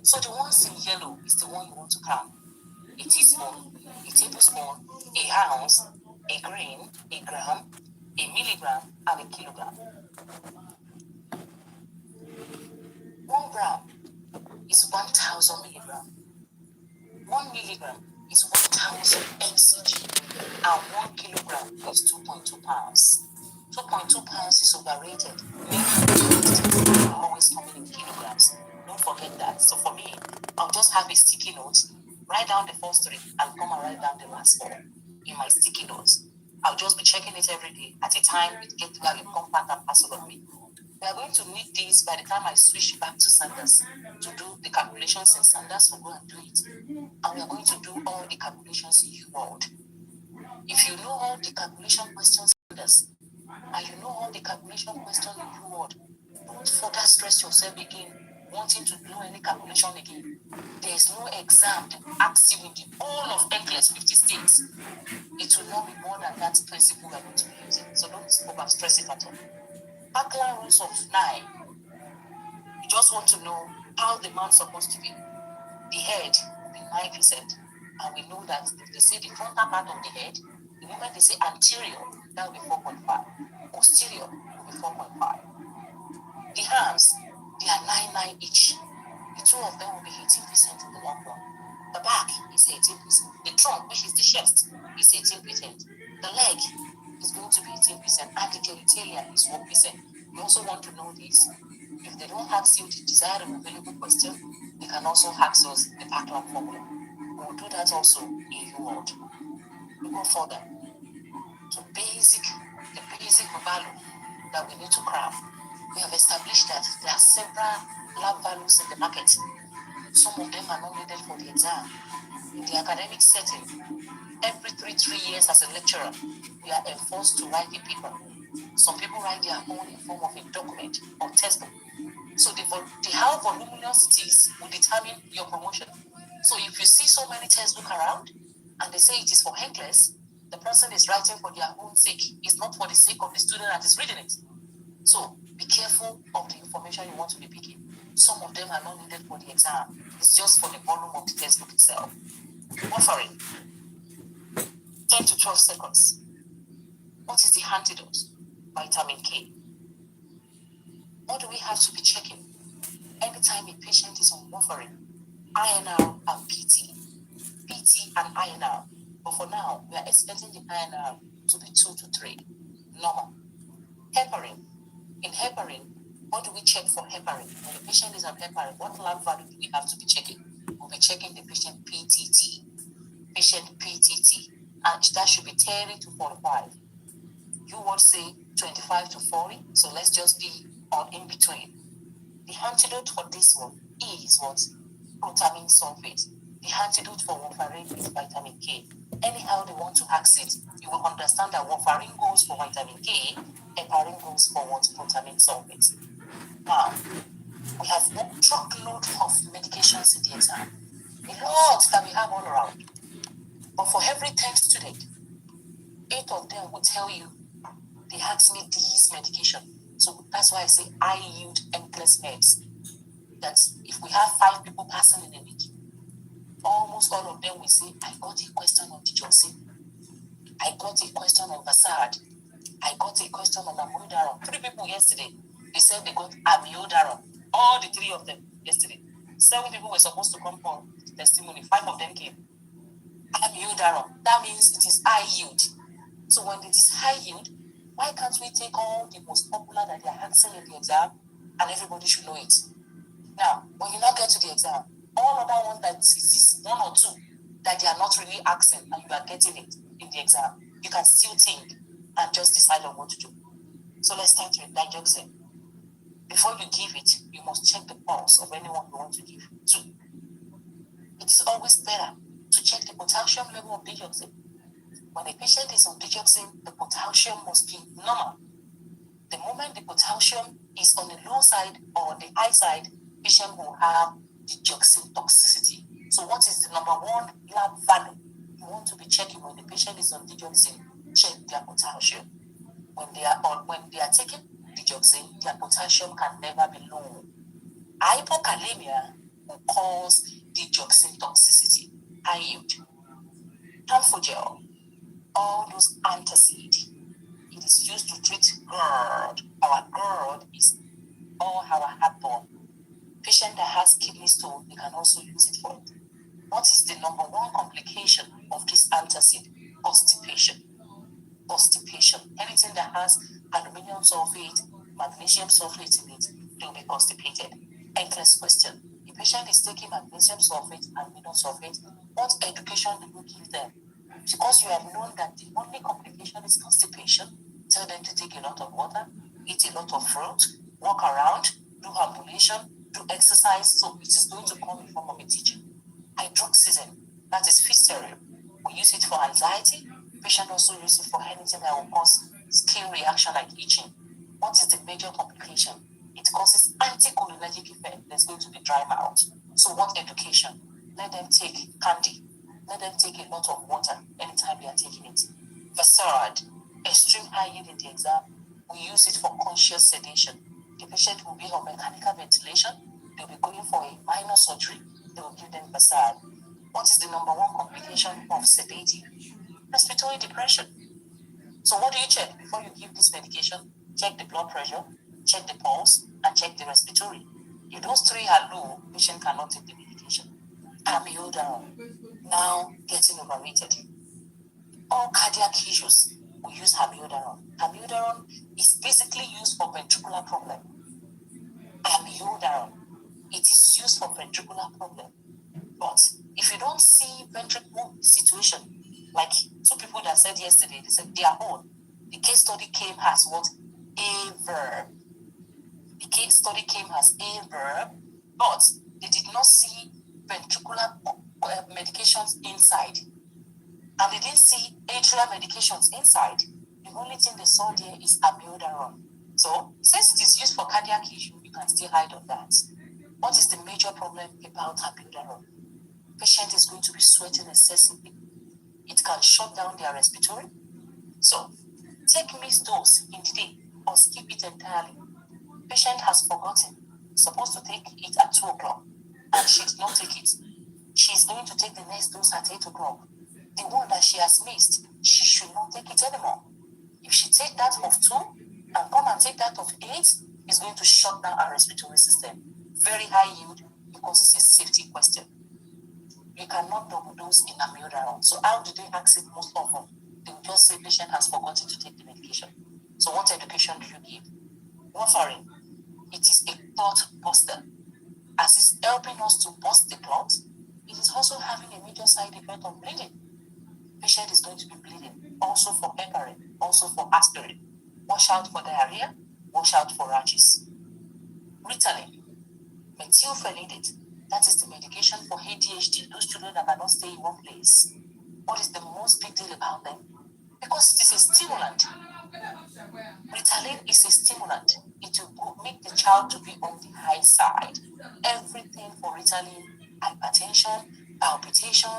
So the ones in yellow is the one you want to count. A teaspoon, a tablespoon, a ounce, a grain, a gram, a milligram, and a kilogram. 1 gram is 1,000 milligram. 1 milligram is 1,000 mcg, and 1 kilogram is 2.2 pounds. 2.2 pounds is overrated. Meaning always coming in kilograms. Don't forget that. So for me, I'll just have a sticky note, write down the first 3, and come and write down the last 4 in my sticky notes. I'll just be checking it every day. At a time, it gets to become part and parcel of me. We are going to need this by the time I switch back to Sanders to do the calculations in Sanders. We'll go and do it. And we are going to do all the calculations in UWorld. If you know all the calculation questions in Sanders, and you know all the calculation questions in UWorld, don't further stress yourself again, wanting to do any calculation again. There is no exam that asks you in the whole of English 50 states. It will not be more than that principle we are going to be using. So don't over stress it at all. Parkland rules of 9. You just want to know how the man's supposed to be. The head will be 9%. And we know that if they say the frontal part of the head, the moment they say anterior, that will be 4.5. Posterior will be 4.5. The arms, they are 9 each. The 2 of them will be 18% in the long run. The back is 18%. The trunk, which is the chest, is 18%. The leg is going to be 18%, and the genitalia is 1%. You also want to know this. If they don't ask you the desired and available question, they can also ask us the background formula. We will do that also in UWorld. We go further to the basic value that we need to craft. We have established that there are several lab values in the market. Some of them are not needed for the exam. In the academic setting, every 3 years as a lecturer, we are enforced to write a paper. Some people write their own in form of a document or textbook. So how voluminous it is will determine your promotion. So if you see so many textbooks around and they say it is for English, the person is writing for their own sake. It's not for the sake of the student that is reading it. So be careful of the information you want to be picking. Some of them are not needed for the exam. It's just for the volume of the textbook itself. Buffering, 10 to 12 seconds. What is the antidote? Vitamin K. What do we have to be checking? Anytime a patient is on warfarin, INR and PT. PT and INR. But for now, we are expecting the INR to be 2 to 3. Normal. Heparin. In heparin, what do we check for heparin? When the patient is on heparin, what lab value do we have to be checking? We'll be checking the patient PTT. Patient PTT. And that should be 30 to 45. You would say 25 to 40, so let's just be on in between. The antidote for this one is what? Glutamine sulfate. The antidote for warfarin is vitamin K. Anyhow they want to ask it, you will understand that warfarin goes for vitamin K, heparin goes for what? Glutamine sulfate. Now, we have one truckload of medications in the exam. A lot that we have all around. But for every 10 students, 8 of them will tell you, they ask me these medication. So that's why I say I yield endless meds. That if we have 5 people passing in a week, almost all of them will say, I got a question on digoxin. I got a question on Vasad. I got a question on amiodarone. 3 people yesterday, they said they got amiodarone. All the 3 of them yesterday. 7 people were supposed to come for testimony. 5 of them came. Amiodarone. That means it is high yield. So when it is high yield, why can't we take all the most popular that they are asking in the exam and everybody should know it? Now, when you now get to the exam, all other ones that is 1 or 2 that they are not really asking and you are getting it in the exam, you can still think and just decide on what to do. So let's start with digoxin. Before you give it, you must check the pulse of anyone you want to give to. It is always better to check the potassium level of digoxin. When a patient is on digoxin, the potassium must be normal. The moment the potassium is on the low side or the high side, patient will have digoxin toxicity. So what is the number 1 lab value you want to be checking when the patient is on digoxin? Check their potassium. When they are taking digoxin, their potassium can never be low. Hypokalemia will cause digoxin toxicity, high yield. Harmful gel, all those antacid, it is used to treat GERD. Our GERD is all our heartburn. Patient that has kidney stone, they can also use it for it. What is the number one complication of this antacid? Constipation. Constipation. Anything that has aluminum sulfate, magnesium sulfate in it, they will be constipated. Endless question. The patient is taking magnesium sulfate, aluminum sulfate. What education do you give them? Because you have known that the only complication is constipation, tell them to take a lot of water, eat a lot of fruit, walk around, do ambulation, do exercise, so it is going to come in form of a teaching. Hydroxyzine, that is fisterin. We use it for anxiety. Patient also use it for anything that will cause skin reaction like itching. What is the major complication? It causes anticholinergic effect. There's going to be dry mouth. So what education? Let them take candy. Let them take a lot of water anytime they are taking it. Versard, extreme high yield in the exam. We use it for conscious sedation. The patient will be on mechanical ventilation. They'll be going for a minor surgery. They will give them Versard. What is the number one complication of sedative? Respiratory depression. So what do you check before you give this medication? Check the blood pressure, check the pulse, and check the respiratory. If those three are low, patient cannot take the medication. Amiodarone, now getting overrated. All cardiac issues, we use amiodarone. Amiodarone is basically used for ventricular problem. Amiodarone, it is used for ventricular problem. But if you don't see ventricle situation, like two people that said yesterday, they said their own, the case study came as what? A verb. The case study came as a verb, but they did not see ventricular medications inside. And they didn't see atrial medications inside. The only thing they saw there is amiodarone. So, since it is used for cardiac issue, you can still hide on that. What is the major problem about amiodarone? Patient is going to be sweating excessively. It can shut down their respiratory. So, take missed dose in the day or skip it entirely. Patient has forgotten, supposed to take it at 2 o'clock, and she did not take it. She is going to take the next dose at 8 o'clock. The one that she has missed, she should not take it anymore. If she take that of 2 and come and take that of 8, it's going to shut down her respiratory system. Very high yield because it's a safety question. You cannot double dose in amiodarone. So how do they ask it most often? They will just say patient has forgotten to take the medication. So what education do you give? Warfarin, it is a clot buster. As it's helping us to bust the clot, it is also having a major side effect of bleeding. Patient is going to be bleeding, also for heparin, also for aspirin. Watch out for diarrhea, watch out for rashes. Ritalin, methylphenidate, that is the medication for ADHD, those children that cannot stay in one place. What is the most big deal about them? Because it is a stimulant. Ritalin is a stimulant. It will make the child to be on the high side. Everything for Ritalin, hypertension, palpitation,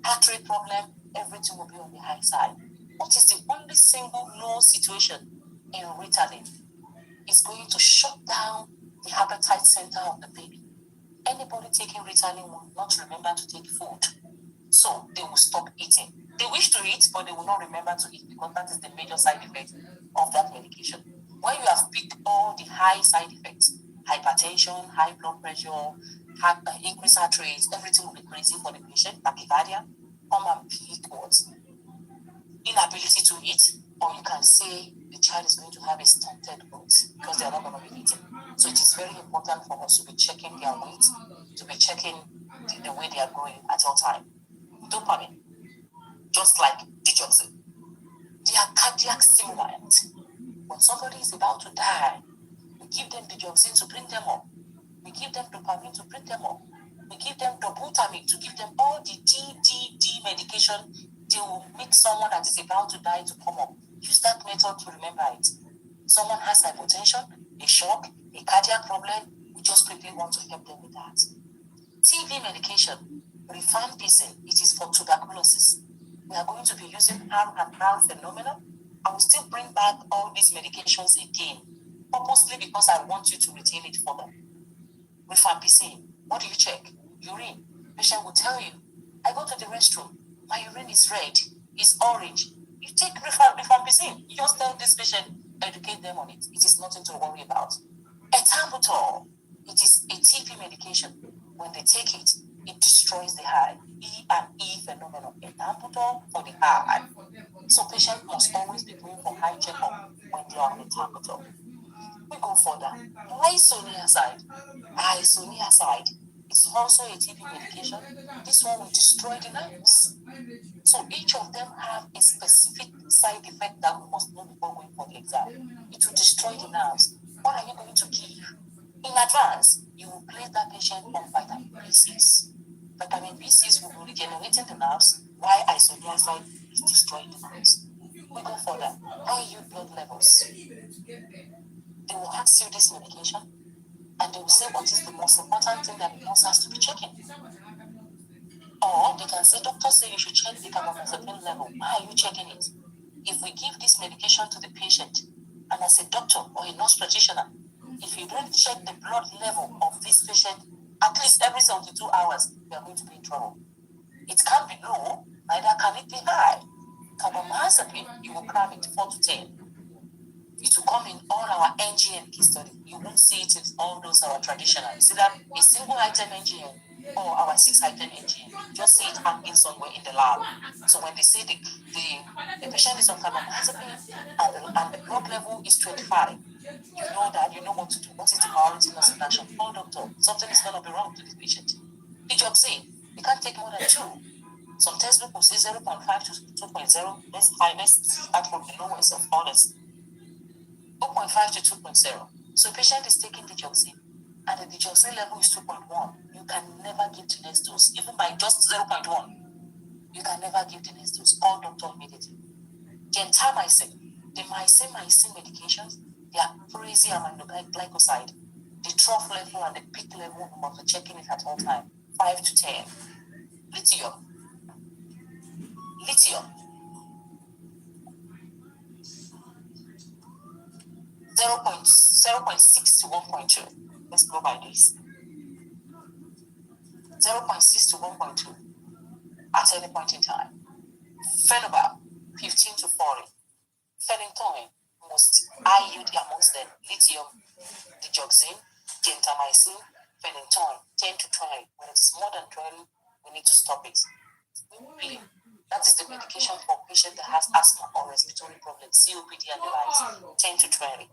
heart rate problem, everything will be on the high side. What is the only single low situation in Ritalin? It's going to shut down the appetite center of the baby. Anybody taking Ritalin will not remember to take food. So they will stop eating. They wish to eat, but they will not remember to eat because that is the major side effect of that medication. When you have picked all the high side effects, hypertension, high blood pressure, increased heart rate, everything will be crazy for the patient, tachycardia, come and pick what? Inability to eat, or you can say the child is going to have a stunted growth because they are not going to be eating. So it is very important for us to be checking their weight, to be checking the way they are growing at all time. Dopamine, just like digoxin, they are cardiac stimulant. When somebody is about to die, we give them digoxin to bring them up. We give them dopamine to bring them up. We give them dobutamine to give them all the D medication. They will make someone that is about to die to come up. Use that method to remember it. Someone has hypotension, a shock, a cardiac problem, we just quickly want to help them with that. TB medication, rifampicin, it is for tuberculosis. We are going to be using R and R phenomenon. I will still bring back all these medications again, purposely because I want you to retain it further. Rifampicin, what do you check? urine. Patient will tell you, I go to the restroom, my urine is red, it's orange. You take rifampicin. You just tell this patient, educate them on it. It is nothing to worry about. Ethambutol, it is a TB medication. When they take it, it destroys the heart. E and E phenomenon. Ethambutol for the heart. So patients must always be going for high checkup when they are on ethambutol. We go further. Isoniazid. Isoniazid is also a TB medication. This one will destroy the nerves. So each of them have a specific side effect that we must know before going for the exam. It will destroy the nerves. What are you going to give? In advance, you will place that patient on vitamin B6. Vitamin B6 will be regenerating the nerves, while isoniazid is destroying the nerves. We go further. IU blood levels. They will ask you this medication, and they will say what is the most important thing that the nurse has to be checking. Or they can say, doctor say you should check the carbamazepine level. Why are you checking it? If we give this medication to the patient, and as a doctor or a nurse practitioner, if you don't check the blood level of this patient at least every 72 hours, you are going to be in trouble. It can't be low, neither can it be high. Carbamazepine, you will cram it 4 to 10. It will come in all our NGN case study. You won't see it in all those our traditional. You see that a single item NGN or our 6-item NGN. You just see it hanging somewhere in the lab. So when they say the patient is on carbamazepine and the blood level is 25, you know that, you know what to do. What is the priority nurse in action? Oh, doctor, something is going to be wrong to this patient. Digoxin, you can't take more than 2. Some textbook will say 0.5 to 2.0. Let's start from the lowest of orders. 0.5 to 2.0. So a patient is taking digoxin, and the digoxin level is 2.1. You can never give the next dose, even by just 0.1. You can never give the next dose. Call doctor immediately. Gentamicin, the mycin medications, they are crazy aminoglycoside. The trough level and the peak level, we must be checking it at all time. 5 to 10. Lithium. 0.6 to 1.2. Let's go by this. 0.6 to 1.2 at any point in time. Phenobal, 15 to 40. Phenytoin, most high yield amongst them. Lithium, digoxin, gentamicin, phenytoin, 10 to 20. When it is more than 20, we need to stop it. That is the medication for patient that has asthma or respiratory problems, COPD and the likes, 10 to 20.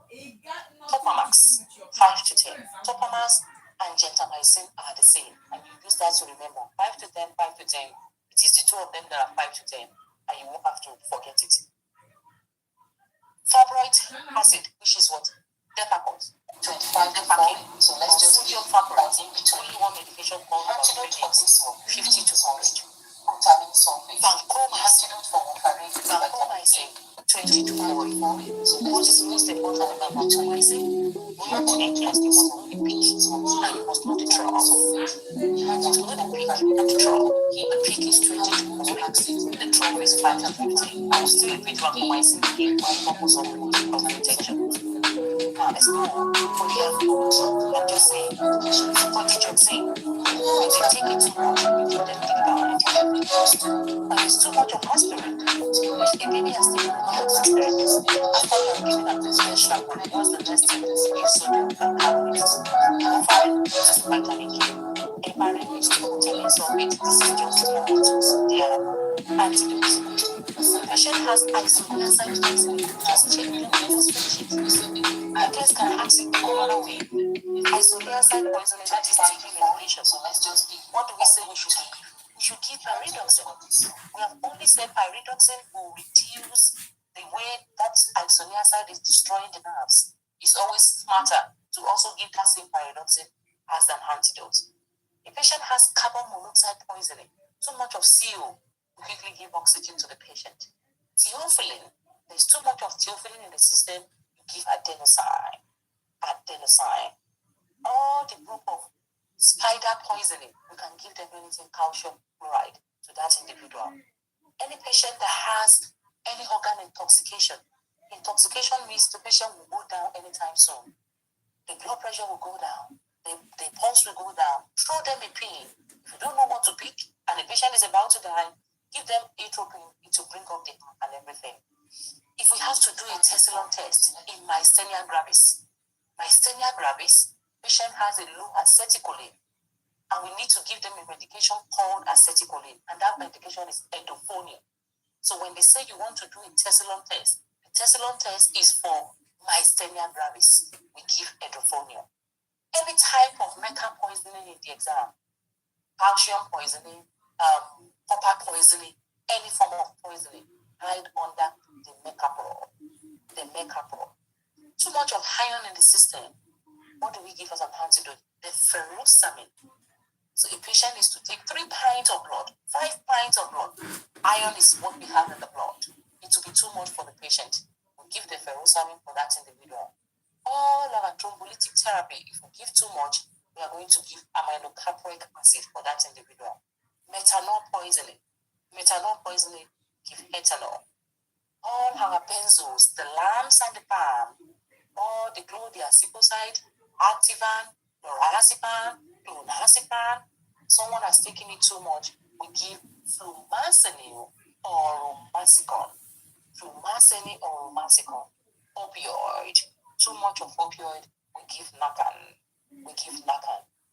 Topamax, 5 to 10. Topamax and gentamicin are the same, and you use that to remember. 5 to 10, 5 to 10. It is the two of them that are 5 to 10, and you won't have to forget it. Fibroic acid, which is what? Depacol, 25 Depacol. So let's just sodium fibroate in between. Only one medication called antidote for this one, 50 to 100. Vancomycin, 20 to 40. So what is most important about vancomycin? We have to enhance the one the peak, and you must know the trough. You must know the peak and the trough. The peak is 20 to 40. The trough is 5 to 15. I will still repeat vancomycin again for the purpose of protection. Now let's go on. For the I'm just saying, for digoxin, if you take it too much, you then think about it. And it's too much of aspirin. If a baby has taken a lot of aspirin, after you are giving a presidential, what's the next thing? Give sodium carbonate. Warfarin, just vitamin K. Heparin is vitamin sulfate. This is just they are antidotes. The patient has isoniazid poisoning. Just check the latest spreadsheet. Others can ask it another way. Isoniazid poisoning, that is taking medication. So let's just give. What do we say we should give? We should give pyridoxine. We have only said pyridoxine will reduce the way that isoniazid is destroying the nerves. It's always smarter to also give that same pyridoxine as an antidote. A patient has carbon monoxide poisoning, too much of CO, we quickly give oxygen to the patient. Theophylline, there's too much of theophylline in the system, you give adenosine. All the group of spider poisoning, we can give them anything calcium chloride to that individual. Any patient that has any organ intoxication means the patient will go down anytime soon. The blood pressure will go down, the pulse will go down, throw them a pin. If you don't know what to pick and the patient is about to die, give them atropine to bring up the heart and everything. If we have to do a Tessalon test in myasthenia gravis, patient has a low acetylcholine, and we need to give them a medication called acetylcholine, and that medication is edophonia. So when they say you want to do a Tessalon test, the Tessalon test is for myasthenia gravis. We give edophonia. Any type of metal poisoning in the exam, calcium poisoning, copper poisoning, any form of poisoning, hide under the mecapro. Too much of iron in the system. What do we give as an antidote? The furosemide. So a patient needs to take 3 pints of blood, 5 pints of blood. Iron is what we have in the blood. It will be too much for the patient. We give the furosemide for that individual. All our thrombolytic therapy, if we give too much, we are going to give aminocaproic acid for that individual. Methanol poisoning, give ethanol. All our benzos, the lambs and the palm, all the glodiazepine, Activan, lorazepam, clonazepam. Someone has taken it too much, we give flumazenil or romancicol. Opioid. Too much of opioid, we give Narcan.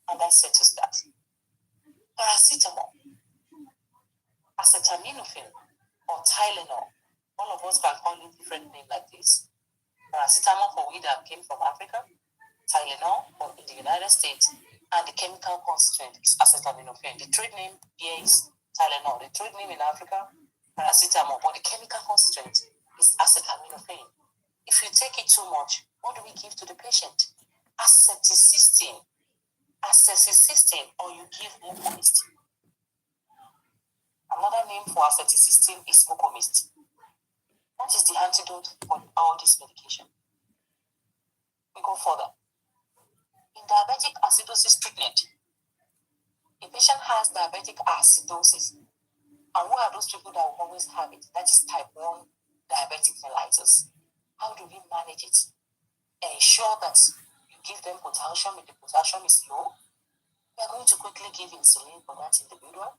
And that settles that. Paracetamol, acetaminophen, or Tylenol. All of us can call it different names like this. Paracetamol for we that came from Africa, Tylenol or in the United States, and the chemical constituent is acetaminophen. The trade name here is Tylenol. The trade name in Africa, paracetamol, but the chemical constituent is acetaminophen. If you take it too much, what do we give to the patient? Acetylcysteine, or you give mucomist. Another name for acetylcysteine is mucomist. What is the antidote for all this medication? We go further. In diabetic acidosis treatment, a patient has diabetic acidosis. And who are those people that will always have it? That is type 1 diabetic mellitus. How do we manage it? Ensure that you give them potassium if the potassium is low. We are going to quickly give insulin for that individual.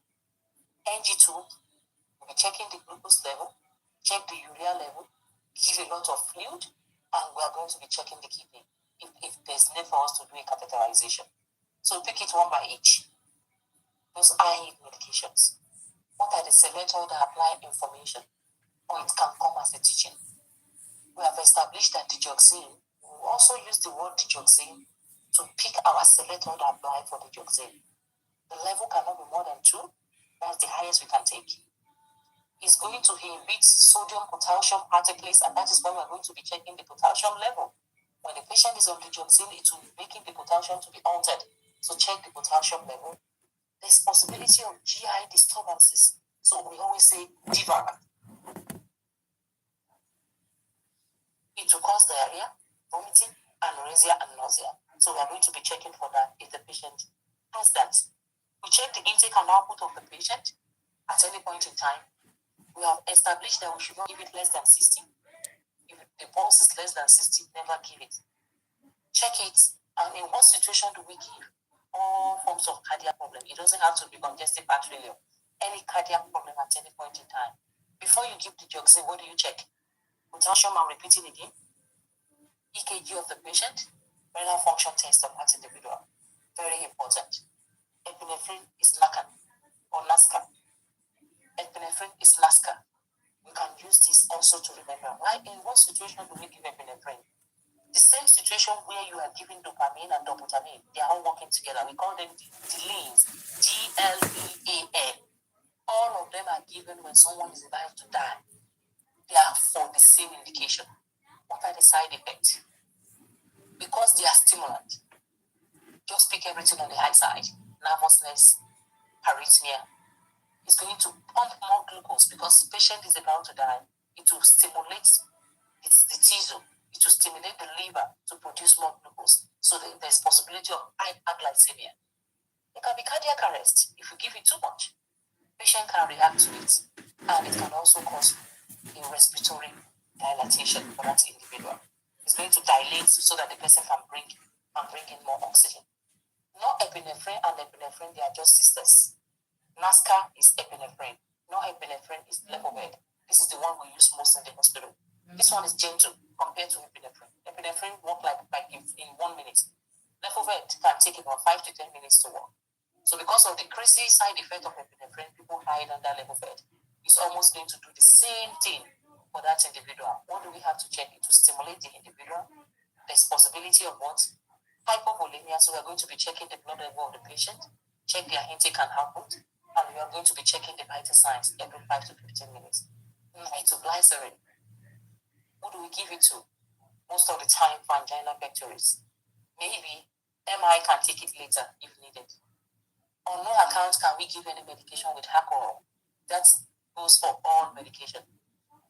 NG2, we'll be checking the glucose level, check the urea level, give a lot of fluid, and we are going to be checking the kidney if there's need for us to do a catheterization. So pick it one by each. Those eye medications. What are the selectors that apply information, or it can come as a teaching? We have established that digoxin, we will also use the word digoxin to pick our selector that apply for digoxin. The level cannot be more than 2. That's the highest we can take. It's going to inhibit sodium-potassium particles, and that is why we're going to be checking the potassium level. When the patient is on digoxin, it will be making the potassium to be altered. So check the potassium level. There's possibility of GI disturbances. So we always say DVAR. It will cause diarrhea, vomiting, anorexia, and nausea. So we are going to be checking for that if the patient has that. We check the intake and output of the patient at any point in time. We have established that we should not give it less than 60. If the pulse is less than 60, never give it. Check it, and in what situation do we give? All forms of cardiac problem. It doesn't have to be congestive heart failure. Any cardiac problem at any point in time. Before you give the digoxin, what do you check? Potassium, I'm repeating again. EKG of the patient, renal function test of that individual. Very important. Epinephrine is NACA or NASCA. Epinephrine is NASCA. We can use this also to remember. Why? In what situation do we give epinephrine? The same situation where you are giving dopamine and dobutamine, they are all working together. We call them DLEAN, DLEAN. All of them are given when someone is about to die. They are for the same indication. What are the side effects? Because they are stimulant. Just pick everything on the high side. Nervousness, arrhythmia. It's going to pump more glucose because the patient is about to die. It will stimulate the tissue. It will stimulate the liver to produce more glucose. So there's possibility of hyperglycemia. It can be cardiac arrest if you give it too much. Patient can react to it, and it can also cause a respiratory dilatation for that individual. It's going to dilate so that the person can bring in more oxygen. Norepinephrine and epinephrine, they are just sisters. NASCAR is epinephrine. Norepinephrine is Levoved. This is the one we use most in the hospital. This one is gentle compared to epinephrine. Epinephrine work like in 1 minute. Levoved can take about 5 to 10 minutes to work. So because of the crazy side effect of epinephrine, people hide under Levoved. It's almost going to do the same thing for that individual. What do we have to check? To stimulate the individual. There's possibility of what? Hypovolemia. So we're going to be checking the blood level of the patient, check their intake and output, and we are going to be checking the vital signs every 5 to 15 minutes. Nitroglycerin. Who do we give it to? Most of the time for angina pectoris. Maybe MI can take it later if needed. On no account can we give any medication with alcohol. That goes for all medication.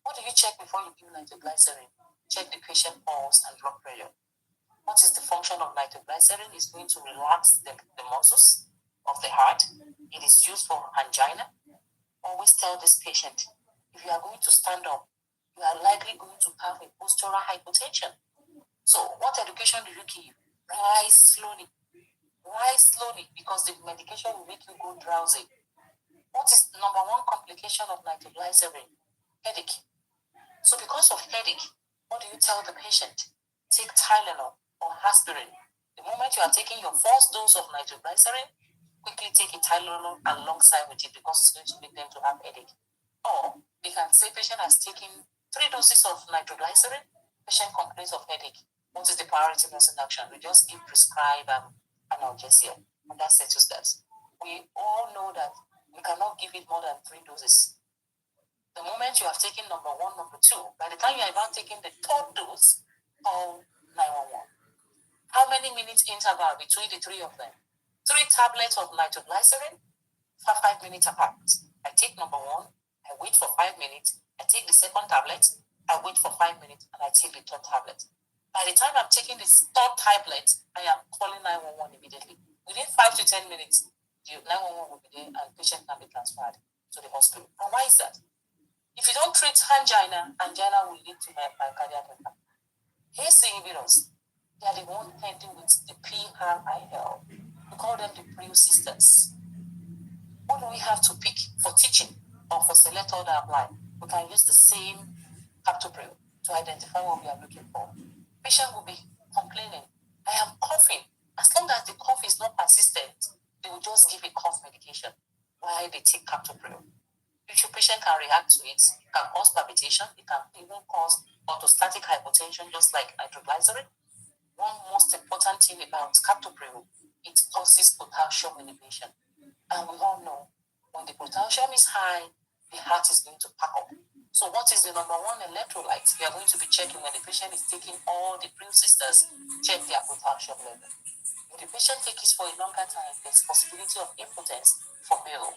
What do you check before you give nitroglycerin? Check the patient pulse and blood pressure. What is the function of nitroglycerin? It's going to relax the muscles of the heart. It is used for angina. Always tell this patient, if you are going to stand up, you are likely going to have a postural hypotension. So what education do you give? Rise slowly. Rise slowly, because the medication will make you go drowsy. What is number one complication of nitroglycerin? Headache. So because of headache, what do you tell the patient? Take Tylenol or aspirin. The moment you are taking your first dose of nitroglycerin, quickly take a Tylenol alongside with it, because it's going to make them to have headache. Or they can say patient has taken 3 doses of nitroglycerin, patient complains of headache. What is the priority nursing action? We just give prescribe analgesia, and that settles that. We all know that we cannot give it more than 3 doses. The moment you have taken number 1, number 2, by the time you are about taking the 3rd dose, call 911. How many minutes interval between the 3 of them? 3 tablets of nitroglycerin, 5 minutes apart. I take number 1, I wait for 5 minutes, I take the 2nd tablet, I wait for 5 minutes, and I take the 3rd tablet. By the time I'm taking this 3rd tablet, I am calling 911 immediately. Within 5 to 10 minutes, the 911 will be there and the patient can be transferred to the hospital. And why is that? If you don't treat angina, angina will lead to myocardial infarction. ACE inhibitors, they are the one handling with the PRIL. We call them the PRIL sisters. What do we have to pick for teaching or for select order apply? We can use the same captopril to identify what we are looking for. Patient will be complaining, I am coughing. As long as the cough is not persistent, they will just give a cough medication while they take captopril. If your patient can react to it, it can cause palpitation, it can even cause orthostatic hypotension, just like nitroglycerin. One most important thing about captopril, it causes potassium elevation. And we all know when the potassium is high, the heart is going to pack up. So what is the number 1 electrolyte? We are going to be checking when the patient is taking all the pill sisters, check their potassium level. If the patient takes it for a longer time, there's possibility of impotence for meal.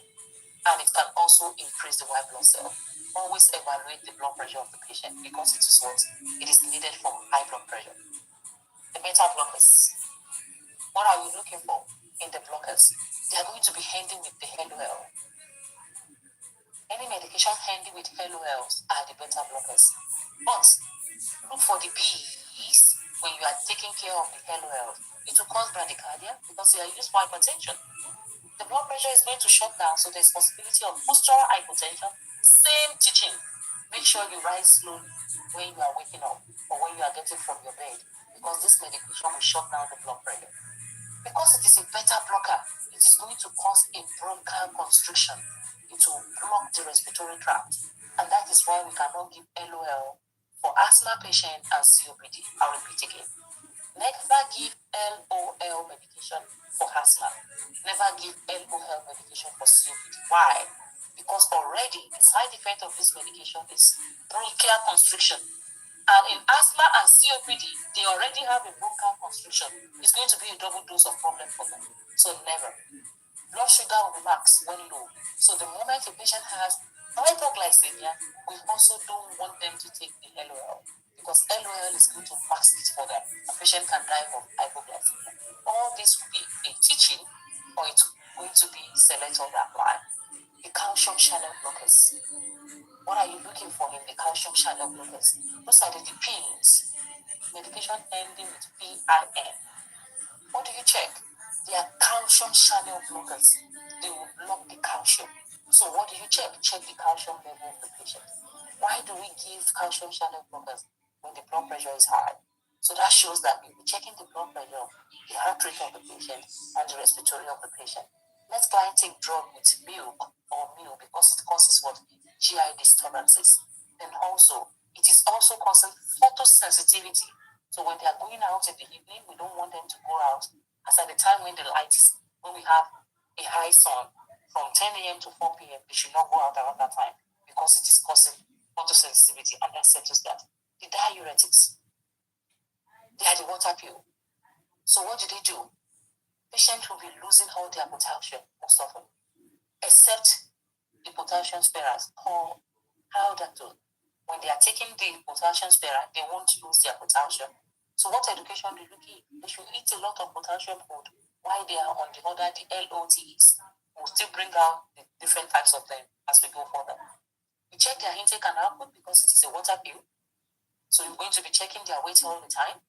And it can also increase the white blood cell. Always evaluate the blood pressure of the patient, because it is what it is needed for high blood pressure. The beta blockers. What are we looking for in the blockers? They are going to be handling with the LOL. Any medication handling with LOLs are the beta blockers. But look for the B's when you are taking care of the LOL. It will cause bradycardia because they are used for hypertension. The blood pressure is going to shut down, so there's possibility of postural hypotension. Same teaching. Make sure you rise slowly when you are waking up or when you are getting from your bed, because this medication will shut down the blood pressure. Because it is a beta blocker, it is going to cause a bronchial constriction. It will block the respiratory tract, and that is why we cannot give LOL for asthma patient and COPD. I'll repeat again. Never give LOL medication for asthma. Never give LOL medication for COPD. Why? Because already the side effect of this medication is bronchial constriction. And in asthma and COPD, they already have a bronchial constriction. It's going to be a double dose of problem for them. So never. Blood sugar will be max when low. So the moment a patient has hypoglycemia, we also don't want them to take the LOL, because LOL is going to fast it for them. A patient can die of hypoglycemia. All this will be a teaching, or it's going to be select or apply. The calcium channel blockers. What are you looking for in the calcium channel blockers? Those are the pins. Medication ending with PIN. What do you check? They are calcium channel blockers. They will block the calcium. So what do you check? Check the calcium level of the patient. Why do we give calcium channel blockers when the blood pressure is high? So that shows that we'll be checking the blood pressure, the heart rate of the patient, and the respiratory of the patient. Let client take drug with milk or meal because it causes what? GI disturbances. And also, it is also causing photosensitivity. So when they are going out in the evening, we don't want them to go out as at the time when the light is, when we have a high sun from 10 a.m. to 4 p.m. They should not go out around that time because it is causing photosensitivity, and that settles that. The diuretics, they are the water pill. So what do? Patients will be losing all their potassium most often, except the potassium sparers or aldactone. When they are taking the potassium sparer, they won't lose their potassium. So what education do you give? They should eat a lot of potassium food while they are on the other, the LOTs. We'll still bring out the different types of them as we go further. We check their intake and output because it is a water pill. So you're going to be checking their weight all the time.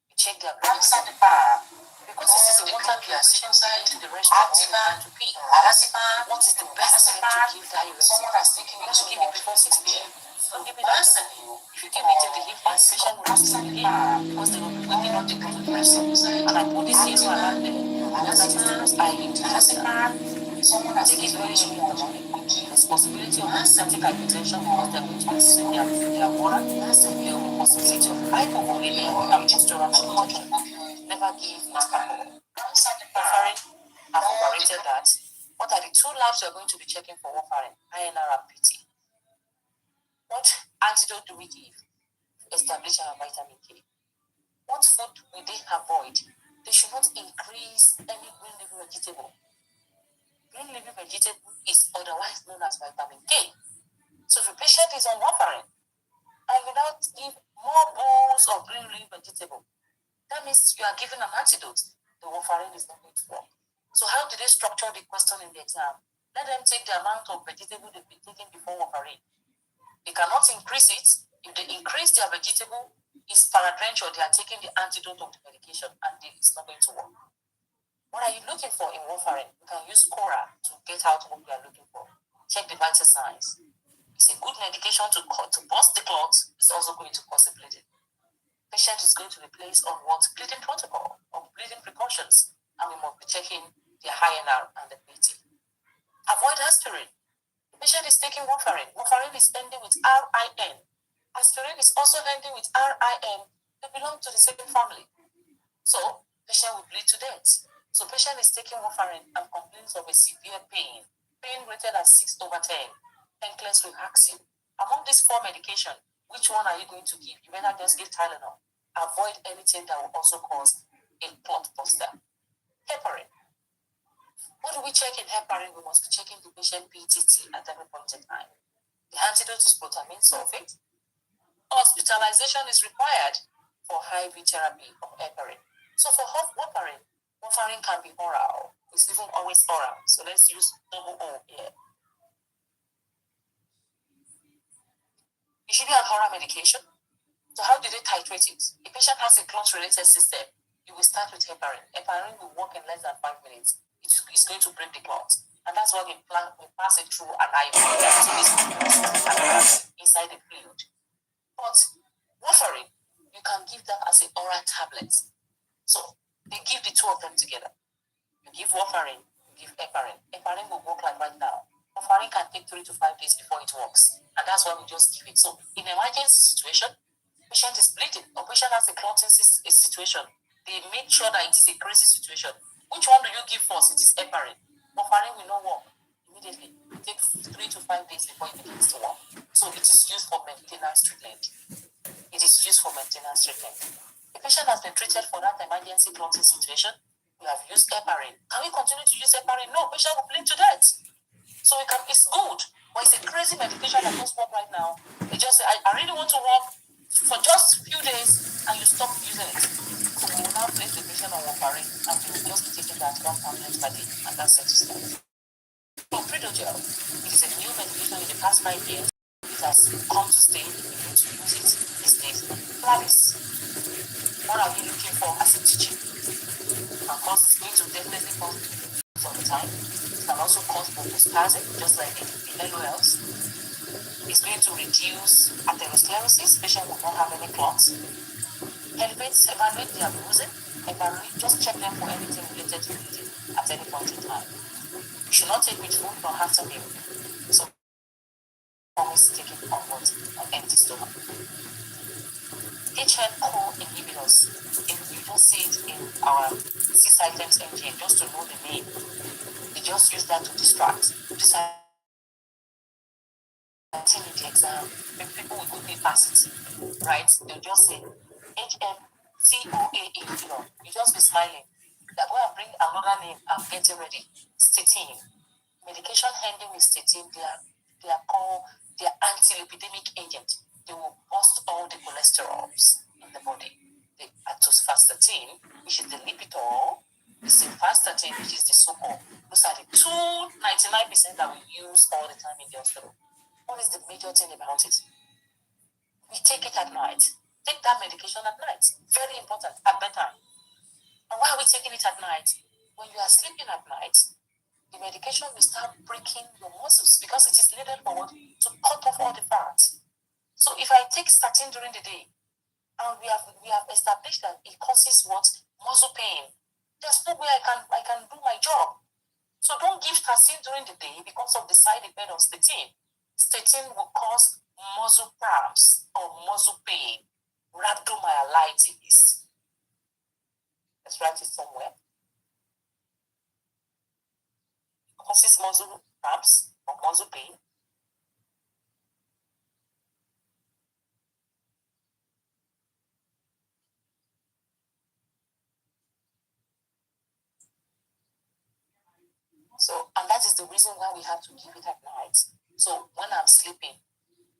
You check their blood because it is a water pill. Patients are going to the restroom all the time to pee. What is the best time to give diuretic? You should give it before 6 p.m. Don't give it after. If you give it in the evening, patient will not sleep again because they will quickly not take it to the restroom. And I put this here so I have there. That is the most I use. Take it very early in the morning. There's possibility of septic hypertension because they're going to be using their water. There's a possibility of hypovolemia and postural hypertension. Never give alcohol. Warfarin, I've operated that. What are the two labs you're going to be checking for warfarin? INR and PT. What antidote do we give? Establish our vitamin K. What food will they avoid? They should not increase any green leafy vegetable. Green leafy vegetable is otherwise known as vitamin K. So if a patient is on warfarin and without give more bowls of green leafy vegetable, that means you are giving an antidote. The warfarin is not going to work. So how do they structure the question in the exam? Let them take the amount of vegetable they've been taking before warfarin. They cannot increase it. If they increase their vegetable, it's peradventure they are taking the antidote of the medication and it's not going to work. What are you looking for in warfarin? You can use Cora to get out what you are looking for. Check the vital signs. It's a good medication to burst the clots. It's also going to cause a bleeding. Patient is going to be placed on what bleeding protocol or bleeding precautions, and we must be checking the INR and the PT. Avoid aspirin. The patient is taking warfarin. Warfarin is ending with RIN. Aspirin is also ending with RIN. They belong to the same family. So patient will bleed to death. So patient is taking warfarin and complains of a severe pain rated at 6/10. Pencless will ask you, among these 4 medications, which one are you going to give? You better just give Tylenol. Avoid anything that will also cause a clot buster. Heparin. What do we check in heparin? We must be checking the patient PTT at every point in time. The antidote is protamine sulfate. Hospitalization is required for IV therapy of heparin. So for warfarin can be oral. It's even always oral. So let's use double O here. It should be an oral medication. So how do they titrate it? A patient has a clot-related system. You will start with heparin. Heparin will work in less than 5 minutes. It's going to break the clot. And that's why we pass it through an IV inside the fluid. But warfarin, you can give that as an oral tablet. So they give the two of them together. You give warfarin, you give heparin. Heparin will work like right now. Warfarin can take 3 to 5 days before it works. And that's why we just give it. So in an emergency situation, patient is bleeding, or patient has a clotting situation, they make sure that it is a crazy situation. Which one do you give first? It is heparin. Warfarin will not work immediately. It takes 3 to 5 days before it begins to work. So it is used for maintenance treatment. It is used for maintenance treatment. The patient has been treated for that emergency clotting situation. We have used heparin. Can we continue to use heparin? No, patient will bleed to death. So it's good, but it's a crazy medication that doesn't work right now. They just say, I really want to work for just a few days, and you stop using it. So we will now place the patient on warfarin, and we will just be taking that 1 tablet per day, and that's it. So Pridogel, it is a new medication in the past 5 years. It has come to stay. We need to use it these days. Plavix. What are we looking for as a teaching? can cause, it's going to definitely cause some time. It can also cause bronchospasm, just like the LOLs. It's going to reduce atherosclerosis. Patient will not have any clots. Evaluate their bruising. Just check them for anything related to bleeding at any point in time. You should not take with food nor after meal. So always take it on what? An empty stomach. HN core inhibitors. You just see it in our 6 items engine, just to know the name. They just use that to distract. In the exam, people will quickly pass it, right? They'll just say HMCOA inhibitor. You just be smiling. That go and bring another name and get it ready. Statin. Medication handling with statin, they are called anti-lipidemic agent. They will bust all the cholesterols in the body. The atorvastatin, which is the Lipitor, the simvastatin, which is the so-called. Those are the 299% that we use all the time in the hospital. What is the major thing about it? We take it at night. Take that medication at night. Very important, at bedtime. And why are we taking it at night? When you are sleeping at night, the medication will start breaking your muscles because it is needed for what? To cut off all the fat. So if I take statin during the day, and we have established that it causes what? Muscle pain. There's no way I can do my job. So don't give statin during the day because of the side effect of statin. Statin will cause muscle cramps or muscle pain, rhabdomyolysis. Let's write it somewhere. It causes muscle cramps or muscle pain. So, and that is the reason why we have to give it at night. So when I'm sleeping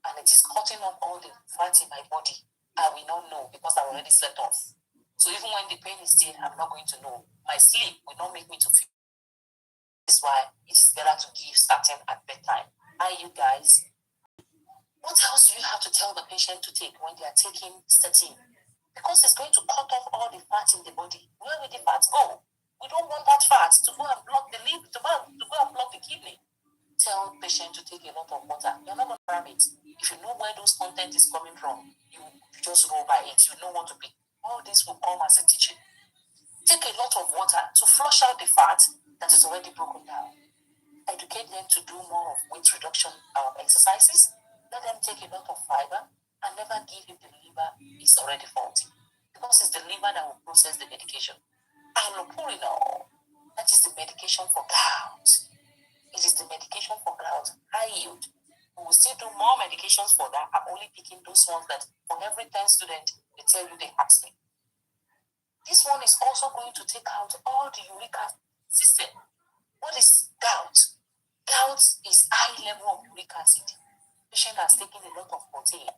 and it is cutting off all the fat in my body, I will not know because I already slept off. So even when the pain is there, I'm not going to know. My sleep will not make me to feel. This is why it is better to give statin at bedtime. Are you guys? What else do you have to tell the patient to take when they are taking statin? Because it's going to cut off all the fat in the body. Where will the fat go? We don't want that fat to go and block the liver, to go and block the kidney. Tell the patient to take a lot of water. You're not going to grab it. If you know where those content is coming from, you just go by it. You know what to pick. All this will come as a teaching. Take a lot of water to flush out the fat that is already broken down. Educate them to do more of weight reduction exercises. Let them take a lot of fiber and never give if the liver is already faulty. Because it's the liver that will process the medication. Allopurinol, that is the medication for gout. It is the medication for gout, high yield. We will still do more medications for that. I'm only picking those ones that for every 10 students, they tell you they ask me. This one is also going to take out all the uric acid system. What is gout? Gout is high level of uric acid. Patient has taken a lot of protein.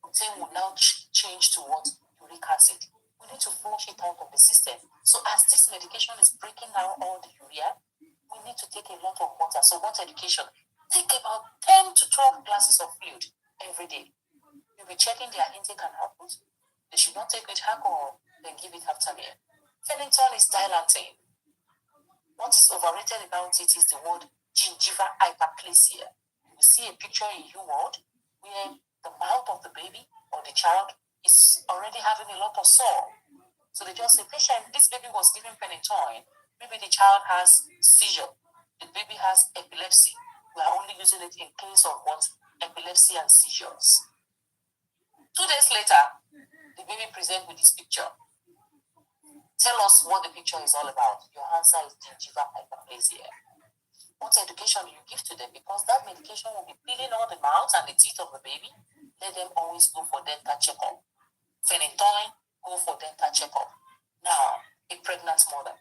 Protein will now change to what? Uric acid. We need to flush it out of the system. So as this medication is breaking down all the urea, we need to take a lot of water. So water education. Take about 10 to 12 glasses of fluid every day. You'll be checking their intake and output. They should not take with alcohol, then give it after meal. Phenytoin is dilantin. What is overrated about it is the word gingival hyperplasia. You see a picture in U-World where the mouth of the baby or the child is already having a lot of sore. So they just say, patient, this baby was given phenytoin. Maybe the child has seizure. The baby has epilepsy. We are only using it in case of what? Epilepsy and seizures. 2 days later, the baby presents with this picture. Tell us what the picture is all about. Your answer is gingival hyperplasia. What education do you give to them? Because that medication will be peeling all the mouth and the teeth of the baby. Let them always go for dental checkup. Phenytoin, go for dental checkup. Now, a pregnant mother.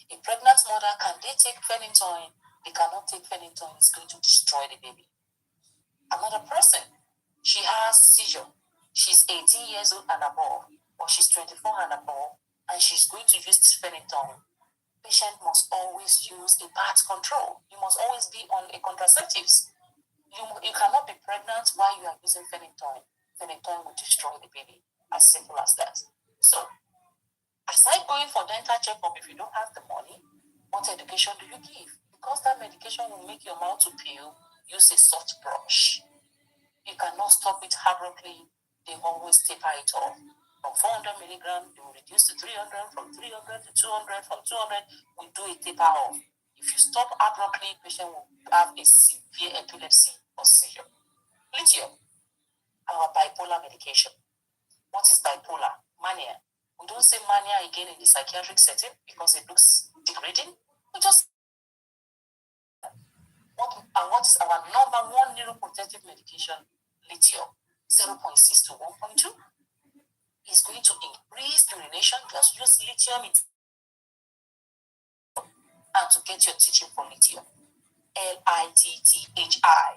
A pregnant mother, can they take phenytoin? They cannot take phenytoin. It's going to destroy the baby. Another person, she has seizure. She's 18 years old and above, or she's 24 and above, and she's going to use this phenytoin. Patient must always use a birth control. You must always be on a contraceptives. You cannot be pregnant while you are using phenytoin. Phenytoin will destroy the baby. As simple as that. So, as Aside going for dental checkup, if you don't have the money, what education do you give? Because that medication will make your mouth to peel, use a soft brush. You cannot stop it abruptly. They always taper it off. From 400 milligrams, they will reduce to 300, from 300 to 200, from 200, we do a taper off. If you stop abruptly, patient will have a severe epilepsy or seizure. Lithium, our bipolar medication. What is bipolar? Mania. We don't say mania again in the psychiatric setting because it looks degrading. We just what is our number one neuroprotective medication? Lithium, 0.6 to 1.2. Is going to increase urination. Just use lithium and to get your teaching for lithium. LITTHI.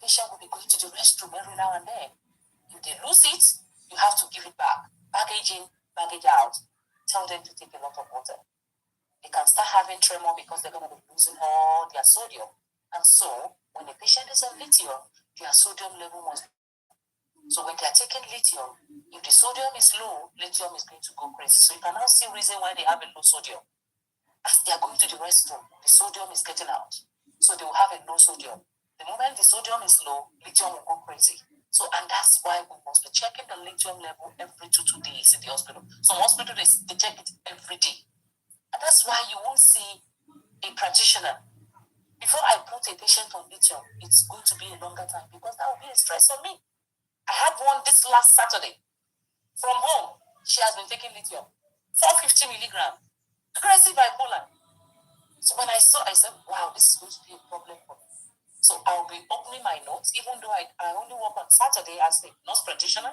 Patient will be going to the restroom every now and then. If they lose it, you have to give it back. Baggage in, baggage out. Tell them to take a lot of water. They can start having tremor because they're going to be losing all their sodium. And so, when a patient is on lithium, their sodium level must be. So when they are taking lithium, if the sodium is low, lithium is going to go crazy. So you can now see reason why they have a low sodium. As they are going to the restroom, the sodium is getting out. So they will have a low sodium. The moment the sodium is low, lithium will go crazy. So, and that's why we must be checking the lithium level every 2 days in the hospital. Some hospitals, they check it every day. And that's why you won't see a practitioner. Before I put a patient on lithium, it's going to be a longer time because that will be a stress on me. I had one this last Saturday. From home, she has been taking lithium. 450 milligrams. Crazy bipolar. So when I saw, I said, wow, this is going to be a problem for me. So I'll be opening my notes, even though I only work on Saturday as a nurse practitioner.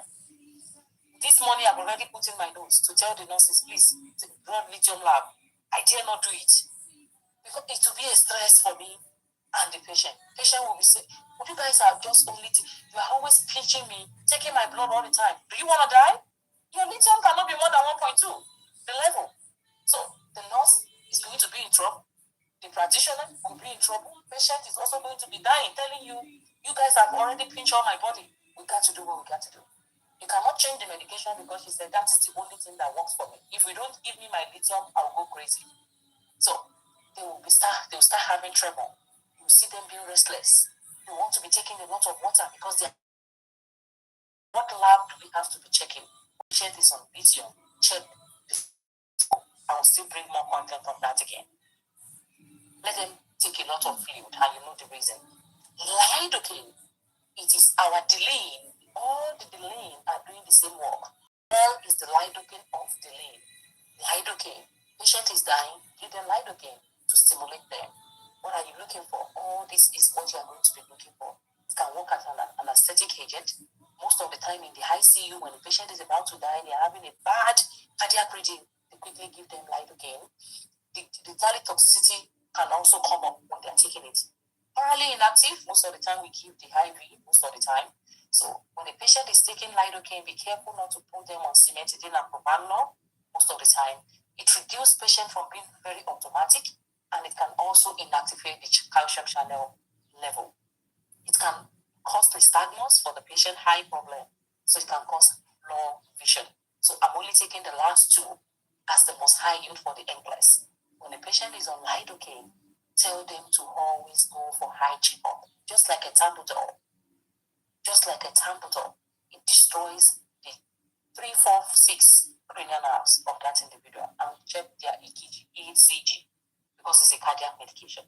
This morning, I've already put in my notes to tell the nurses, please, run lithium lab. I dare not do it. Because it will be a stress for me and the patient. Patient will be saying, well, you guys are just only, you are always pinching me, taking my blood all the time. Do you want to die? Your lithium cannot be more than 1.2, the level. So the nurse is going to be in trouble. The practitioner will be in trouble. Patient is also going to be dying, telling you, you guys have already pinched all my body. We got to do what we got to do. You cannot change the medication because she said that is the only thing that works for me. If you don't give me my lithium, I'll go crazy. So they will start having tremor. You see them being restless. You want to be taking a lot of water because they. What lab do we have to be checking? Patient is on lithium. Check this. I will still bring more content on that again. Let them take a lot of fluid, and you know the reason. Lidocaine, it is our delaying. All the delaying are doing the same work. All is the lidocaine of delaying. Lidocaine. Patient is dying, give them lidocaine to stimulate them. What are you looking for? All this is what you are going to be looking for. It can work as an anesthetic agent. Most of the time in the ICU, when the patient is about to die, they are having a bad cardiac rhythm. They quickly give them lidocaine. The toxicity can also come up when they are taking it. Orally inactive, most of the time we give the IV, most of the time. So when a patient is taking lidocaine, be careful not to put them on cimetidine and propranolol most of the time. It reduces patient from being very automatic, and it can also inactivate the calcium channel level. It can cause nystagmus for the patient, high problem. So it can cause low vision. So I'm only taking the last two as the most high yield for the NCLEX. When a patient is on lidocaine, tell them to always go for high checkup, just like a Tambutol. Just like a Tambutol, it destroys the 3, 4, 6 cranial nerves of that individual and check their ECG because it's a cardiac medication.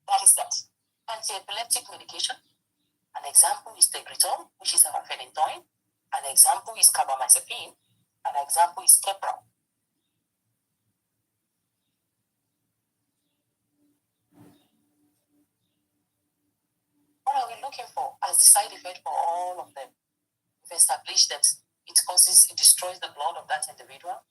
That is that. Anti-epileptic medication. An example is Tegretol, which is our phenytoin. An example is carbamazepine. An example is Keppra. What are we looking for as the side effect for all of them? We've established that it destroys the blood of that individual.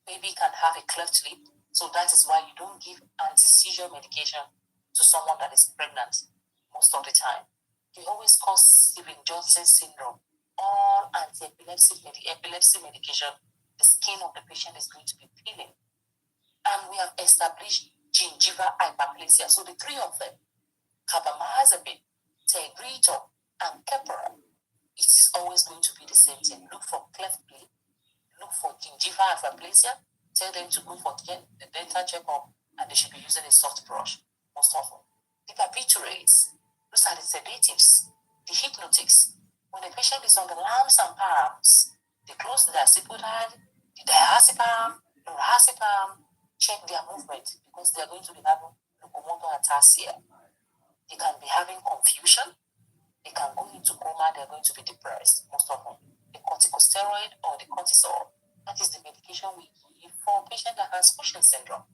Baby can have a cleft lip, so that is why you don't give anti-seizure medication to someone that is pregnant most of the time. They always cause Stevens-Johnson syndrome. All anti-epilepsy medication, the skin of the patient is going to be peeling. And we have established gingival hyperplasia. So the three of them, carbamazepine, Tegretol, and Keppra, it is always going to be the same thing. Look for cleft lip, look for gingival hyperplasia, tell them to go for the dental checkup, and they should be using a soft brush most often. The barbiturates, those are the sedatives, the hypnotics. When the patient is on the lambs and palms, they close the accipitad, the diazepam, lorazepam, check their movement because they are going to be having locomotor ataxia. They can be having confusion. They can go into coma. They are going to be depressed most often. The corticosteroid or the cortisol, that is the medication we give for a patient that has Cushing syndrome.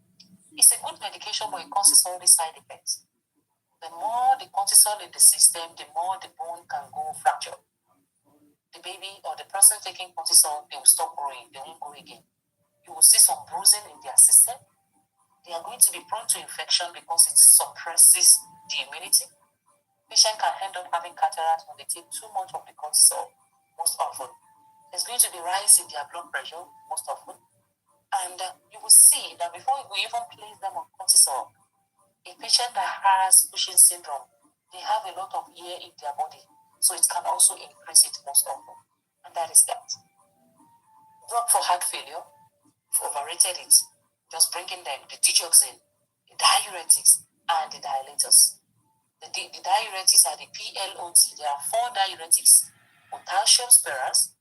It's a good medication, but it causes all these side effects. The more the cortisol in the system, the more the bone can go fracture. The baby or the person taking cortisol, they will stop growing. They won't grow again. You will see some bruising in their system. They are going to be prone to infection because it suppresses the immunity. Patient can end up having cataract when they take too much of the cortisol most often. There's going to be rise in their blood pressure most often. And you will see that before we even place them on cortisol, a patient that has Cushing syndrome, they have a lot of air in their body. So it can also increase it most often. And that is that. Drug for heart failure, we've overrated it. Just bringing them the digoxin, the diuretics, and the dilators. The diuretics are the PLOT. There are 4 diuretics: potassium spirals,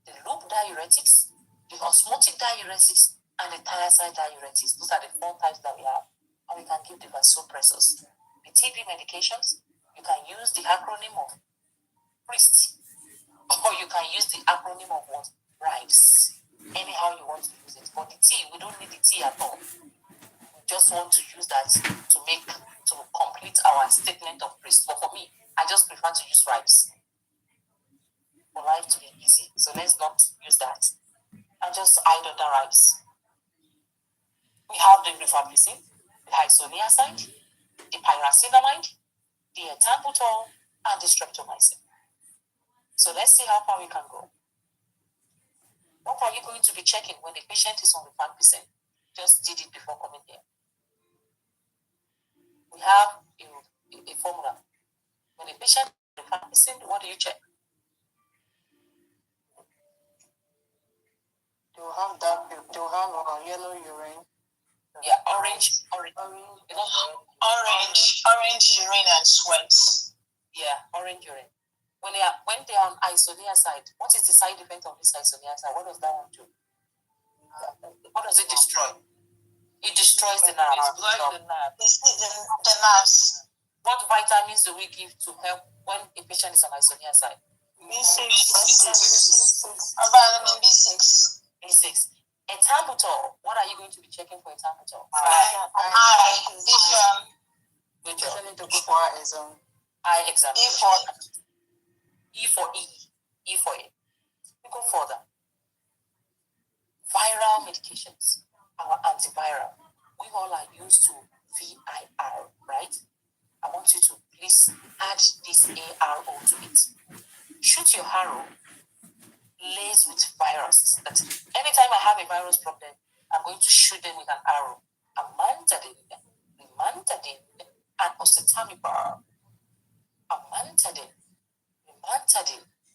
the loop diuretics, the osmotic diuretics, and the thiazide diuretics. Those are the 4 types that we have. And we can give the vasopressors. The TB medications, you can use the acronym of PRIST, or you can use the acronym of what? RIVES. Anyhow you want to use it. But the T, we don't need the T at all. We just want to use that to complete our statement of PRIST. But for me, I just prefer to use RIVES for life to be easy. So let's not use that. And just hide under RIVES. We have the rifampicin, the isoniazid, the pyrazinamide, the ethambutol, and the streptomycin. So let's see how far we can go. What are you going to be checking when the patient is on rifampicin? Just did it before coming here. We have a formula. When the patient is on rifampicin, what do you check? They will have yellow urine. Yeah, orange, Orange urine and sweat. Yeah, orange urine. When they are on isoniazid, what is the side effect of this isoniazid? What does that one do? What does it destroy? It destroys the nerve. It destroys the nerves. What vitamins do we give to help when a patient is on isoniazid? B6. Vitamin B6. B6. Ethambutol. What are you going to be checking for ethambutol? Vision. Good job. exam. Eye exam. E for E for E. E for E. We go further. Viral medications. Our antiviral. We all are used to VIR, right? I want you to please add this ARO to it. Shoot your arrow laced with viruses. That anytime I have a virus problem, I'm going to shoot them with an arrow. Amantadine, and oseltamivir. Amantadine,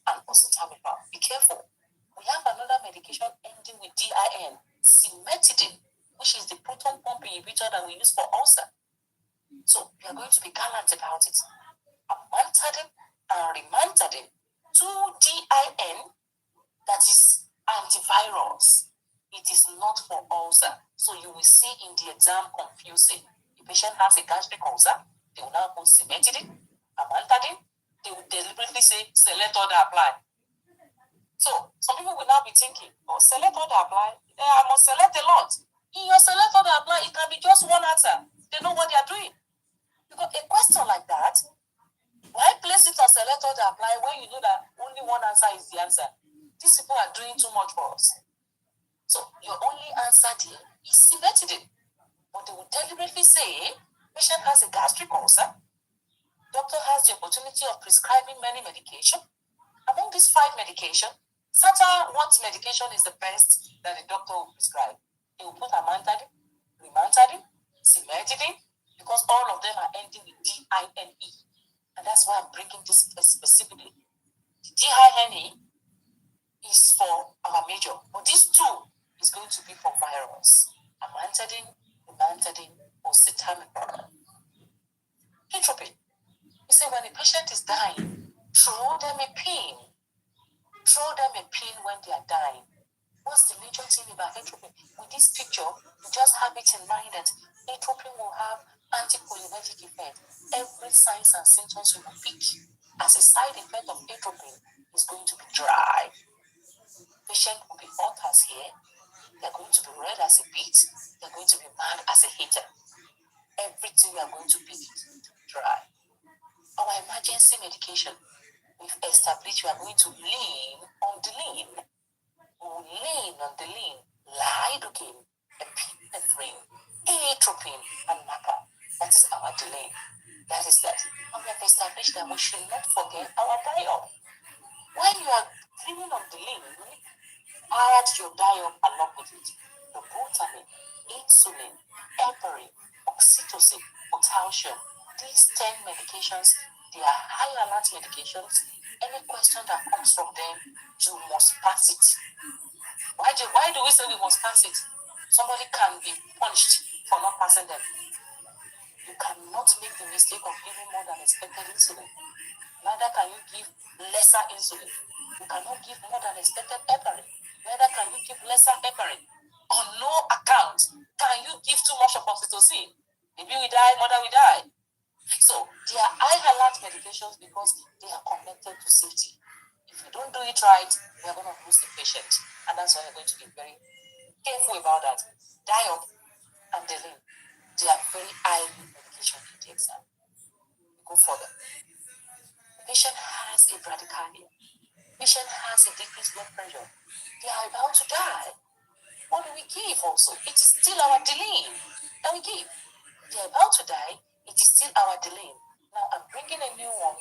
and oseltamivir. Be careful. We have another medication ending with DIN, cimetidine, which is the proton pump inhibitor that we use for ulcer. So we are going to be gallant about it. Amantadine and rimantadine, 2 DIN, that is antivirals. It is not for ulcer. So you will see in the exam confusing. The patient has a gastric ulcer, they will now put cimetidine, amantadine, they will deliberately say, select order apply. So some people will now be thinking, oh, select order apply, I must select a lot. In your select order apply, it can be just one answer. They know what they are doing. Because a question like that, why place it on select order apply when you know that only one answer is the answer? These people are doing too much for us. So your only answer there is cimetidine. But they will deliberately say, patient has a gastric ulcer. Doctor has the opportunity of prescribing many medication. Among these 5 medication, Sata, what medication is the best that the doctor will prescribe? He will put amantadine, rimantadine, cimetidine, because all of them are ending with DINE. And that's why I'm bringing this specifically. The DINE is for our major, but this two is going to be for virus. Amantadine, imantadine, or citalopram. Entropy. We say when a patient is dying, throw them a pin. Throw them a pin when they are dying. What's the major thing about entropy? With this picture, you just have it in mind that entropy will have anticholinergic effect. Every signs and symptoms you will pick as a side effect of entropy is going to be dry. Patient will be hot as hair. They're going to be red as a beet. They're going to be mad as a hater. Everything you are going to pick is going to be dry. Our emergency medication, we've established we are going to lean on the lean. We will lean on the lean. Lidocaine, epinephrine, atropine, and NACA. That is our delay. That is that. And we have established that we should not forget our diet. When you are leaning on the lean, add your diet along with it. The glutamine, insulin, heparin, oxytocin, potassium. These 10 medications, they are high alert medications. Any question that comes from them, you must pass it. Why do we say we must pass it? Somebody can be punished for not passing them. You cannot make the mistake of giving more than expected insulin. Neither can you give lesser insulin. You cannot give more than expected heparin. Neither can you give lesser heparin. On no account can you give too much of oxytocin. Baby will die, mother will die. So they are high alert medications because they are connected to safety. If you don't do it right, you are going to lose the patient. And that's why you're going to be very careful about that. Diop and Delin, they are very high medication in the exam. Go further. The patient has a bradycardia. Patient has a decreased blood pressure. They are about to die. What do we give also? It is still our Delin that we give. They are about to die. It is still our Delin. Now I'm bringing a new one.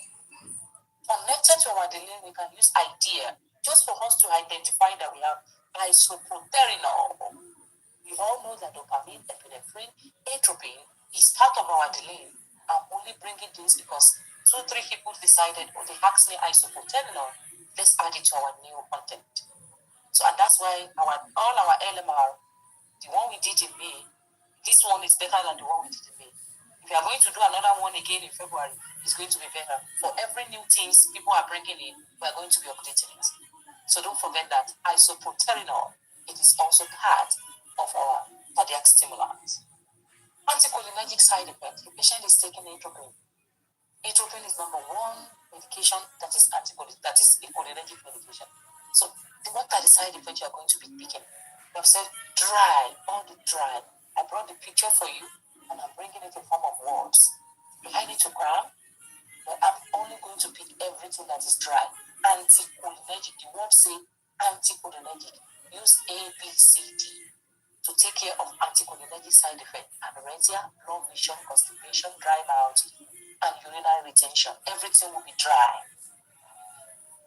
Connected to our Delin, we can use IDEA just for us to identify that we have isoproterenol. We all know that dopamine, epinephrine, atropine is part of our Delin. I'm only bringing this because 2-3 people decided, they asked me isoproterenol. Let's add it to our new content. So, and that's why all our LMR, the one we did in May, this one is better than the one we did in May. If you are going to do another one again in February, it's going to be better. For every new things people are bringing in, we are going to be updating it. So don't forget that isoproterenol, it is also part of our cardiac stimulants. Anticholinergic side effect. The patient is taking atropine. Atropine is number one medication that is a cholinergic medication. So what are the side effects you are going to be picking? We have said dry, all the dry. I brought the picture for you and I'm bringing it in form of words. Do I need to cram? But I'm only going to pick everything that is dry. Anticholinergic. The word say anticholinergic. Use A, B, C, D to take care of anticholinergic side effects. Anorexia, low vision, constipation, dry mouth, and urinary retention. Everything will be dry.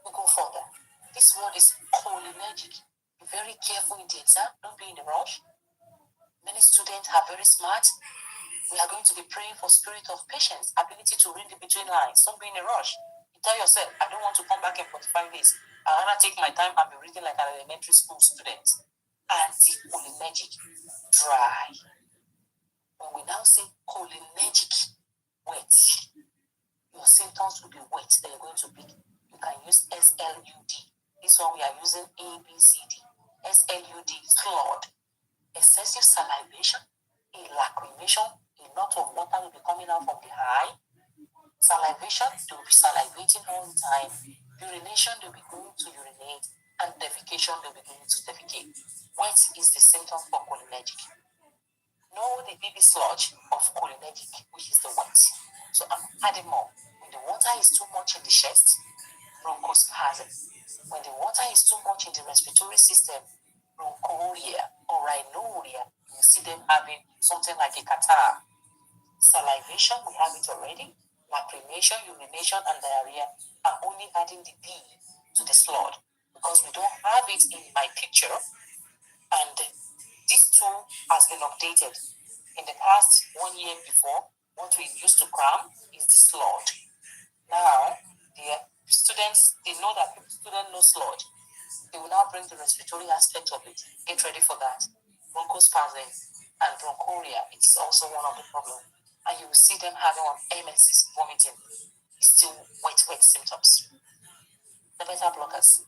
We go further. This word is cholinergic. Be very careful in the exam. Don't be in the rush. Many students are very smart. We are going to be praying for spirit of patience, ability to read in between lines. Don't be in a rush. You tell yourself, I don't want to come back in 45 days. I want to take my time and be reading like an elementary school student. Anticholinergic, dry. When we now say cholinergic, wet, your symptoms will be wet that you're going to pick. You can use SLUD. This one we are using ABCD. SLUD, slurred, excessive salivation, a lacrimation, a lot of water will be coming out from the eye. Salivation, they will be salivating all the time. Urination, they'll be going to urinate. And defecation, they'll be going to defecate. Wet is the symptom for cholinergic. Know the baby sludge of cholinergic, which is the wet. So I'm adding more. When the water is too much in the chest, bronchospasm. When the water is too much in the respiratory system, bronchuria or rhinorrhea, you see them having something like a catarrh. Salivation, we have it already. Lacrimation, urination, and diarrhea. I'm only adding the B to the slud because we don't have it in my picture. And this tool has been updated. In the past 1 year before, what we used to cram is the sludge. Now, the students, they know that students know sludge. They will now bring the respiratory aspect of it. Get ready for that. Bronchospasm and bronchoria, it's also one of the problems. And you will see them having on emesis, vomiting. It's still wet symptoms. The beta blockers.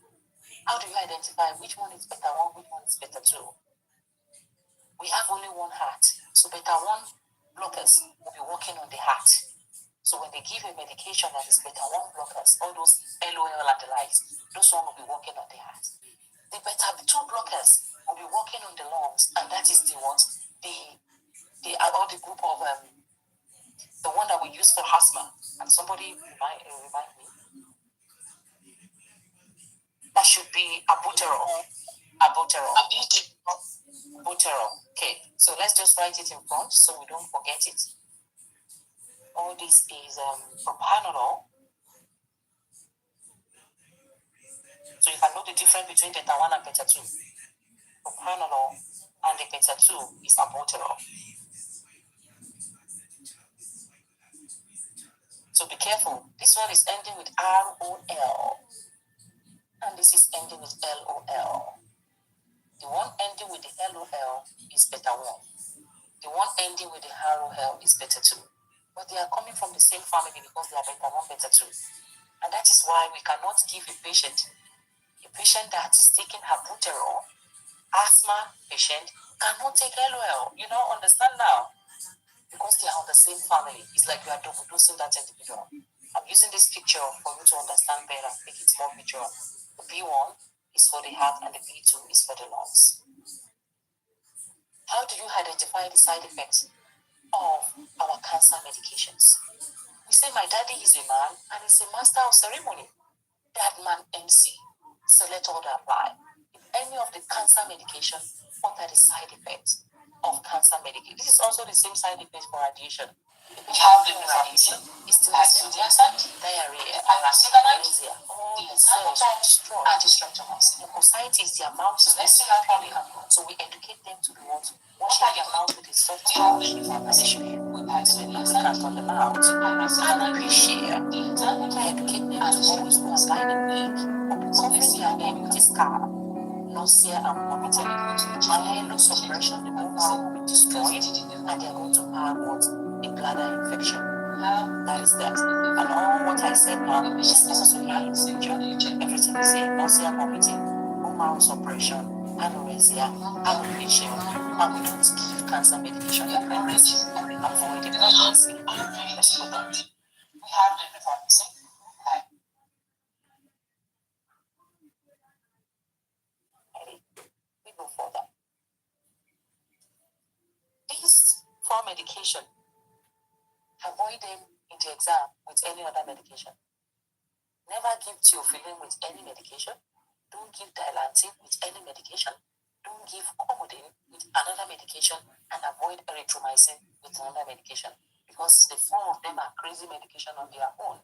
How do you identify which one is beta 1, which one is beta 2? We have only one heart. So beta 1 blockers will be working on the heart. So when they give a medication that is beta 1 blockers, all those LOL and the likes, those one will be working on the heart. The beta 2 blockers will be working on the lungs, and that is the what? The group of the one that we use for asthma. And somebody remind me. That should be albuterol. Okay, so let's just write it in front so we don't forget it. All this is propranolol. So you can know the difference between beta 1 and beta 2. Propranolol and the beta 2 is albuterol. So be careful. This one is ending with ROL. And this is ending with LOL. The one ending with the LOL is beta 1. The one ending with the ROL is beta 2. But they are coming from the same family because they are beta 1, beta 2. And that is why we cannot give a patient that is taking albuterol, asthma patient, cannot take LOL. You know, understand now? Because they are on the same family. It's like you are double dosing that individual. I'm using this picture for you to understand better, make it more visual. The B1 is for the heart and the B2 is for the lungs. How do you identify the side effects of our cancer medications? We say my daddy is a man and he's a master of ceremony. That man MC. So let all that apply. If any of the cancer medication, what are the side effects of cancer medication? This is also the same side effects for radiation. If you have the radiation, it's still the same diarrhea, nausea, all the cells destroyed. Mucositis, their mouth is literally. So we educate them to do what? Washing their mouth with a soft tissue with lubricant on the mouth and we share. We educate them to always apply the milk or covering their head with a scarf. Nausea and vomiting. Myelosuppression, the bone marrow will be destroyed and they are going to have what? A bladder infection. That is that. And all what I said now is also here in picture. Everything is here. Nausea, vomiting, bone marrow suppression, anorexia, alopecia, and we don't give cancer medication for pregnancy. Avoid the pregnancy. Let's go back. We have the pregnancy. We go further. These 4 medication, avoid them in the exam with any other medication. Never give theophylline with any medication. Don't give dilantin with any medication. Don't give Coumadin with another medication, and avoid erythromycin with another medication, because the 4 of them are crazy medication on their own.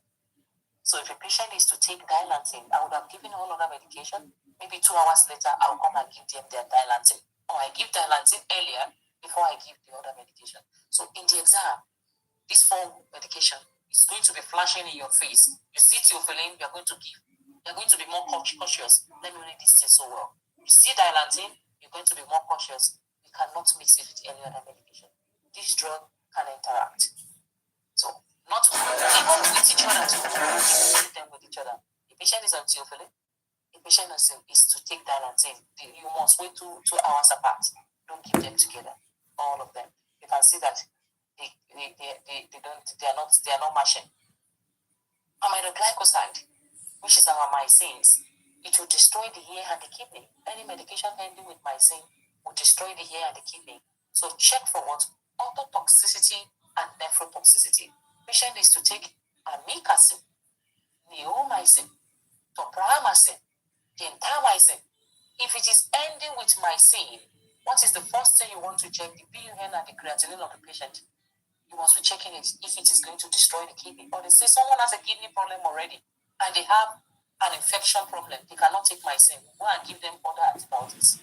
So if a patient is to take dilantin, I would have given all other medication. Maybe 2 hours later, I'll come and give them their dilantin. Or I give dilantin earlier before I give the other medication. So in the exam, this 4 medication is going to be flashing in your face. You see theophylline, you're going to give. You're going to be more cautious. Let me read this thing so well. You see dilantin, you're going to be more cautious. You cannot mix it with any other medication. This drug can interact. So not even with each other, to them with each other. The patient is on theophylline. The patient is to take dilantin. You must wait 2 hours apart. Don't keep them together. All of them. You can see that they are not matching. Aminoglycoside, which is our mycins, it will destroy the hair and the kidney. Any medication ending with mycin will destroy the hair and the kidney. So check for what? Ototoxicity and nephrotoxicity. Patient is to take amikacin, neomycin, topramycin, gentamicin. If it is ending with mycin, what is the first thing you want to check? The BUN and the creatinine of the patient. You must be checking it if it is going to destroy the kidney. Or they say someone has a kidney problem already and they have an infection problem. They cannot take mycin. Go and give them other antibiotics.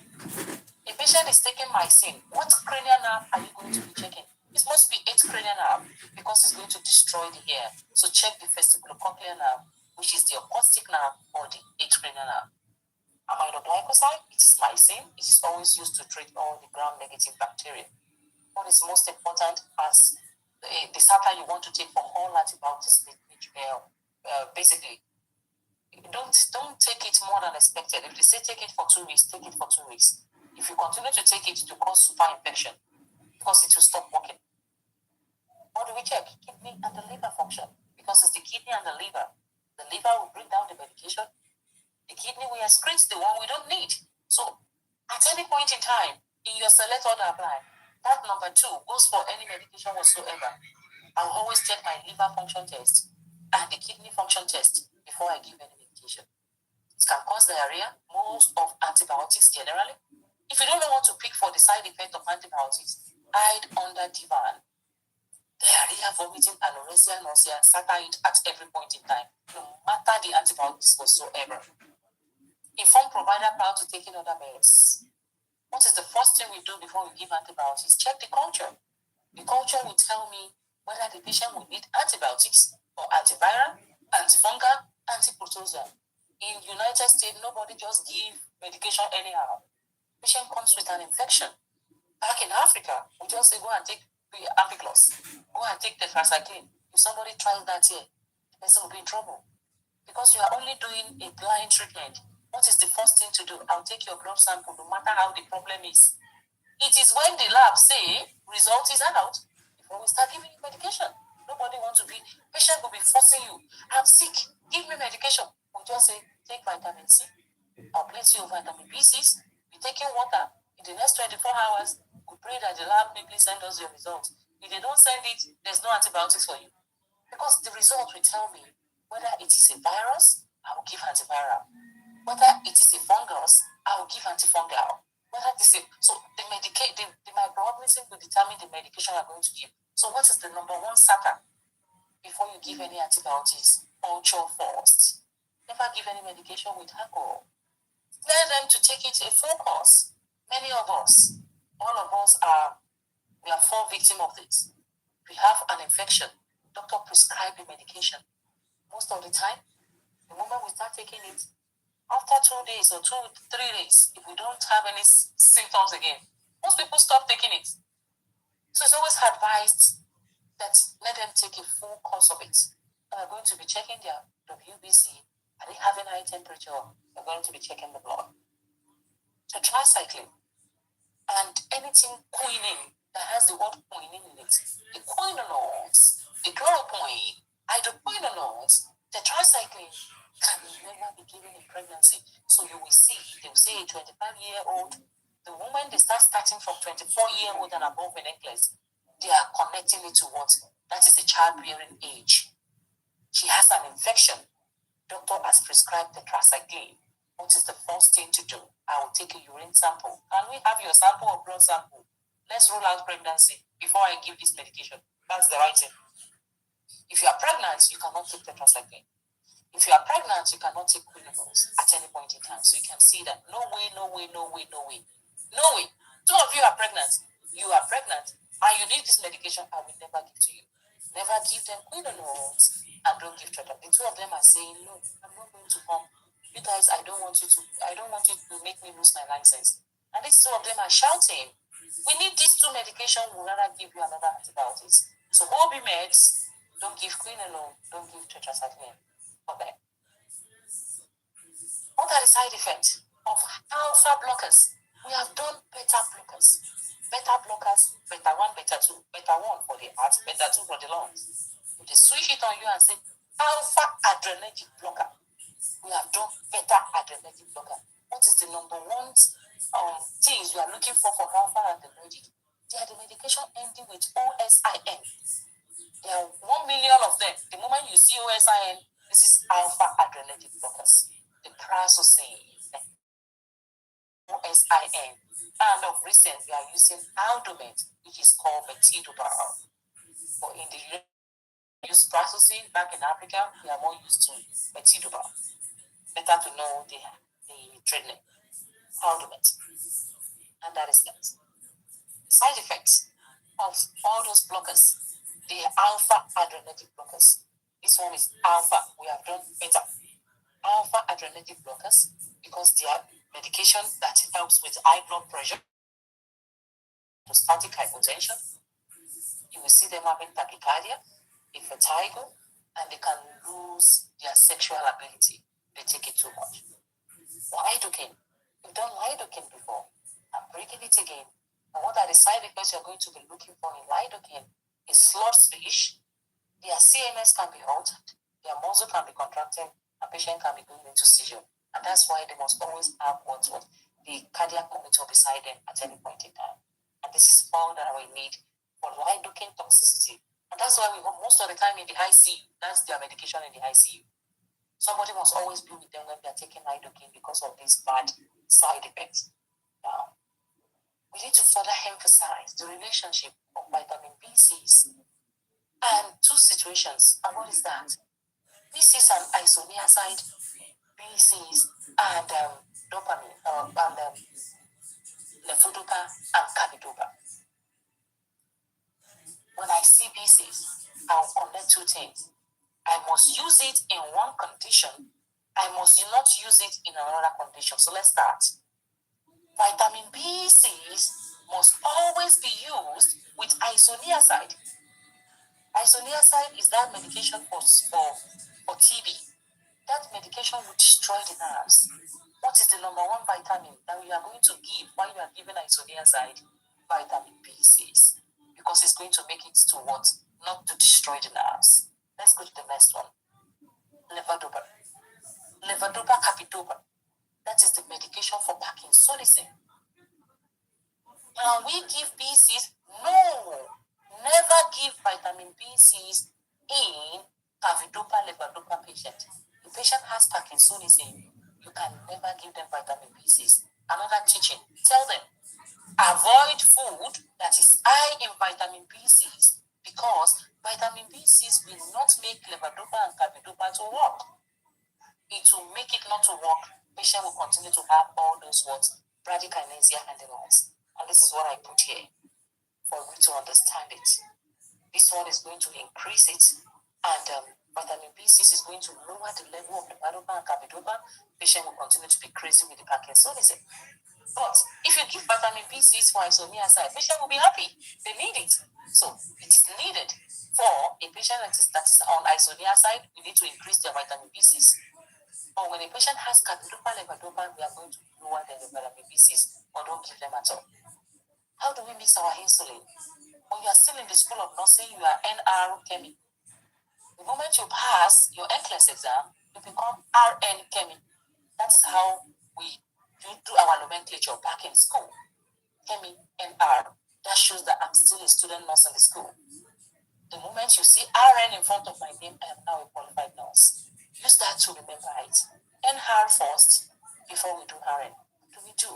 A patient is taking mycin. What cranial nerve are you going to be checking? It must be 8th cranial nerve because it's going to destroy the hair. So check the vestibulocochlear nerve, which is the acoustic nerve or the 8th cranial nerve. Aminoglycoside, it is mycin. It is always used to treat all the gram-negative bacteria. What is most important as the SATA you want to take for all antibiotics, basically, don't take it more than expected. If they say take it for 2 weeks, take it for 2 weeks. If you continue to take it, to cause super infection because it will stop working. What do we check? Kidney and the liver function, because it's the kidney and the liver. The liver will bring down the medication. The kidney will excrete the one we don't need. So at any point in time, in your select order apply, that number 2 goes for any medication whatsoever. I'll always check my liver function test and the kidney function test before I give any medication. It can cause diarrhea, most of antibiotics generally. If you don't know what to pick for the side effect of antibiotics, hide under divan. Diarrhea, vomiting, anorexia, nausea, SATA it at every point in time, no matter the antibiotics whatsoever. Inform provider prior to taking other meds. What is the first thing we do before we give antibiotics? Check the culture. The culture will tell me whether the patient will need antibiotics or antiviral, antifungal, antiprotozoal. In United States, nobody just give medication anyhow. Patient comes with an infection. Back in Africa, we just say go and take Ampiclos, go and take tetracycline. If somebody tries that here, the person will be in trouble. Because you are only doing a blind treatment. What is the first thing to do? I'll take your blood sample, no matter how the problem is. It is when the lab say result is out before we start giving you medication. Nobody wants to be, patient will be forcing you. I'm sick, give me medication. We just say, take vitamin C. I'll place you on vitamin B6. Be taking water. In the next 24 hours, we pray that the lab quickly send us your results. If they don't send it, there's no antibiotics for you. Because the result will tell me whether it is a virus, I will give antiviral. Whether it is a fungus, I will give antifungal. Whether it is so the microorganism will determine the medication I'm going to give. So what is the number 1 SATA before you give any antibiotics? Culture first. Never give any medication with alcohol. Tell them to take it a full course. Many of us, all of us we are fall victim of this. We have an infection. Doctor prescribe the medication. Most of the time, the moment we start taking it, after 2 days or 3 days, if we don't have any symptoms again, most people stop taking it. So it's always advised that let them take a full course of it. We're going to be checking their WBC. Are they having high temperature? We're going to be checking the blood. Tetracycline and anything quinine that has the word quinine in it, the quinolones, the chloroquine, hydroquinones, tetracycline can never be given in pregnancy. So you will see, they will say a 25-year-old, the woman they starting from 24-year-old and above a necklace, they are connecting it to what? That is the childbearing age. She has an infection. Doctor has prescribed tetracycline. What is the first thing to do? I will take a urine sample. Can we have your sample or blood sample? Let's rule out pregnancy before I give this medication. That's the right thing. If you are pregnant, you cannot take tetracycline. If you are pregnant, you cannot take quinolones at any point in time. So you can see that no way, no way, no way, no way. No way. 2 of you are pregnant. You are pregnant and you need this medication, I will never give to you. Never give them quinolones and don't give tetracycline. The 2 of them are saying, no, I'm not going to come. You guys, I don't want you to make me lose my license. And these 2 of them are shouting, we need these 2 medications, we'll rather give you another antibiotics. So OB meds, don't give quinolone, don't give tetracycline for them. What are the side effects of alpha blockers? We have done beta blockers. Beta blockers, beta 1, beta 2, beta 1 for the heart, beta 2 for the lungs. If they switch it on you and say alpha adrenergic blocker, we have done beta adrenergic blocker. What is the number 1 things you are looking for alpha adrenergic? They are the medication ending with OSIN. There are 1 million of them. The moment you see OSIN, this is alpha adrenergic blockers. The prazosin, OSIN. And of recent, we are using Aldomet, which is called metidobal. But in the US, we use prazosin. Back in Africa, we are more used to metidobal. Better to know the trade name, Aldomet. And that is that. Side effects of all those blockers, the alpha adrenergic blockers. This one is alpha. We have done beta. Alpha adrenergic blockers, because they are medication that helps with high blood pressure, static hypotension. You will see them having tachycardia, vertigo, and they can lose their sexual ability. They take it too much. Lidocaine. You've done lidocaine before. I'm breaking it again. And what are the side effects you're going to be looking for in lidocaine? Is slurred speech. Their CNS can be altered. Their muscle can be contracted. A patient can be going into seizure. And that's why they must always have the cardiac monitor beside them at any point in time. And this is all that we need for lidocaine toxicity. And that's why we most of the time in the ICU, that's their medication in the ICU. Somebody must always be with them when they're taking lidocaine because of these bad side effects. Now, we need to further emphasize the relationship of vitamin B6 and two situations. And what is that? B6 and isoniazide, B6 and dopamine, and levodopa and carbidopa. When I see B6, I'll connect two things. I must use it in one condition. I must not use it in another condition. So let's start. Vitamin B6 must always be used with isoniazide. Isoniazide is that medication for TB. That medication will destroy the nerves. What is the number one vitamin that we are going to give while you are giving isoniazide? Vitamin B6. Because it's going to make it to what? Not to destroy the nerves. Let's go to the next one. Levodopa. Levodopa carbidopa. That is the medication for Parkinsonism. Can we give B6? No. Never give vitamin B6 in carbidopa levodopa patient. The patient has Parkinsonism. You can never give them vitamin B6. Another teaching. Tell them, avoid food that is high in vitamin B6 because vitamin B6 will not make levodopa and carbidopa to work. It will make it not to work. Patient will continue to have all those words, bradykinesia and the rest. And this is what I put here for you to understand it. This one is going to increase it, and vitamin B6 is going to lower the level of levodopa and carbidopa. Patient will continue to be crazy with the Parkinsonism. But if you give vitamin B6 for isoniazide, patient will be happy. They need it. So it is needed for a patient that is on isoniazide. We need to increase their vitamin B6. Or when a patient has carbidopa levodopa, we are going to lower the vitamin B6 or don't give them at all. How do we mix our insulin? When you are still in the school of nursing, you are NR Chemi. The moment you pass your NCLEX exam, you become RN Chemi. That is how we do our nomenclature back in school. Chemi, NR. That shows that I'm still a student nurse in the school. The moment you see RN in front of my name, I am now a qualified nurse. Use that to remember it. NR first before we do RN. What do we do?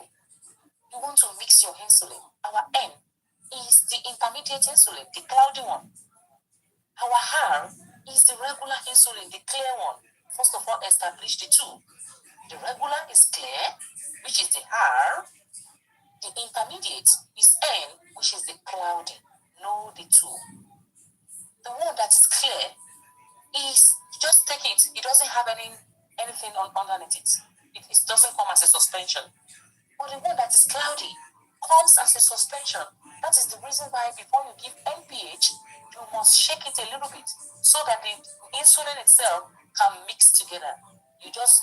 You want to mix your insulin. Our N is the intermediate insulin, the cloudy one. Our R is the regular insulin, the clear one. First of all, establish the two. The regular is clear, which is the R. The intermediate is N, which is the cloudy. Know the two. The one that is clear is, just take it. It doesn't have anything underneath it. It doesn't come as a suspension. But the one that is cloudy comes as a suspension. That is the reason why before you give NPH, you must shake it a little bit so that the insulin itself can mix together. You just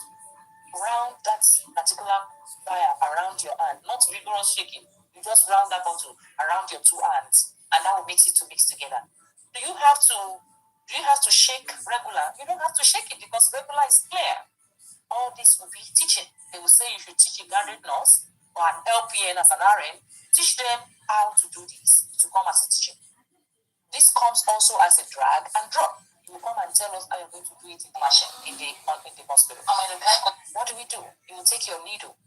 round that particular wire around your hand, not vigorous shaking. You just round that bottle around your two hands, and that will mix it to mix together. Do you have to shake regular? You don't have to shake it because regular is clear. All this will be teaching. They will say you should teach a graduate nurse or an LPN as an RN, teach them how to do this to come as a teacher. This comes also as a drag and drop. You will come and tell us how you're going to do it in the machine, in the hospital. What do? You will take your needle.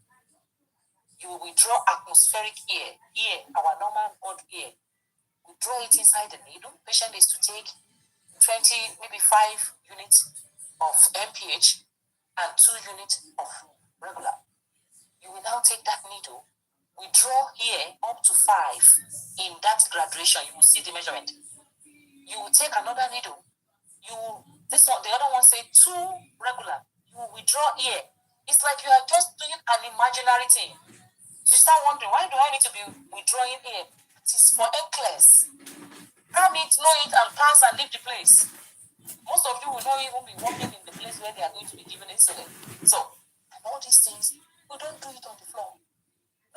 You will withdraw atmospheric air, our normal blood air. Withdraw it inside the needle. Patient is to take 20, maybe 5 units of MPH and 2 units of regular. You will now take that needle, withdraw here up to 5 in that graduation. You will see the measurement. You will take another needle. The other one say 2 regular. You will withdraw here It's like you are just doing an imaginary thing. So you start wondering, why do I need to be withdrawing here? It is for Eclairs. Grab it, know it, and pass and leave the place. Most of you will not even be walking in the place where they are going to be given insulin. So, and all these things, we don't do it on the floor.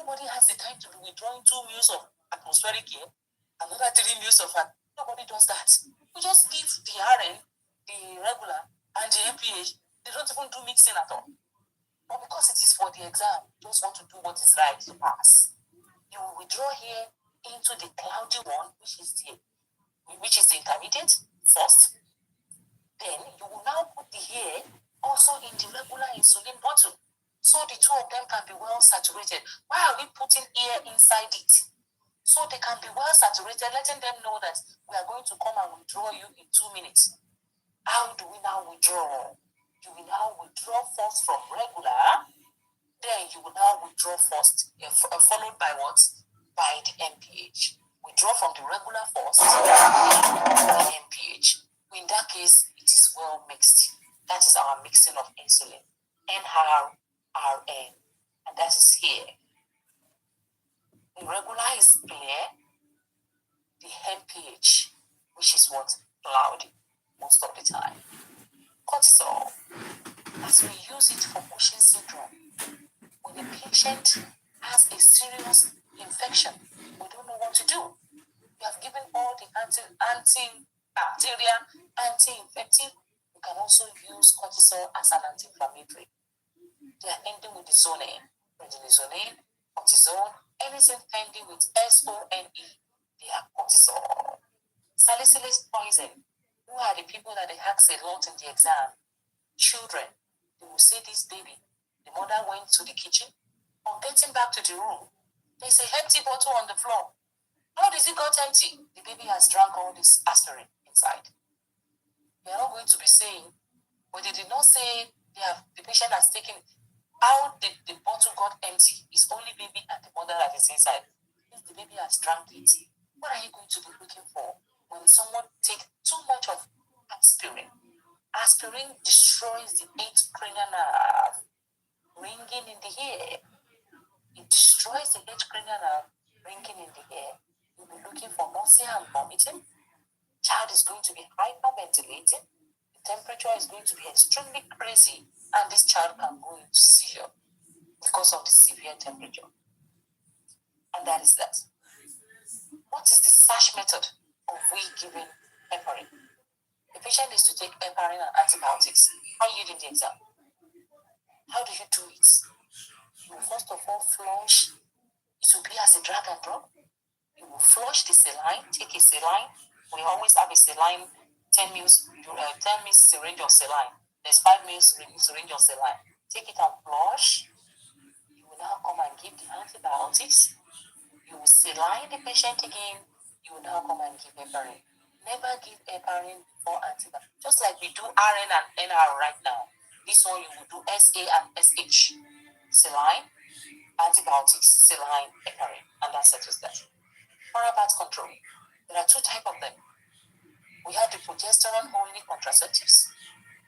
Nobody has the time to be withdrawing 2 meals of atmospheric air, another 3 meals of that. Nobody does that. We just give the RN, the regular, and the MPH. They don't even do mixing at all. But because it is for the exam, you just want to do what is right to pass. You will withdraw here into the cloudy one, which is the intermediate first. Then you will now put the hair also in the regular insulin bottle. So the two of them can be well saturated. Why are we putting air inside it? So they can be well saturated, letting them know that we are going to come and withdraw you in 2 minutes. How do we now withdraw? You will now withdraw first from regular, then you will now withdraw first, followed by what? By the MPH. Withdraw from the regular first, the MPH. In that case, it is well mixed. That is our mixing of insulin. NRRN. And that is here. The regular is clear. The MPH, which is what? Cloudy most of the time. Cortisol, as we use it for Cushing syndrome. When a patient has a serious infection, we don't know what to do. We have given all the antibacterial, anti-infective. We can also use cortisol as an anti-inflammatory. They are ending with the zone, prednisone, cortisone, anything ending with SONE, they are cortisol. Salicylic poison. Who are the people that they ask a lot in the exam? Children. They will say this baby. The mother went to the kitchen. On getting back to the room, there's an empty bottle on the floor. How does it got empty? The baby has drank all this aspirin inside. They are not going to be saying, but they did not say the patient has taken it. How the bottle got empty? It's only baby and the mother that is inside. If the baby has drank it, what are you going to be looking for when someone takes too much of aspirin? Aspirin destroys the 8th cranial nerve, ringing in the ear. It destroys the 8th cranial nerve, ringing in the ear. You'll be looking for nausea and vomiting. Child is going to be hyperventilating. The temperature is going to be extremely crazy, and this child can go into seizure because of the severe temperature. And that is that. What is the SASH method of we giving heparin? The patient is to take heparin and antibiotics. How you did the exam? How do you do it? You will first of all flush. It will be as a drag and drop. You will flush the saline, take a saline. We always have a saline, 10 ml syringe of saline. There's 5 ml syringe of saline. Take it and flush. You will now come and give the antibiotics. You will saline the patient again. You will now come and give heparin. Never give heparin before antibiotics. Just like we do RN and NR right now. This one you will do SA and SH. Saline, antibiotics, saline, heparin. And that settles that. Oral birth control. There are 2 types of them. We have the progesterone-only contraceptives,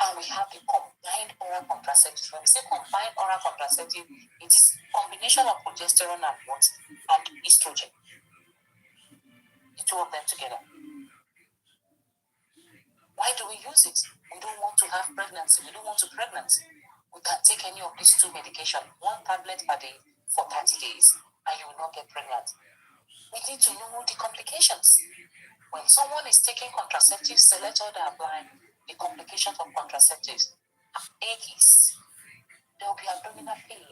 and we have the combined oral contraceptives. When we say combined oral contraceptive, it is combination of progesterone and what? And estrogen. The 2 of them together. Why do we use it? We don't want to have pregnancy. We don't want to pregnant. We can take any of these 2 medications, 1 tablet per day for 30 days, and you will not get pregnant. We need to know the complications. When someone is taking contraceptives, select all the apply the complications of contraceptives. Aches. There will be abdominal pain.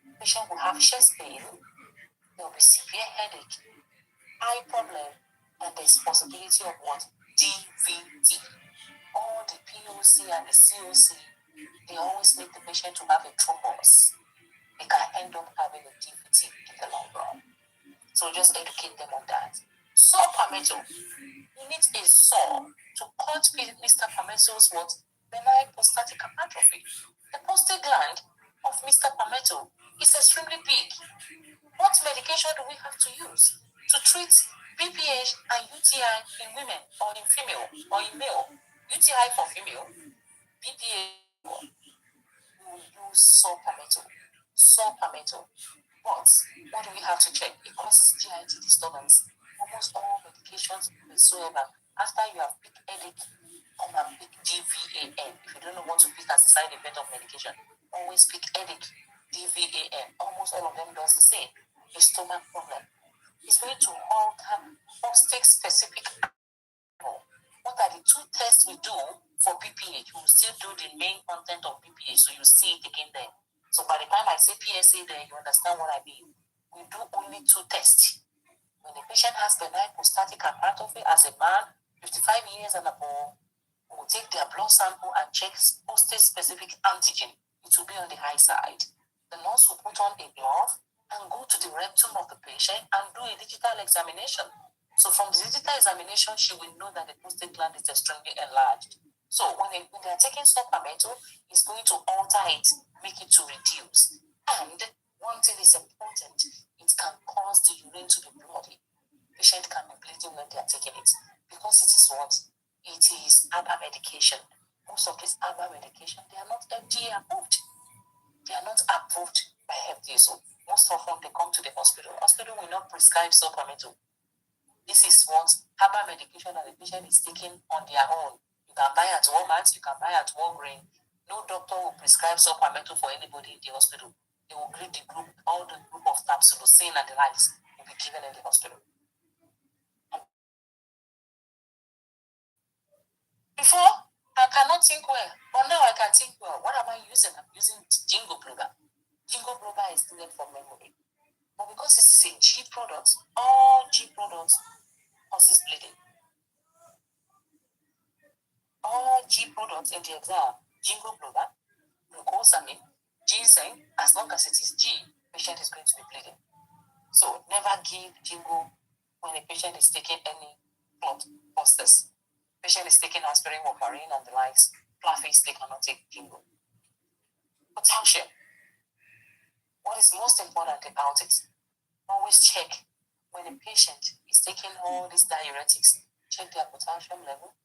The patient will have chest pain. There will be severe headache, eye problem, and there's possibility of what? DVT. All the POC and the COC, they always make the patient to have a thrombus. They can end up having a DVT in the long run. So just educate them on that. Saw palmetto. You need a saw to cut Mr. Palmetto's what? Benign prostatic atrophy. The prostate gland of Mr. Palmetto is extremely big. What medication do we have to use to treat BPH and UTI in women or in female or in male? UTI for female, BPH. We will use saw palmetto. But what do we have to check? It causes GIT disturbance. Almost all medications whatsoever, after you have picked headache, come and pick DVAN. If you don't know what to pick as a side effect of medication, always pick headache, DVAN. Almost all of them does the same. A stomach problem. It's going to alter prostate specific. What are the two tests we do for BPH? We will still do the main content of BPH, so you see it again there. So by the time I say PSA there, you understand what I mean. We do only two tests. When the patient has benign prostatic hypertrophy as a man, 55 years and above, we will take their blood sample and check prostate-specific antigen. It will be on the high side. The nurse will put on a glove and go to the rectum of the patient and do a digital examination. So from the digital examination, she will know that the prostate gland is extremely enlarged. So when they are taking palmetto, it's going to alter it, make it to reduce. And one thing is important, it can cause the urine to be bloody. Patient can be bleeding when they are taking it because it is what? It is ABA medication. Most of these ABA medication, they are not FDA approved. They are not approved by FDA. So most often they come to the hospital. Hospital will not prescribe palmetto. This is what ABA medication that the patient is taking on their own. You can buy at Walmart, you can buy at Walgreens. No doctor will prescribe palmetto for anybody in the hospital. They will give the group, all the group of tamsulosin and the likes will be given in the hospital. Before, I cannot think well, but now I can think well. What am I using? I'm using Jingo Blubber. Jingo Blubber is needed for memory. But because it is a G product, all G products causes bleeding. All G products in the exam, Jingo Blubber, glucosamine, ginseng, as long as it is G, patient is going to be bleeding. So never give Jingo when a patient is taking any blood busters. Patient is taking aspirin, warfarin, and the likes. Flavies, they cannot take Jingo. Potassium. What is most important about it? Always check when a patient is taking all these diuretics. Check their potassium level.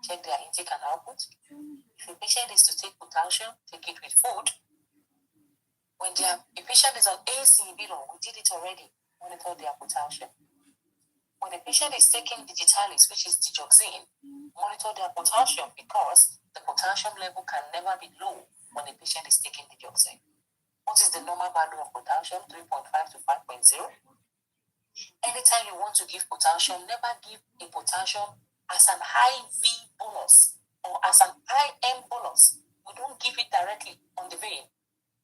Check their intake and output. If a patient is to take potassium, take it with food. When a patient is on AC, we did it already. Monitor their potassium. When a patient is taking digitalis, which is digoxin, monitor their potassium because the potassium level can never be low when a patient is taking digoxin. What is the normal value of potassium? 3.5 to 5.0. Anytime you want to give potassium, never give a potassium as an high V bolus or as an IM bolus. We don't give it directly on the vein.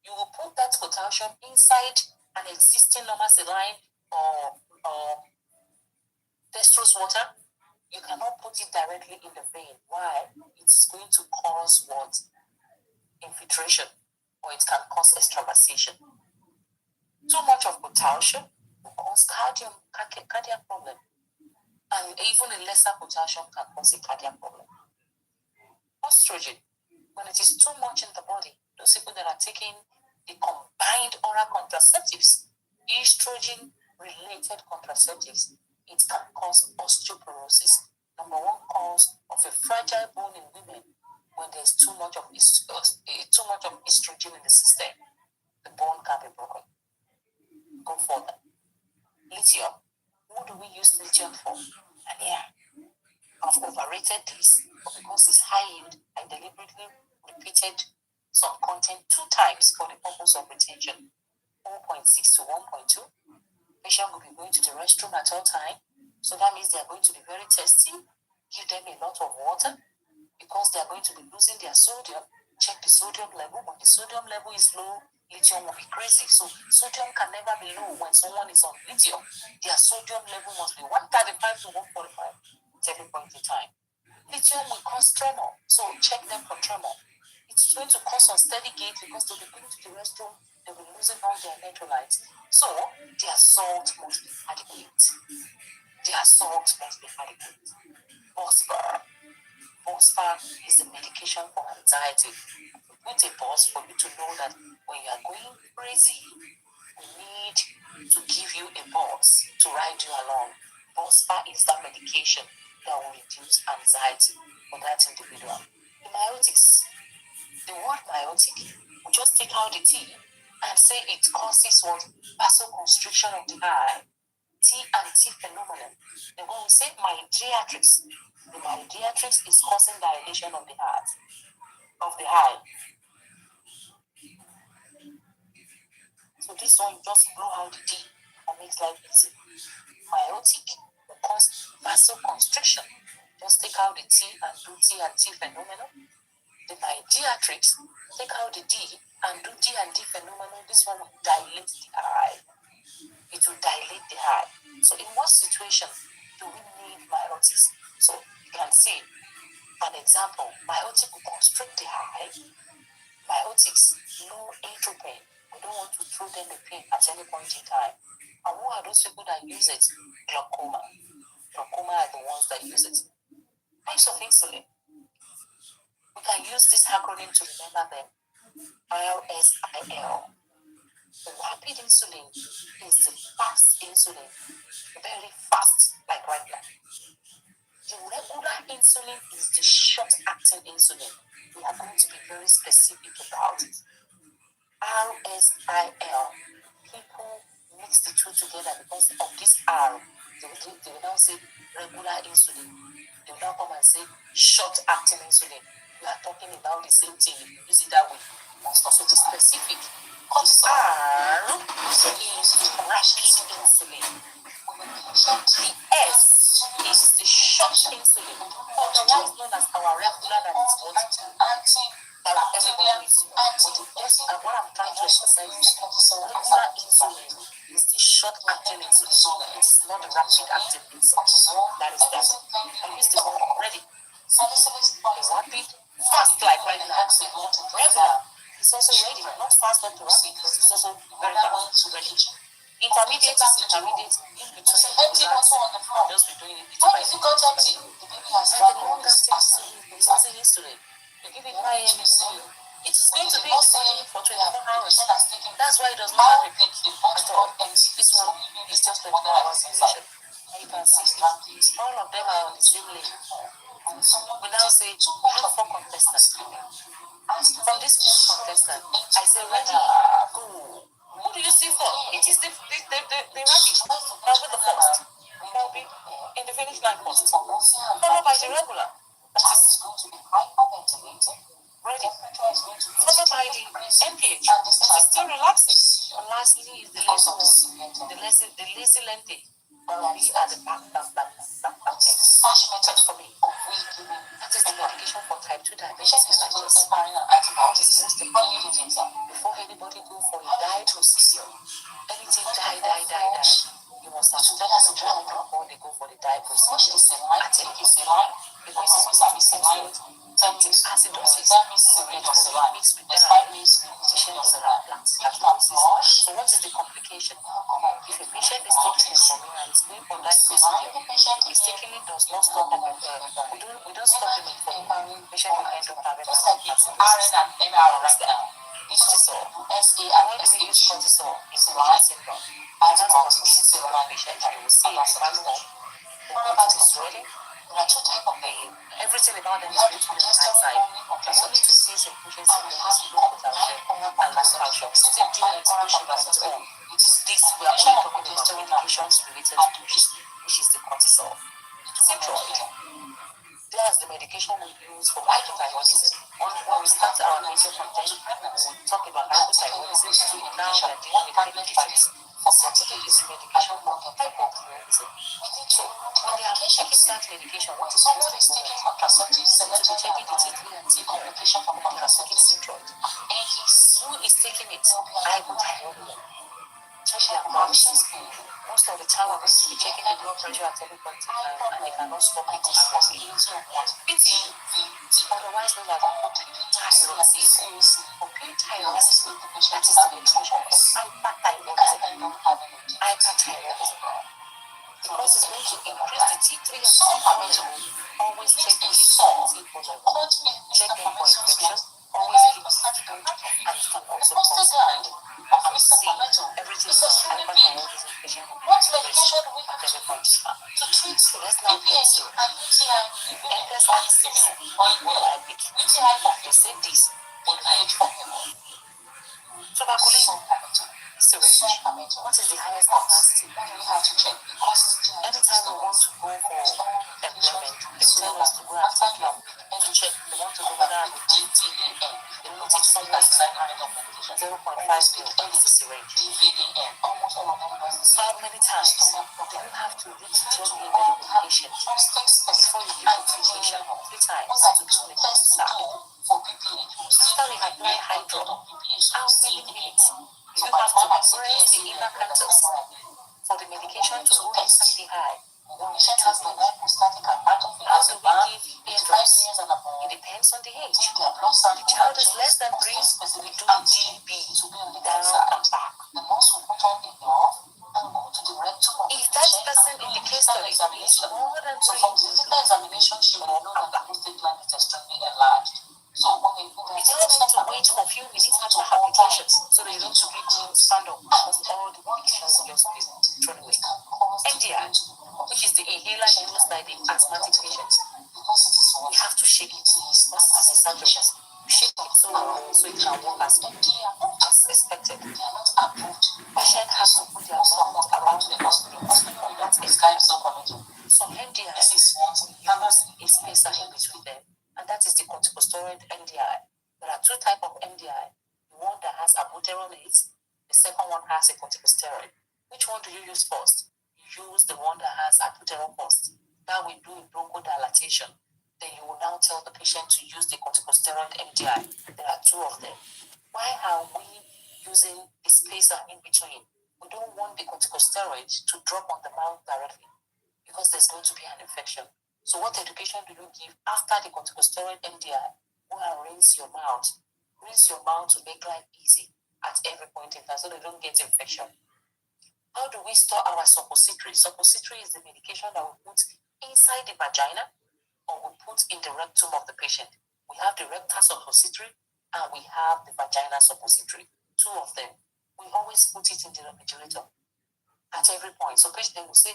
You will put that potassium inside an existing normal saline or dextrose water. You cannot put it directly in the vein. Why? It is going to cause what? Infiltration, or it can cause extravasation. Too much of potassium will cause cardiac problem. And even a lesser potassium can cause a cardiac problem. Estrogen, when it is too much in the body, those people that are taking the combined oral contraceptives, estrogen-related contraceptives, it can cause osteoporosis. Number one cause of a fragile bone in women when there's too much of estrogen in the system, the bone can be broken. Go further. Lithium. What do we use lithium for? And yeah, I've overrated this, but because it's high yield, I deliberately repeated some content 2 times for the purpose of retention. 4.6 to 1.2. Patient will be going to the restroom at all time, so that means they are going to be very thirsty. Give them a lot of water because they are going to be losing their sodium. Check the sodium level. When the sodium level is low, lithium will be crazy. So sodium can never be low when someone is on lithium. Their sodium level must be 135 to 145 at every point in time. Lithium will cause tremor, so check them for tremor. It's going to cause unsteady gait because they'll be going to the restroom, they'll be losing all their electrolytes. So their salt must be adequate. Phosphor is the medication for anxiety. Put a pause for you to know that when you are going crazy, we need to give you a pause to ride you along. Phosphor is that medication that will reduce anxiety for that individual. The biotics. The word biotic We just take out the T and say it causes what? Vasoconstriction of the eye. T and T phenomenon. And when we say mydriatrix, the mydriatrix is causing dilation of the heart, of the eye. So this one, you just blow out the D and makes life easy. Myotic will cause vasoconstriction. Just take out the T and do T and T phenomenon. The mydriatrix, take out the D and do D and D phenomenon. This one will dilate the eye. It will dilate the eye. So in what situation do we need myotics? So you can see an example. Myotic will constrict the eye. Myotics, no atropine. We don't want to throw them the pin at any point in time. And who are those people that use it? Glaucoma. Glaucoma are the ones that use it. Types of insulin. We can use this acronym to remember them. RSIL. The rapid insulin is the fast insulin, very fast, like right now. The regular insulin is the short-acting insulin. We are going to be very specific about it. RSIL. People mix the two together because of this R. They will now say regular insulin. They will now come and say short-acting insulin. We are talking about the same thing. If you use it that way, must also be specific. Because R is rapid insulin. The S is the short insulin, otherwise known as our regular that is what everybody needs. And what I'm trying to emphasize is regular insulin is the short-acting insulin. It is not the rapid-acting insulin. That is that. I use the word ready. Rapid, fast like right now. Regular is also ready, not fast, not rapid, but it's also very fast, ready. Intermediate is intermediate, in between, relax, just be doing it bit by bit. And the longest thing is using insulin. You give it 9 a.m. in the morning, it's going to be in the body for 24 hours. That's why it does not have a peak at all. This one is just 24 hours duration. And you can see all of them are on the same lane. We now say we have 4 contestants. From this 4 contestant, I say ready, go. Who do you see for? It is the rabbit that with the first. Will be in the finish line first. Followed by the regular. That is going to be hyperventilating. Ready. Followed by the MPH. That is still relaxing. And lastly is the lazy one. The lazy lengthy. Will be at the back. That's for me. That is the medication for type 2 diabetes mellitus. What is most important before anybody go for a diet procedure, anything die, you must have stopped the drug before they go for the diet procedure at any point. Because it's tempting acidosis, mixed with patient doesn't have acidosis. So what is the complication? If a patient is taking metformin and is going for diet procedure, mistakenly does not stop the we don't stop the metformin, patient will end up having acidosis. Cortisol. Why do we use cortisol in Cushing syndrome? That's for Cushing syndrome patient. You will see in the manual, it is swelling. Everything about them is going to be on the outside. The only 2 things in Cushing syndrome is low potassium and low calcium. Still doing exclusion on its own. This we are only talking about medications related to Cushing, which is the cortisol. Synthroid. There's the medication we use for hypothyroidism. When we start our major content, we talk about hypothyroidism. So now we are dealing with medications for this medication for hypothyroidism. So when they are taking that medication, what is most important? Contraceptives. They want to be taking the T3 and T medication for contraceptive synthroid. Who is taking it? Hypothyroidism. Especially at most of the time we're going to be checking the blood pressure at every point in time and they cannot stop it abruptly. Otherwise known as hypothyroidism. Hypothyroidism, that is the medication for hyperthyroidism. Hyperthyroidism. Because it's going to increase the T3 and T4 level. Always check the T4 level. Check them for infection. Always keep food and it can also cause and see everything is hyperthyroidism patient population at every point in time. So let's now get to endless access or epic. They say this, Tuberculin syringe. What is the highest capacity? We have to check. Anytime we want to go for employment, they tell us to go and take care to check. They want to know whether I'm with GTAN. They put it somewhere in 0.5 mil in the syringe. How many times do you have to reach drug label medication before you give the medication? 3 times to be on the good side. After we apply hydro, how many minutes do you have to press the inner canthus for the medication to go inside the eye? How do we give eardrops? It depends on the age. If the child is less than 3, we do DB, down and back. If that person in the case study is more than 3, more and back. It helps them to wait for a few minutes after applications so they don't to give you stand up because all the medications just be thrown away. MDI, which is the inhaler used by the asthmatic patients, we have to shake it as a surgery. Shake it so it can work as expected. Patient has to put their mouth around the hospital. That's expected. So MDI use a spacer in between them, and that is the corticosteroid MDI. There are 2 types of MDI. The one that has albuterol in it, the second one has a corticosteroid. Which one do you use first? You use the one that has albuterol first. That we do a bronchodilatation. Then you will now tell the patient to use the corticosteroid MDI. There are 2 of them. Why are we using a spacer in between? We don't want the corticosteroid to drop on the mouth directly because there's going to be an infection. So what education do you give after the corticosteroid MDI? Go and rinse your mouth. Rinse your mouth to make life easy at every point in time so they don't get infection. How do we store our suppository? Suppository is the medication that we put inside the vagina or we put in the rectum of the patient. We have the rectal suppository and we have the vagina suppository. 2 of them. We always put it in the refrigerator at every point. So patients will say,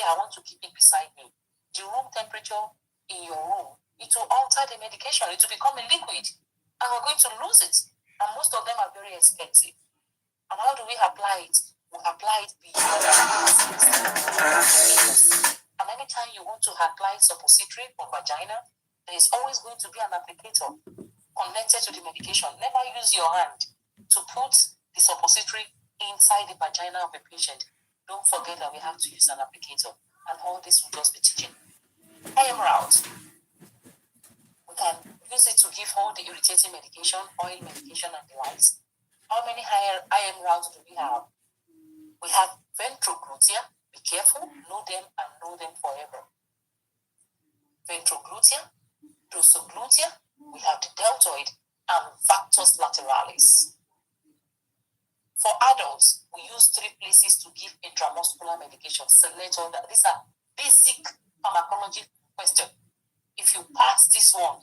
I want to keep it beside me. The room temperature in your room, it will alter the medication. It will become a liquid and we're going to lose it. And most of them are very expensive. And how do we apply it? We apply it beyond and anytime you want to apply suppository for vagina, there is always going to be an applicator connected to the medication. Never use your hand to put the suppository inside the vagina of the patient. Don't forget that we have to use an applicator. And all this will just be teaching. IM route. We can use it to give all the irritating medication, oil medication, and the likes. How many higher IM routes do we have? We have ventroglutea. Be careful, know them and know them forever. Ventroglutea, dorsoglutea, we have the deltoid, and vectors lateralis. For adults, we use 3 places to give intramuscular medication. Select all that. These are basic pharmacology questions. If you pass this one,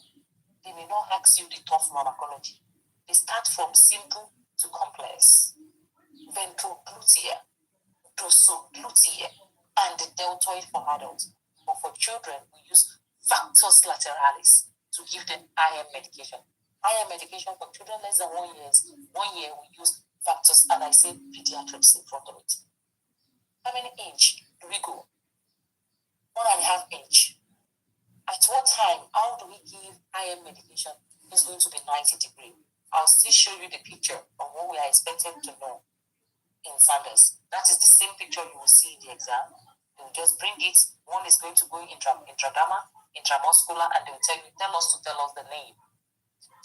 they may not ask you the tough pharmacology. They start from simple to complex. Ventroglutea, dorsoglutea, and the deltoid for adults. But for children, we use vectors lateralis to give them IM medication. IM medication for children less than 1 year. 1 year we use vectors, and I say pediatrics in front of it. How many age do we go? 1.5 age. At what time? How do we give IM medication? It's going to be 90 degrees. I'll still show you the picture of what we are expected to know in Sanders. That is the same picture you will see in the exam. They will just bring it. One is going to go intradermal, intramuscular, and they will tell us the name.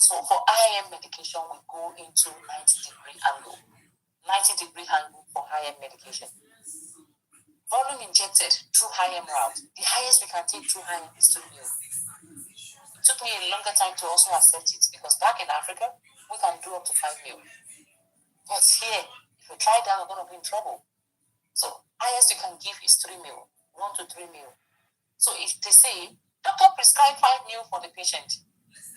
So for IM medication, we go into 90-degree angle. 90-degree angle for IM medication. Volume injected through IM route. The highest we can take through IM is 2 ml. It took me a longer time to also accept it because back in Africa, we can do up to 5 ml. But here, if you try that, we're going to be in trouble. So highest you can give is 3 ml, 1 to 3 ml. So if they say, doctor prescribe 5 ml for the patient,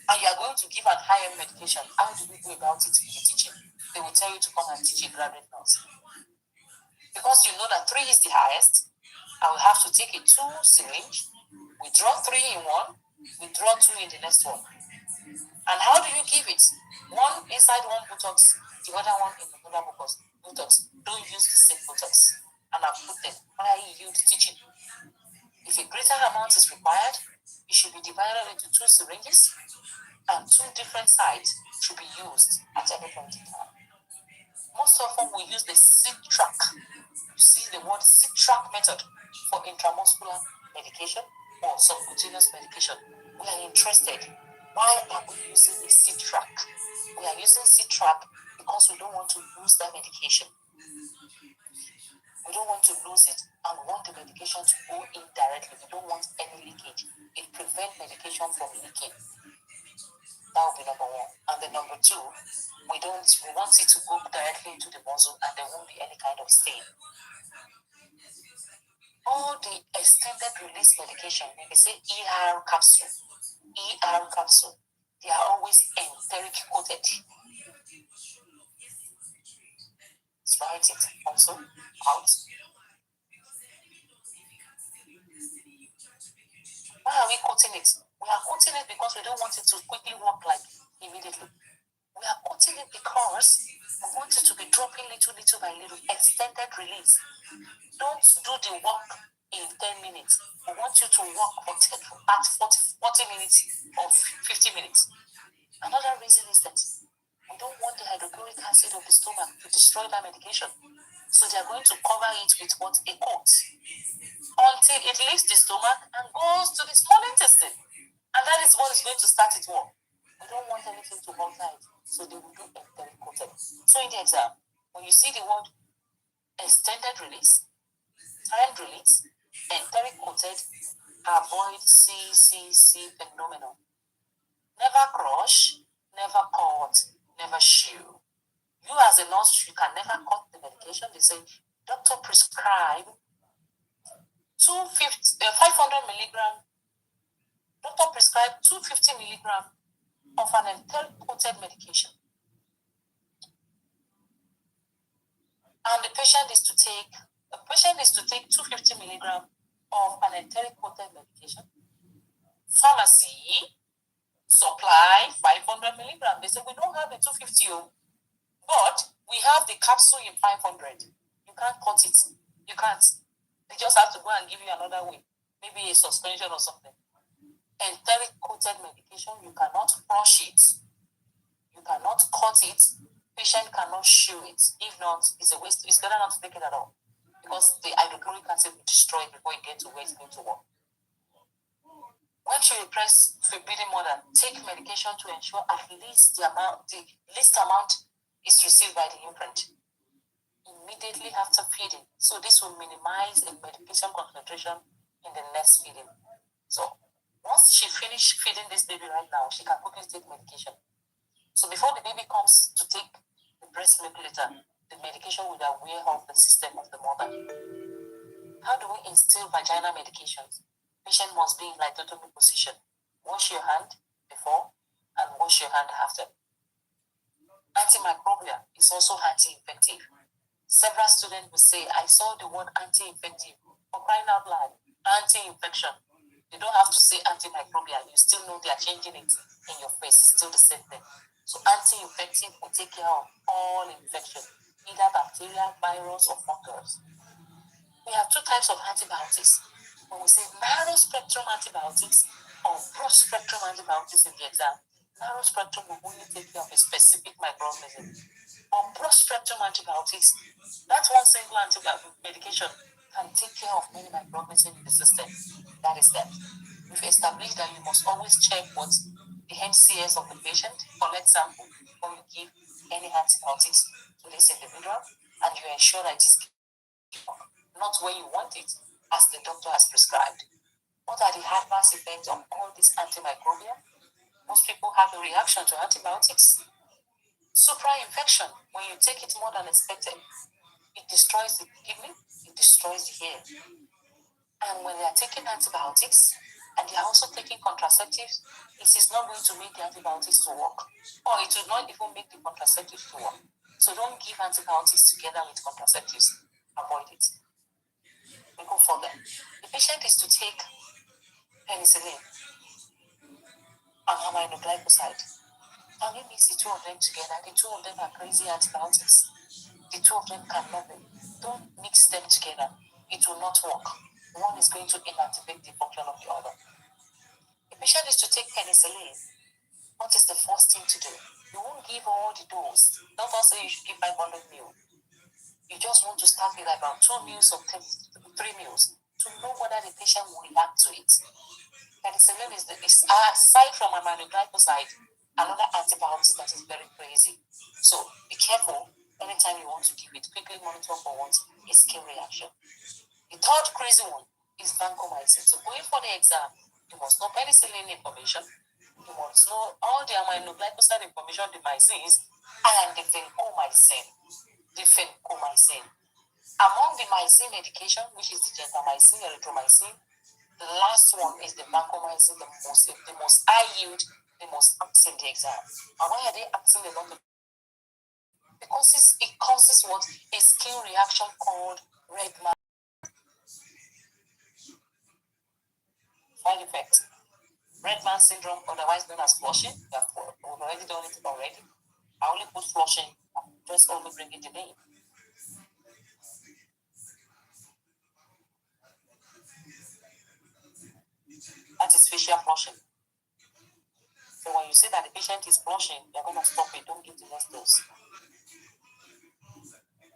and you are going to give an higher medication, how do we go about it in the teaching? They will tell you to come and teach a graduate nurse. Because you know that 3 is the highest, I will have to take a 2 syringe, we draw 3 in one, we draw 2 in the next one. And how do you give it? One inside one buttocks, the other one in another buttocks. Don't use the same buttocks. And I've put them while you teaching. If a greater amount is required, it should be divided into 2 syringes, and 2 different sides should be used at every point in time. Most of them will use the seed track. You see the word seed track method for intramuscular medication or subcutaneous medication. We are interested. Why are we using the seed track? We are using seed track because we don't want to lose that medication. We don't want to lose it and want the medication to go in directly. We don't want any leakage. It prevents medication from leaking. That would be number 1. And then number 2, we want it to go directly into the muscle and there won't be any kind of stain. All the extended release medication, when they say ER capsule, they are always enteric coated. Let's write it also out. Why are we coating it? We are coating it because we don't want it to quickly work like immediately. We are coating it because we want it to be dropping little by little, extended release. Don't do the work in 10 minutes. We want you to work at 40 minutes or 50 minutes. Another reason is that we don't want the hydrochloric acid of the stomach to destroy that medication. So they are going to cover it with what? A coat. Until it leaves the stomach and goes to the small intestine. And that is what is going to start its work. We don't want anything to alter it. So they will do enteric coated. So in the exam, when you see the word extended release, timed release, enteric coated, avoid CCC phenomenon. Never crush, never cut, never chew. You as a nurse, you can never cut the medication. They say, doctor prescribe 500 milligram. Doctor prescribe 250 milligram of an enteric coated medication. And the patient is to take 250 milligram of an enteric coated medication. Pharmacy supply 500 milligram. They say we don't have the 250, but we have the capsule in 500. You can't cut it. You can't. They just have to go and give you another way, maybe a suspension or something. Enteric coated medication, you cannot crush it. You cannot cut it. Patient cannot chew it. If not, it's a waste. It's better not to take it at all because the hydrochloric acid will destroy it before it gets to where it's going to work. When you repress forbidden mother, take medication to ensure at least the least amount is received by the infant immediately after feeding. So this will minimize the medication concentration in the next feeding. So once she finishes feeding this baby right now, she can quickly take medication. So before the baby comes to take the breast milk later, the medication will wear off the system of the mother. How do we instill vaginal medications? Patient must be in lithotomy position. Wash your hand before and wash your hand after. Antimicrobial is also anti-infective. Several students will say, I saw the word anti-infective. For crying out loud, anti-infection. You don't have to say antimicrobial. You still know they are changing it in your face. It's still the same thing. So anti-infective will take care of all infection, either bacterial, virus, or fungals. We have 2 types of antibiotics. When we say narrow spectrum antibiotics or broad spectrum antibiotics in the exam, narrow spectrum will only take care of a specific microorganism. On broad spectrum antibiotics, that one single antibiotic medication can take care of many microorganisms in the system. That is that. We've established that you must always check what the MCS of the patient, collect sample before you give any antibiotics to this individual, and you ensure that it is not where you want it, as the doctor has prescribed. What are the adverse effects of all this antimicrobial? Most people have a reaction to antibiotics. Supra-infection, when you take it more than expected, it destroys the kidney, it destroys the hair. And when they are taking antibiotics, and they are also taking contraceptives, it is not going to make the antibiotics to work. Or it will not even make the contraceptives to work. So don't give antibiotics together with contraceptives. Avoid it. We go further. The patient is to take penicillin and aminoglycoside. Can you mix the two of them together? The two of them are crazy antibiotics. The two of them cannot be. Don't mix them together. It will not work. One is going to inactivate the function of the other. The patient is to take penicillin. What is the first thing to do? You won't give all the dose. Don't also say you should give 500 ml. You just want to start with about 2 meals or 3 meals to know whether the patient will react to it. Penicillin is aside from aminoglycoside, another antibiotic that is very crazy. So be careful anytime you want to give it. Quickly monitor for what a skin reaction. The third crazy one is vancomycin. So going for the exam, you must know penicillin information. You must know all the aminoglycoside information, the mycins, and the vancomycin. Among the mycin medication, which is the gentamicin, erythromycin, the last one is the vancomycin, the most high yield, the most asked in the exam. And why are they asking a lot of? Because it causes what? A skin reaction called red man. Side effect. Red man syndrome, otherwise known as flushing. We've already done it already. I only put flushing, I'm just only bringing the name. That is facial flushing. So when you say that the patient is flushing, you're going to stop it. Don't give the next dose.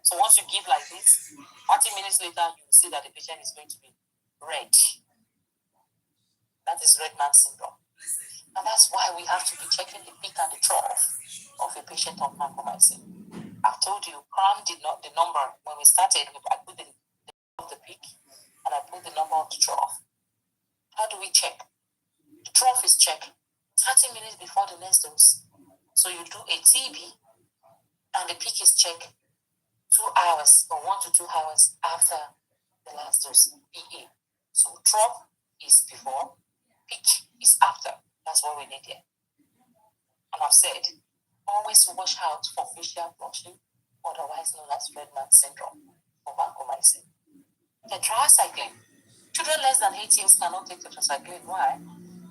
So once you give like this, 30 minutes later, you will see that the patient is going to be red. That is red man syndrome. And that's why we have to be checking the peak and the trough of a patient on vancomycin. I've told you, Cram did not the number when we started. I put the of the peak and I put the number of the trough. How do we check? The trough is checked 30 minutes before the next dose. So you do a TB and the peak is checked 2 hours or 1 to 2 hours after the last dose, PA. So trough is before, peak is after. That's what we need here. And I've said, always watch out for facial flushing, otherwise known as red man syndrome or vancomycin. Tetracycline. Children less than 8 years cannot take tetracycline. Why?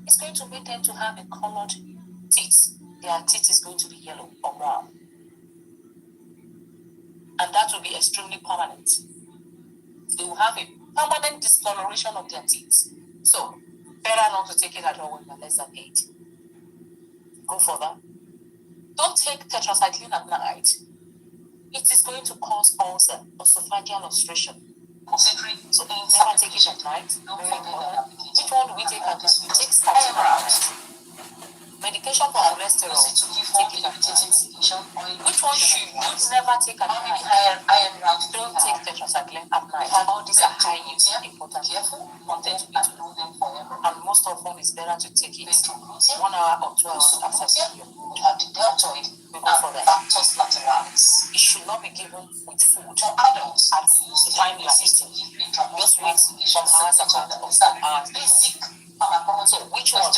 It's going to make them to have a colored teeth. Their teeth is going to be yellow or brown. And that will be extremely permanent. They will have a permanent discoloration of their teeth. So, better not to take it at all when you're less than 8. Go further. Don't take tetracycline at night. It is going to cause ulcer, esophageal obstruction. Considering, so never take it at night. Very important. Which one do we take at night? We take statin at night. Medication for cholesterol, take it at night. Which one should you never take at night? Don't take tetracycline at night. All these are high use, important. Content and most often it's better to take it 1 hour or 2 hours after surgery. You have the deltoid and factors lateralis. It should not be given with food at the time you are eating. Just wait some hours apart or some hours before. So which one?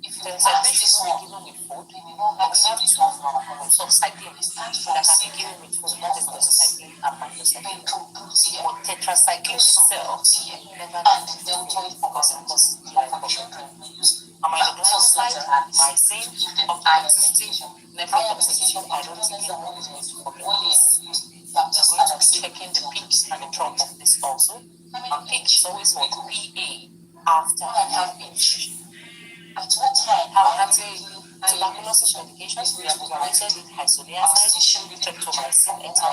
If the cyclist is not given with food, we have 2 groups of cyclists that can be given with food. That is doxycycline and minocycline. But tetracycline itself never needs deltoid because it causes GI problem. Aminoglycoside, mycin, optotoxicity, nephrotoxicity, I don't think anyone is going to forget this. We're going to be checking the peaks and the troughs of this also. And peak is always what PA after infusion. At what time? Tuberculosis medications, we have evaluated with isoniazid, streptomycin, and so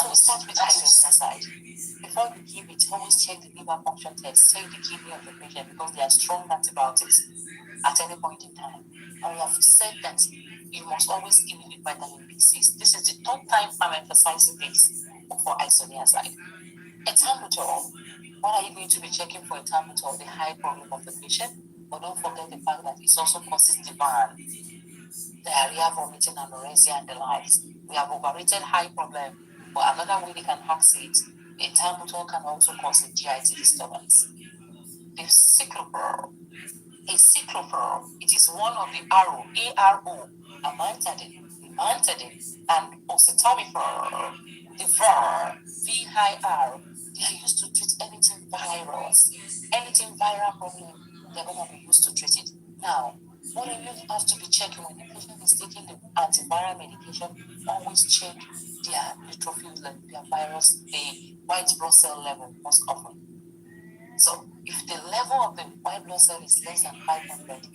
we start with isoniazid. Before you give it, always check the liver function test, check the kidney of the patient because they are strong antibiotics at any point in time. And we have said that you must always give it with vitamin B6. This is the third time I'm emphasizing this for isoniazid. Ethambutol. What are you going to be checking for ethambutol? The high problem of the patient. But don't forget the fact that it also causes demand, diarrhea, vomiting, anorexia, and the likes. We have overrated high problem, but another way they can hack it, ethambutol can also cause a GIT disturbance. The cycloprol. A cycloprol, it is one of the ARO, amantadine, and oseltamivir, the VAR, VIR. They are used to treat anything virus, anything viral problem. They're going to be used to treat it. Now, What you have to be checking when the patient is taking the antiviral medication, always check their neutrophil level, their virus, the white blood cell level most often. So if the level of the white blood cell is less than 500,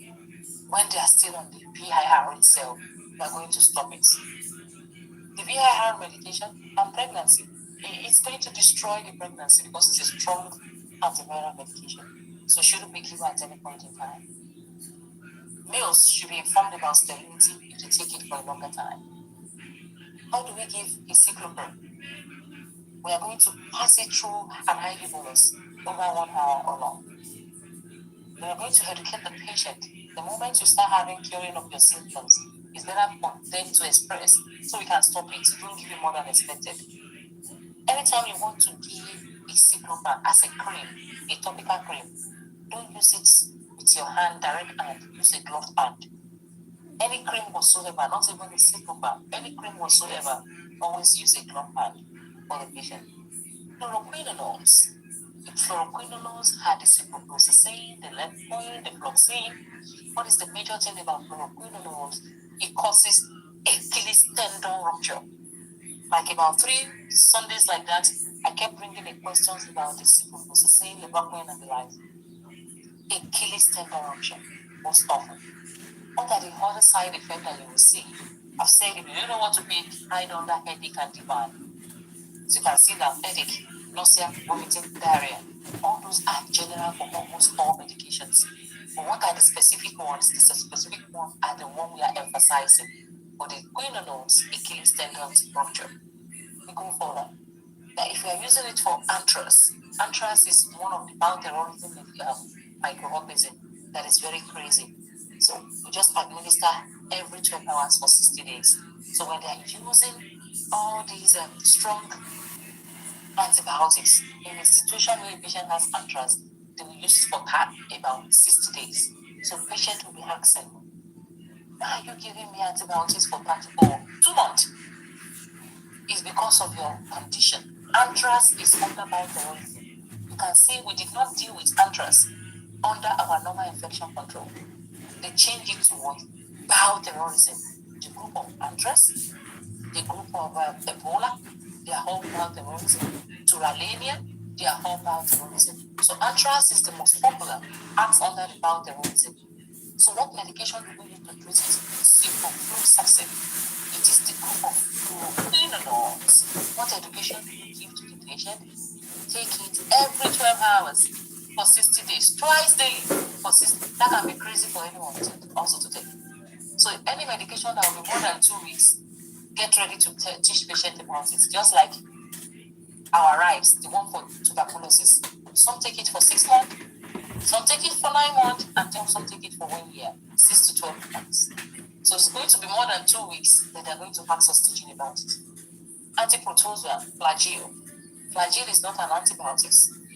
when they are still on the VIR itself, we are going to stop it. The VIR medication and pregnancy, it's going to destroy the pregnancy because it's a strong antiviral medication. So shouldn't be given at any point in time. Males should be informed about sterility if they take it for a longer time. How do we give a cyclopram? We are going to pass it through an IV bolus over 1 hour or long. We are going to educate the patient. The moment you start having curing of your symptoms, it's better for them to express so we can stop it. Don't give it more than expected. Anytime you want to give a cyclopram as a cream, a topical cream, don't use it with your hand, direct hand, use a gloved hand. Any cream whatsoever, not even a cyclopram, any cream whatsoever, always use a gloved hand for the patient. Fluoroquinolones. The fluoroquinolones had the ciprofloxacin, the levodopa, the fluoxetine. What is the major thing about fluoroquinolones? It causes Achilles tendon rupture. Like about 3 Sundays like that, I kept bringing the questions about the ciprofloxacin, levodopa, and the like. Achilles tendon rupture most often. What are the other side effects that you will see? I've said if you don't know what to pick, hide under headache and demand. So you can see that headache, nausea, vomiting, diarrhea. All those are general for almost all medications. But what are the specific ones? The specific ones are the one we are emphasizing. For the quinolones, Achilles tendon rupture. We go further. Now, if you are using it for anthrax, anthrax is one of the bioterrorism microorganism that is very crazy. So we just administer every 12 hours for 60 days. So when they are using all these strong antibiotics in a situation where a patient has anthrax, they will use it for about 60 days. So the patient will be asking, why are you giving me antibiotics for 2 months? It's because of your condition. Anthrax is under bioterrorism. You can see we did not deal with anthrax under our normal infection control. They changed it to what? Bioterrorism. The group of anthrax, the group of Ebola, they are all bioterrorism. Turalania, they are all bioterrorism. So anthrax is the most popular, acts under the bioterrorism. So what medication do we use to treat it? Ciprofloxacin. It is the group of fluoroquinolones. What education do you give to the patient? Take it every 12 hours for 60 days, twice daily for 60. That can be crazy for anyone to also to take. So any medication that will be more than 2 weeks, get ready to teach patient about it. Just like our rights, the one for tuberculosis. Some take it for 6 months, some take it for 9 months, and some take it for 1 year, 6 to 12 months. So it's going to be more than 2 weeks that they're going to ask us teaching about it. Antiprotozoa, flagyl. Flagyl is not an antibiotic,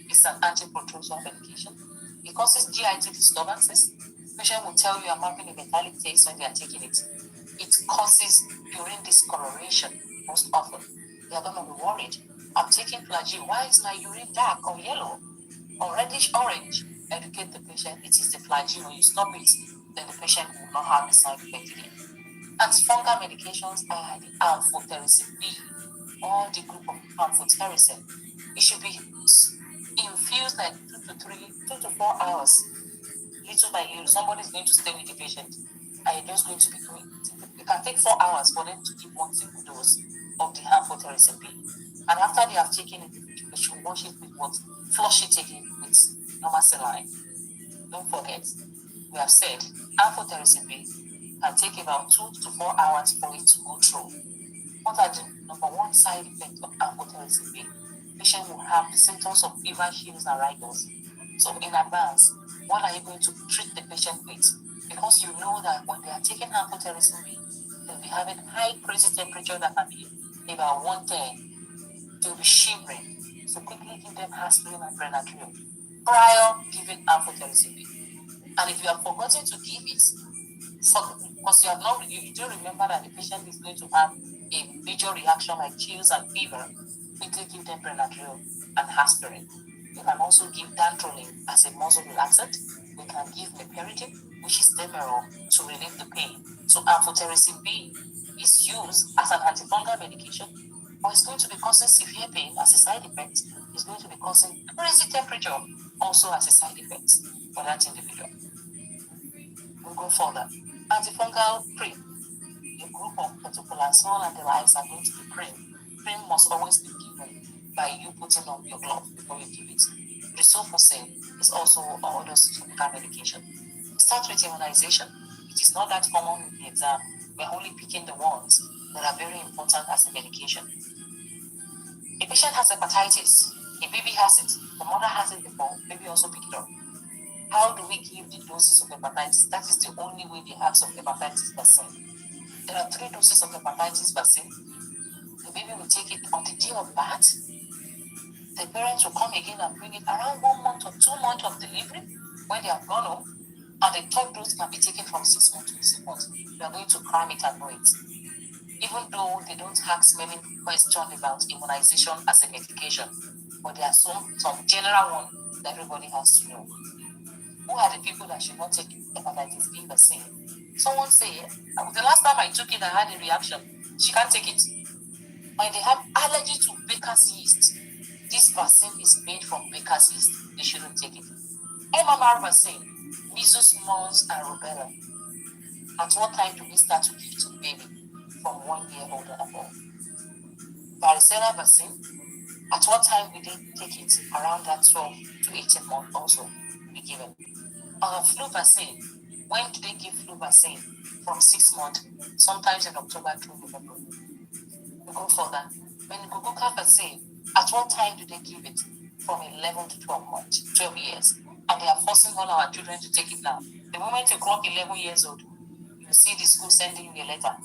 it's an antiprotozoal medication. It causes GIT disturbances. Patient will tell you I'm having a metallic taste when they are taking it. It causes urine discoloration most often. They are going to be worried. I'm taking flagyl. Why is my urine dark or yellow or reddish orange? Educate the patient. It is the flagyl. When you stop it, then the patient will not have the side effect again. Antifungal medications are the amphotericin B or the group of amphotericin. It should be infused like 2 to 4 hours, little by little. Somebody is going to stay with the patient, and you're just going to be doing it. It can take 4 hours for them to give one single dose of the amphotericin B. And after they have taken it, they should wash it with what? Flush it again with normal saline. Don't forget, we have said amphotericin B can take about 2 to 4 hours for it to go through. What are the number one side effects of amphotericin B? Patient will have the symptoms of fever, chills, and rigors. So in advance, what are you going to treat the patient with? Because you know that when they are taking amphotericin B, they'll be having high crazy temperature that can be about 110. They'll be shivering. So quickly give them aspirin and Benadryl prior giving amphotericin B. And if you have forgotten to give it, because you do remember that the patient is going to have a major reaction like chills and fever, quickly give them Benadryl and aspirin. You can also give dantrolene as a muscle relaxant. We can give meperidine, which is Demerol, to relieve the pain. So amphotericin B is used as an antifungal medication, but it's going to be causing severe pain as a side effect. It's going to be causing crazy temperature also as a side effect for that individual. We'll go further. Antifungal cream. A group of protocolasol and the likes are going to be cream. Cream must always be given by you putting on your glove before you give it. Rifamycin is also another topical medication. We start with immunization. It is not that common in the exam. We're only picking the ones that are very important as a medication. A patient has hepatitis. A baby has it. The mother has it before. Baby also pick it up. How do we give the doses of hepatitis? That is the only way they have some hepatitis vaccine. There are 3 doses of hepatitis vaccine. The baby will take it on the day of birth. The parents will come again and bring it around 1 month or 2 months of delivery when they have gone home. And the third dose can be taken from 6 months to 6 months. We are going to cram it and know it. Even though they don't ask many questions about immunization as a medication, but there are some general ones that everybody has to know. Who are the people that should not take hepatitis B vaccine? Someone say, the last time I took it, I had a reaction. She can't take it. When they have allergy to baker's yeast, this vaccine is made from baker's yeast. They shouldn't take it. MMR vaccine, measles, mumps, and rubella. At what time do we start to give to the baby? From 1 year old and above. Varicella vaccine, at what time we they take it? Around that 12 to 18 months also be given. Flu vaccine, when do they give flu vaccine? From 6 months, sometimes in October through November. We go further. Meningococcal vaccine, at what time do they give it? From 11 to 12 months, 12 years. And they are forcing all our children to take it now. The moment you clock 11 years old, you see the school sending you a letter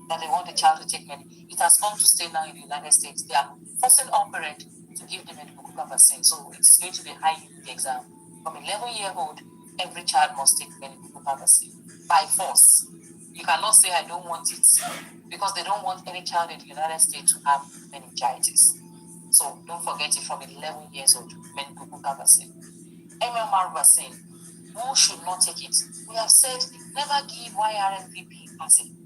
that they want the child to take medicine. It has come to stay now in the United States. They are forcing all parents to give the meningococcal vaccine. So it is going to be high in the exam. From 11-year-old, every child must take meningococcal vaccine by force. You cannot say I don't want it because they don't want any child in the United States to have meningitis. So don't forget it from 11 years old, meningococcal vaccine. MMR vaccine, who should not take it? We have said never give YRMVP vaccine.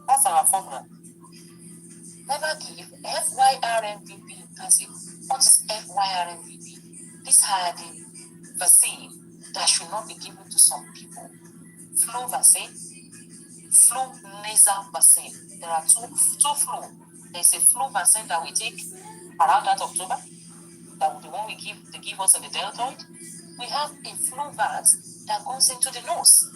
That's our formula. Never give FYRMVP vaccine. What is FYRMVP? These are the vaccine that should not be given to some people. Flu vaccine, flu nasal vaccine. There are two flu. There's a flu vaccine that we take around that October. That will be one they give us in the deltoid. We have a flu vaccine that goes into the nose.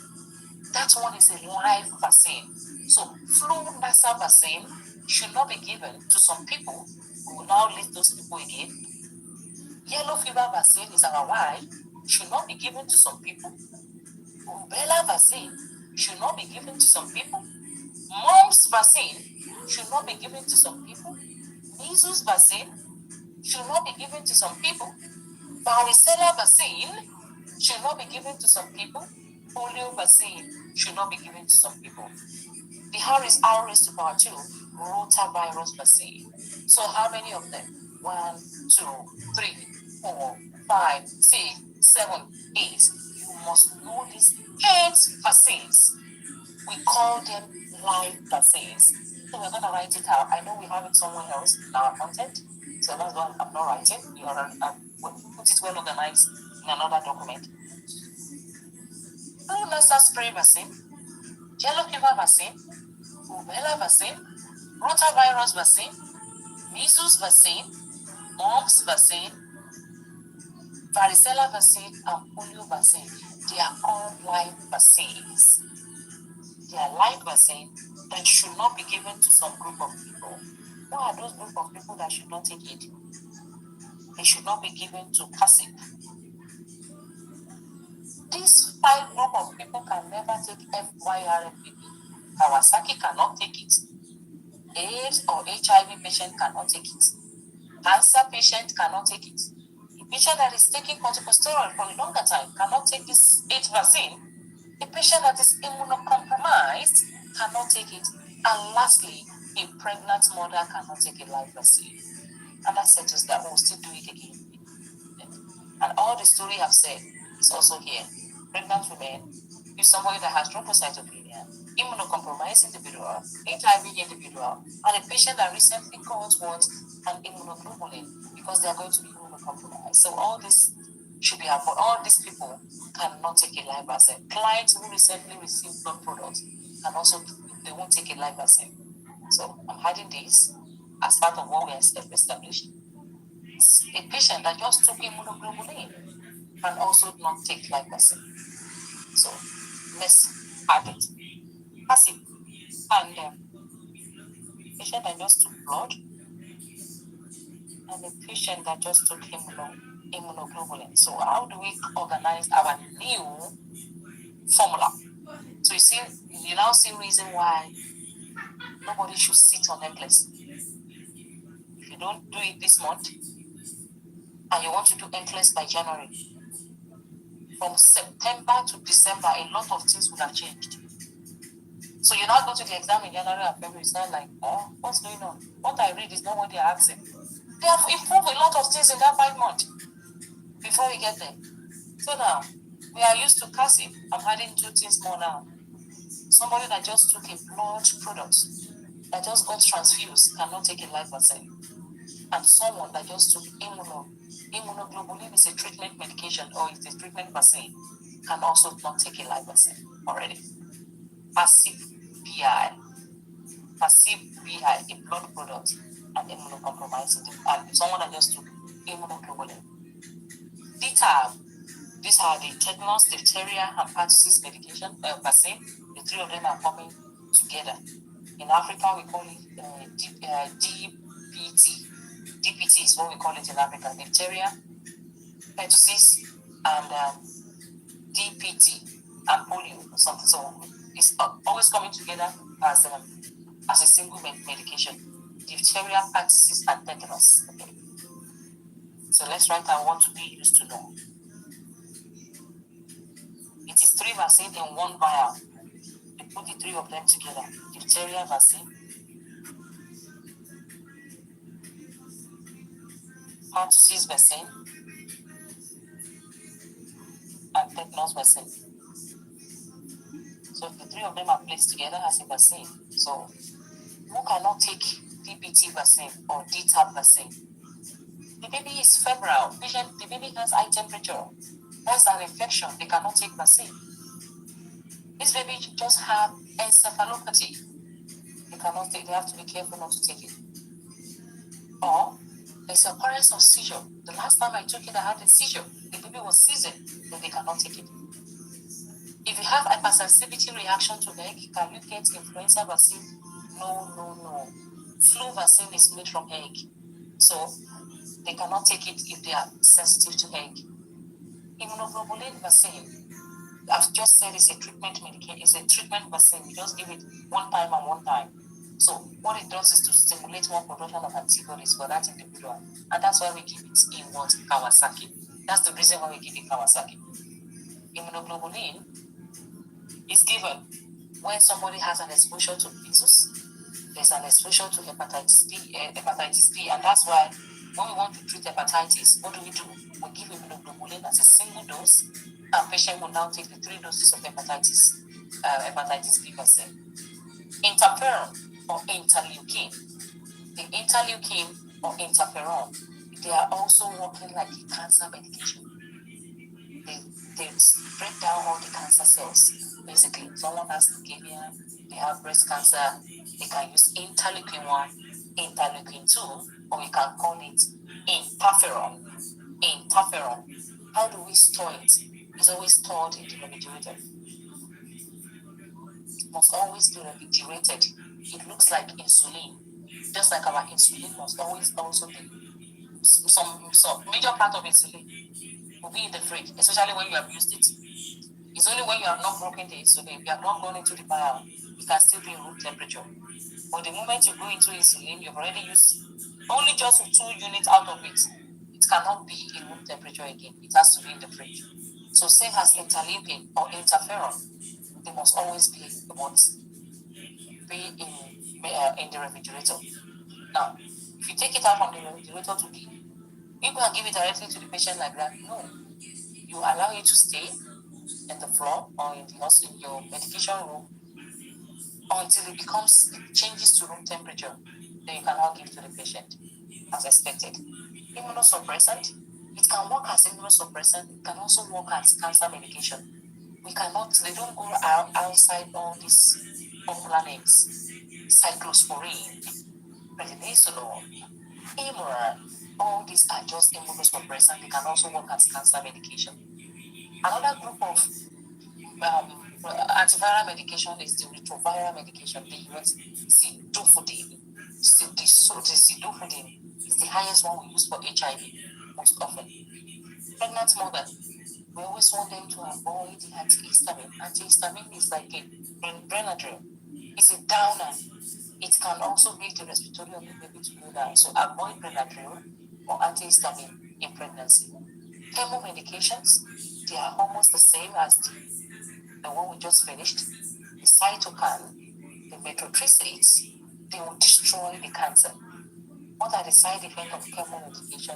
That one is a live vaccine. So flu nasal vaccine should not be given to some people. We will now list those people again. Yellow fever vaccine is our Y, should not be given to some people. Rubella vaccine should not be given to some people. Mumps vaccine should not be given to some people. Measles vaccine should not be given to some people. Varicella vaccine should not be given to some people. Polio vaccine should not be given to some people. The R is R raised to power 2, rotavirus vaccine. So how many of them? 1, 2, 3, 4, 5, 6, 7, 8. You must know these 8 vaccines. We call them live vaccines. So we're going to write it out. I know we have it somewhere else in our content. So that's why I'm not writing. We'll put it well organized in another document. Flu nasal spray vaccine, yellow fever vaccine, rubella vaccine, rotavirus vaccine, measles vaccine, mumps vaccine, varicella vaccine, and polio vaccine. They are all live vaccines. They are live vaccines that should not be given to some group of people. Who are those group of people that should not take it? They should not be given to passive. These 5 group of people can never take FYRMPP. Kawasaki cannot take it. AIDS or HIV patient cannot take it. Cancer patient cannot take it. A patient that is taking corticosteroid for a longer time cannot take this 8 vaccine. A patient that is immunocompromised cannot take it. And lastly, a pregnant mother cannot take a live vaccine. And that settles that we'll still do it again. And all the story I've said is also here. Pregnant women, if somebody that has thrombocytopenia, immunocompromised individual, HIV individual, and a patient that recently got what an immunoglobulin because they are going to be immunocompromised. So all this should be avoided. All these people cannot take a live vaccine. Clients who recently received blood products can also they won't take a live vaccine. So I'm hiding this as part of what we have established. A patient that just took immunoglobulin can also not take live vaccine. So let's add it. Passive and patient that just took blood and a patient that just took immunoglobulin. So how do we organize our new formula? So you now see reason why nobody should sit on necklace. If you don't do it this month and you want to do necklace by January, from September to December, a lot of things would have changed. So you now go to the exam in January and February, it's not like, oh, what's going on? What I read is not what they're asking. They have improved a lot of things in that 5 months before we get there. So now, we are used to CASI. I'm adding 2 things more now. Somebody that just took a blood product, that just got transfused, cannot take a live vaccine. And someone that just took immunoglobulin is a treatment medication or it's a treatment vaccine, can also not take a live vaccine already. Passive BI, a blood product, and immunocompromised, and someone that just took immunoglobulin. DTaP, these are the tetanus, diphtheria, and pertussis medication vaccine. The 3 of them are coming together. In Africa, we call it DPT. DPT is what we call it in Africa: diphtheria, pertussis, and DPT, and polio or something. So it's always coming together as a single medication: diphtheria, pertussis, and tetanus. Okay. So let's write down what to be used to know. It is 3 vaccines in 1 vial. We put the 3 of them together: diphtheria vaccine, pertussis vaccine, and tetanus vaccine. So the 3 of them are placed together as a vaccine. So who cannot take DPT vaccine or DTaP vaccine? The baby is febrile. The baby has high temperature. That's an infection. They cannot take vaccine. This baby just have encephalopathy. They cannot take. They have to be careful not to take it. Or there's occurrence of seizure. The last time I took it, I had a seizure. The baby was seizing, then they cannot take it. If you have hypersensitivity reaction to egg, can you get influenza vaccine? No. Flu vaccine is made from egg, so they cannot take it if they are sensitive to egg. Immunoglobulin vaccine, I've just said, it's a treatment medication. It's a treatment vaccine. We just give it 1 time and 1 time. So what it does is to stimulate more production of antibodies for that individual, and that's why we give it in what Kawasaki. That's the reason why we give it Kawasaki. Immunoglobulin is given when somebody has an exposure to measles, there's an exposure to hepatitis B, and that's why when we want to treat hepatitis, what do? We give immunoglobulin as a single dose, and patient will now take the 3 doses of hepatitis B vaccine. Interferon or interleukin. The interleukin or interferon, they are also working like a cancer medication. They break down all the cancer cells. Basically, someone has leukemia, they have breast cancer, they can use interleukin 1, interleukin 2, or we can call it interferon. Interferon. How do we store it? It's always stored in the refrigerator. It must always be refrigerated. It looks like insulin. Just like our insulin must always also be some major part of insulin will be in the fridge, especially when you have used it. It's only when you have not broken the insulin, you have not gone into the vial, it can still be in room temperature. But the moment you go into insulin, you've already used only just 2 units out of it. It cannot be in room temperature again. It has to be in the fridge. So same as interleukin or interferon, they must always be what be in the refrigerator. Now, if you take it out from the refrigerator to give, you can give it directly to the patient like that. No, you allow it to stay in the floor or in your medication room until it changes to room temperature. Then you can now give to the patient as expected. Immunosuppressant, it can work as immunosuppressant, it can also work as cancer medication. They don't go outside all these popular names. Cyclosporine, prednisolone, Humor, all these are just immunosuppressants. They can also work as cancer medication. Another group of antiviral medication is the retroviral medication, the sidofudine. Sidofudine is the highest one we use for HIV most often. Pregnant mother, we always want them to avoid the antihistamine. Antihistamine is like a Benadryl. It's a downer. It can also make the respiratory of the baby to go down. So avoid Benadryl or antihistamine in pregnancy. Chemo medications, they are almost the same as the one we just finished. The cytokine, the methotrexate, they will destroy the cancer. What are the side effects of chemo medication?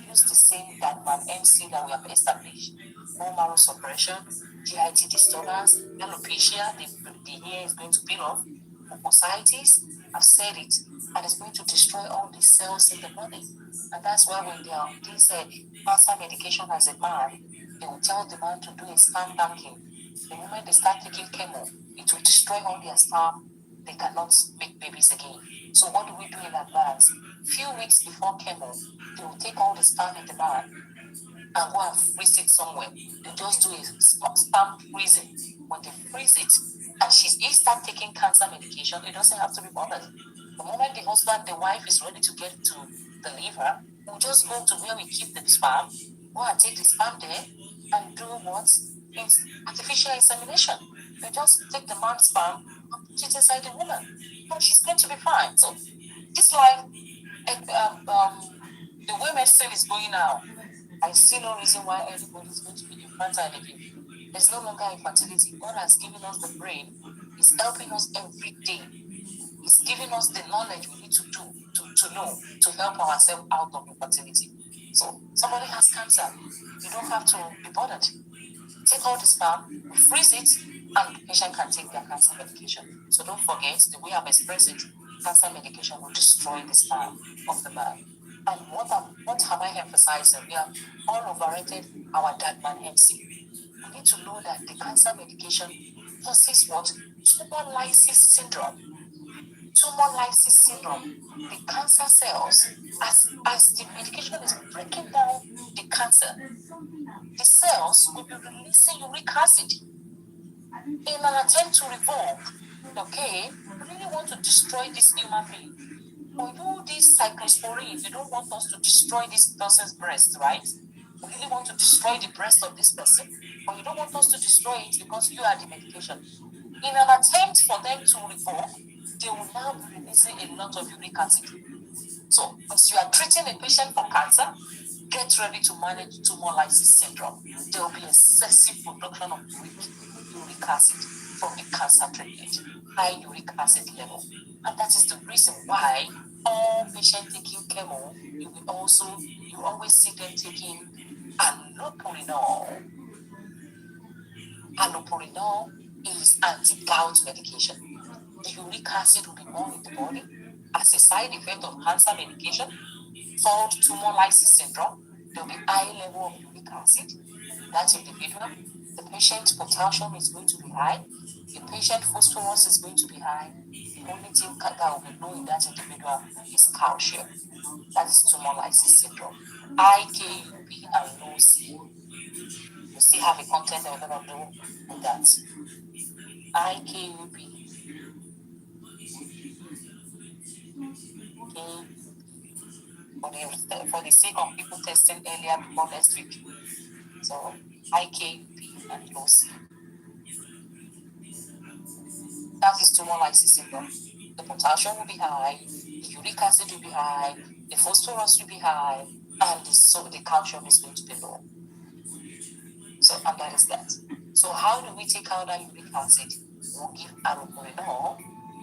Use the same Dagman MC that we have established. Bone marrow suppression, GIT disturbance, alopecia, the hair is going to peel off, mucositis, I've said it, and it's going to destroy all the cells in the body. And that's why when they are on this cancer medication as a man, they will tell the man to do a sperm banking. The moment they start taking chemo, it will destroy all their sperm. They cannot make babies again. So what do we do in advance? Few weeks before chemo, they will take all the sperm in the man and go and freeze it somewhere. They just do a sperm freezing. When they freeze it, and she start taking cancer medication, it doesn't have to be bothered. The moment the wife is ready to get to the liver, we'll just go to where we keep the sperm, go and take the sperm there, and do what? It's artificial insemination. You just take the man's sperm and put it inside the woman. And she's going to be fine. So this life, the way medicine is going now, I see no reason why anybody is going to be infertile again. There's no longer infertility. God has given us the brain. He's helping us every day. He's giving us the knowledge we need to do, to know, to help ourselves out of infertility. So somebody has cancer, you don't have to be bothered. Take all the sperm, freeze it, and the patient can take their cancer medication. So don't forget, the way I've expressed it, cancer medication will destroy the sperm of the man. And what have I emphasized? We have all overrated our Dagman MC. We need to know that the cancer medication causes what? Tumor lysis syndrome. Tumor lysis syndrome. The cancer cells, as the medication is breaking down the cancer, the cells will be releasing uric acid in an attempt to revolve. Okay, we really want to destroy this human being. For you, this cyclosporine, you don't want us to destroy this person's breast, right? We really want to destroy the breast of this person, but you don't want us to destroy it because you are the medication. In an attempt for them to revolve, they will now be releasing a lot of uric acid. So, as you are treating a patient for cancer, get ready to manage tumor lysis syndrome. There will be excessive production of uric acid from the cancer treatment, high uric acid level. And that is the reason why all patients taking chemo, you always see them taking allopurinol. Allopurinol is anti-gout medication. The uric acid will be more in the body as a side effect of cancer medication called tumor lysis syndrome. There will be high level of uric acid. That individual, the patient's potassium is going to be high. The patient phosphorus is going to be high. The only thing that will be low in that individual is calcium. That is tumor lysis syndrome. IKUP and low C. We still have a content that we're going to do with that. IKUP. For the sake of people testing earlier before next week. So IKUP and low C. That is tumor lysis syndrome. The potassium will be high, the uric acid will be high, the phosphorus will be high, and the calcium is going to be low. So, and that is that. So how do we take out that uric acid? We'll give allopurinol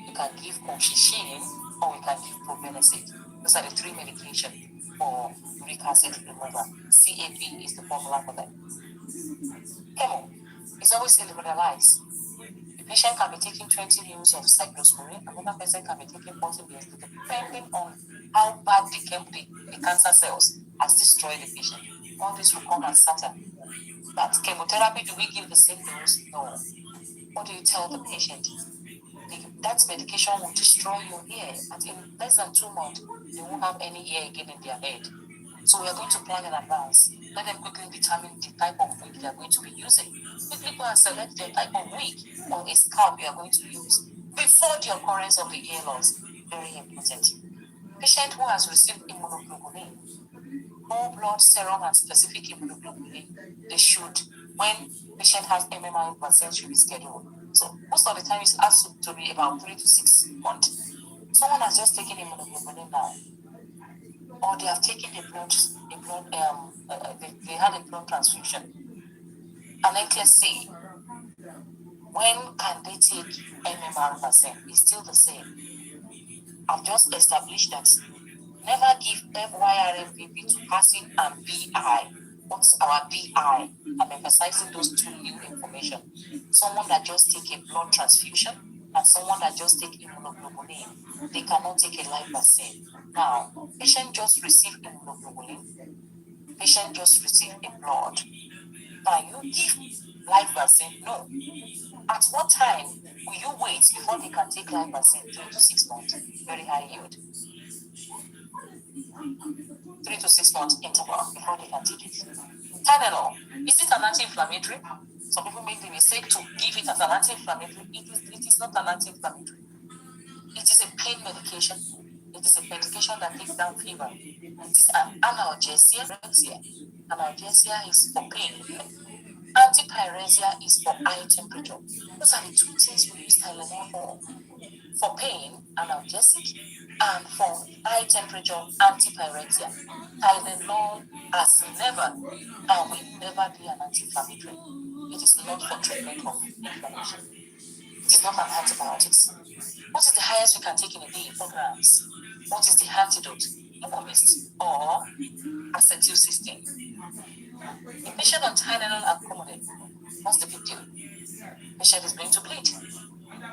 You can give colchicine or you can give probenecid. Those are the three medications for uric acid removal. CAP is the formula for them. Chemo is always individualized. The patient can be taking 20 mils of cyclosporine, another person can be taking 40 mils, depending on how bad the cancer cells has destroyed the patient. All this will come as certain. But chemotherapy, do we give the same dose? No. What do you tell the patient? That medication will destroy your ear, and in less than 2 months, they won't have any ear again in their head. So we are going to plan in advance. Let them quickly determine the type of wig they are going to be using. Quickly go and select the type of wig or a scalp you are going to use before the occurrence of the ear loss. Very important. Patient who has received immunoglobulin, whole blood serum and specific immunoglobulin, they should, when patient has MMR vaccine, should be scheduled. So most of the time it's asked to be about 3 to 6 months. Someone has just taken immunoglobulin now, or they have taken they had a blood transfusion. And then let's see, when can they take MMR vaccine? It's still the same. I've just established that never give FYRMPP to passive and BI. What's our BI? I'm emphasizing those two new information. Someone that just take a blood transfusion and someone that just take immunoglobulin, they cannot take a live vaccine. Now, patient just received immunoglobulin, patient just received a blood. Now you give live vaccine? No. At what time will you wait before they can take live vaccine? 3 to 6 months, very high yield. 3 to 6 months interval before they can take it. Tylenol, is it an anti-inflammatory? Some people make the mistake to give it as an anti-inflammatory. It is not an anti-inflammatory. It is a pain medication. It is a medication that takes down fever. It is an analgesia. Analgesia is for pain. Antipyresia is for high temperature. Those are the two things we use Tylenol for pain, analgesic, and for high temperature, antipyresia. Tylenol has never and will never be an anti-inflammatory. It is not for treatment of inflammation. It is not an antibiotics. What is the highest we can take in a day? 4 grams. What is the antidote? Mucomist or acetylcysteine. A patient on Tylenol and Coumadin, what's the big deal? Patient is going to bleed.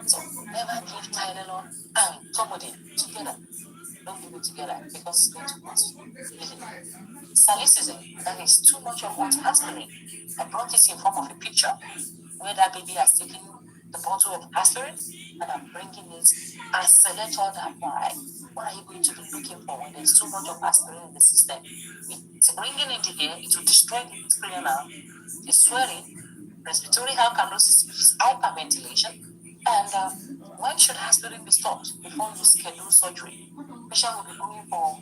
So never give Tylenol and Coumadin together. Don't give it together because it's going to cause bleeding. Salicylic, that is too much of what aspirin. I brought this in form of a picture where that baby has taken the bottle of aspirin and I'm bringing it as selector that why. What are you going to be looking for when there's too much of aspirin in the system? It's bringing it in here, it will destroy the spleen now, the swelling, respiratory alkalosis, which is hyperventilation, and when should aspirin be stopped before you schedule surgery? Patient will be going for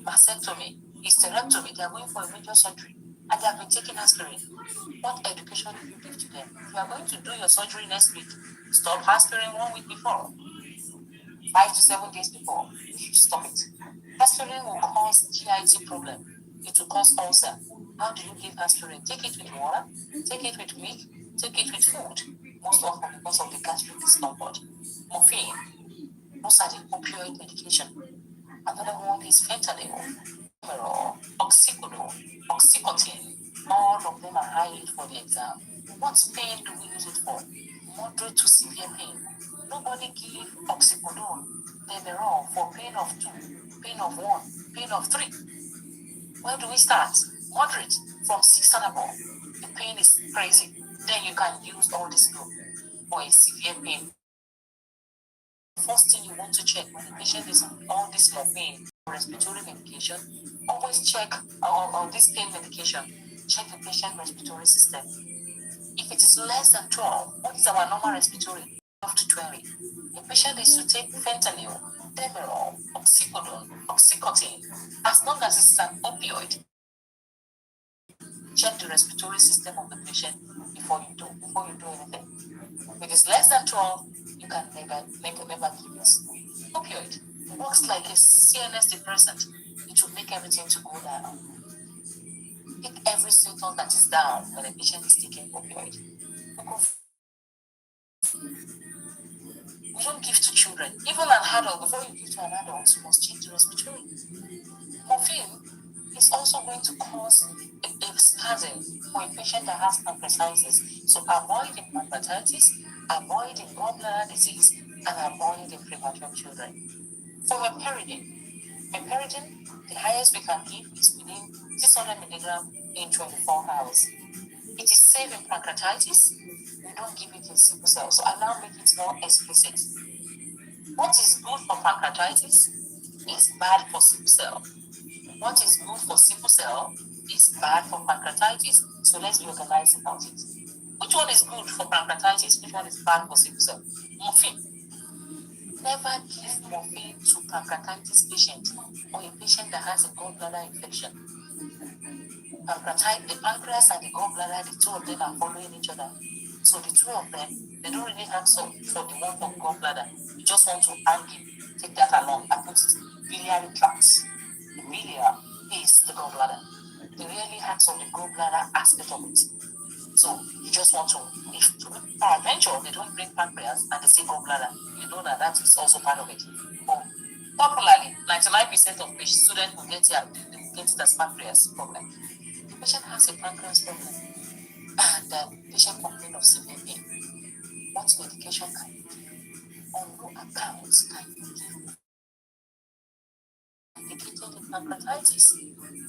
mastectomy, hysterectomy, they are going for a major surgery, and they have been taking aspirin. What education do you give to them? If you are going to do your surgery next week, stop aspirin 1 week before, 5 to 7 days before, you should stop it. Aspirin will cause GIT problem. It will cause ulcer. How do you give aspirin? Take it with water, take it with milk, take it with food. Most often because of the gastric discomfort. Morphine, those are the opioid medication. Another one is fentanyl, oxycodone, oxycontin. All of them are high yield for the exam. What pain do we use it for? Moderate to severe pain. Nobody give oxycodone, Demerol for pain of 2, pain of 1, pain of 3. Where do we start? Moderate, from 6 and above. The pain is crazy. Then you can use all this group for a severe pain. First thing you want to check when the patient is on all this morphine or respiratory medication, always check on this pain medication, check the patient respiratory system. If it is less than 12, what is our normal respiratory? 12 to 20. The patient is to take fentanyl, Demerol, oxycodone, oxycontin. As long as it's an opioid, check the respiratory system of the patient before you do anything. If it is less than 12, you can never give this. Opioid works like a CNS depressant. It will make everything to go down. Pick every symptom that is down when a patient is taking opioid. You don't give to children. Even an adult, before you give to an adult, you must change the respiratory. Morphine is also going to cause a spasm for a patient that has pancreatitis. So avoiding pancreatitis, avoiding gallbladder disease, and avoiding premature children. For heparin, the highest we can give is within 600 milligrams in 24 hours. It is safe in pancreatitis. We don't give it in sickle cell. So I'll now make it more explicit. What is good for pancreatitis is bad for sickle cell. What is good for sickle cell is bad for pancreatitis. So let's be organized about it. Which one is good for pancreatitis? Which one is bad for sickle cell? Morphine. Never give morphine to pancreatitis patient or a patient that has a gallbladder infection. The pancreas and the gallbladder, the two of them are following each other. So the two of them, they don't really ask for the one for gallbladder. You just want to argue, take that along and put it biliary tracts. The biliary is the gallbladder. They really ask on the gallbladder aspect of it. So you just want to, if peradventure they don't bring pancreas and they say gallbladder, you know that is also part of it. But popularly, 99% of students will get it as pancreas problem. The patient has a pancreas problem and the patient complains of severe pain. What medication can you give? On no account can you give indicated in pancreatitis?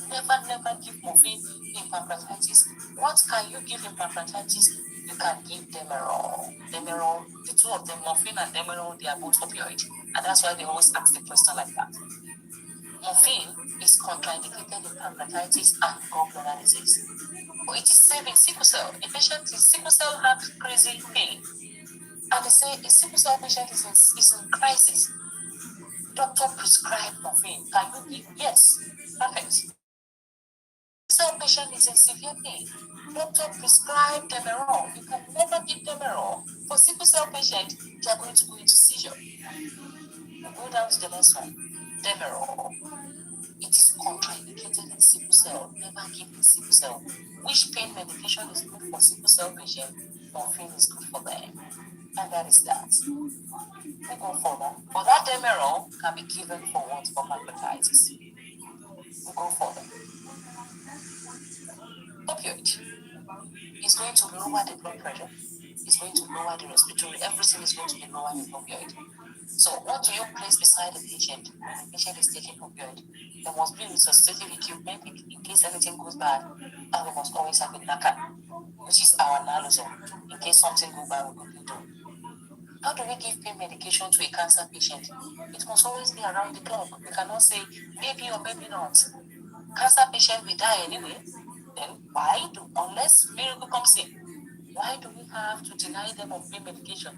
Never give morphine in pancreatitis. What can you give in pancreatitis? You can give Demerol. Demerol, the two of them, morphine and Demerol, they are both opioid. And that's why they always ask the question like that. Morphine is contraindicated in pancreatitis and gallbladder disease. But it is safe in sickle cell. A patient with sickle cell has crazy pain. And they say a sickle cell patient is in crisis. Doctor prescribe morphine. Can you give? Yes. Perfect. Sickle cell patient is in severe pain. Doctor prescribe Demerol. You can never give Demerol. For sickle cell patient, they are going to go into seizure. We'll go down to the next one. Demerol. It is contraindicated in sickle cell. Never give in sickle cell. Which pain medication is good for sickle cell patient? Morphine is good for them. And that is that. We go further. But that Demerol can be given for what? For pancreatitis. We go further. Opioid is going to lower the blood pressure. It's going to lower the respiratory. Everything is going to be lower in opioid. So what do you place beside the patient when the patient is taking opioid? There must be resuscitative equipment in case anything goes bad, and we must always have a backup, which is our naloxone. In case something goes bad, we will do. How do we give pain medication to a cancer patient? It must always be around the clock. We cannot say maybe or maybe not. Cancer patient will die anyway. Then unless miracle comes in, why do we have to deny them of pain medication?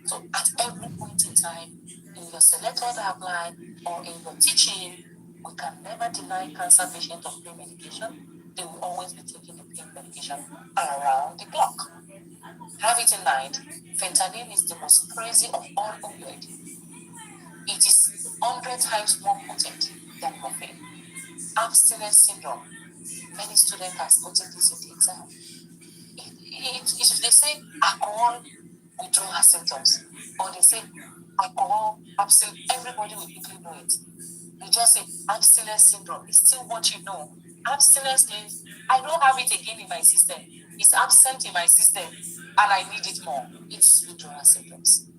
So at every point in time, in your selected line or in your teaching, we can never deny cancer patients of pain medication. They will always be taking the pain medication around the clock. Have it in mind, fentanyl is the most crazy of all opioids. It is 100 times more potent than morphine. Abstinence syndrome. Many students have gotten this in the exam. If they say alcohol withdrawal symptoms, or they say alcohol abstinence, everybody will quickly know it. They just say abstinence syndrome. It's still what you know. Abstinence means I don't have it again in my system. It's absent in my system, and I need it more. It's withdrawal symptoms.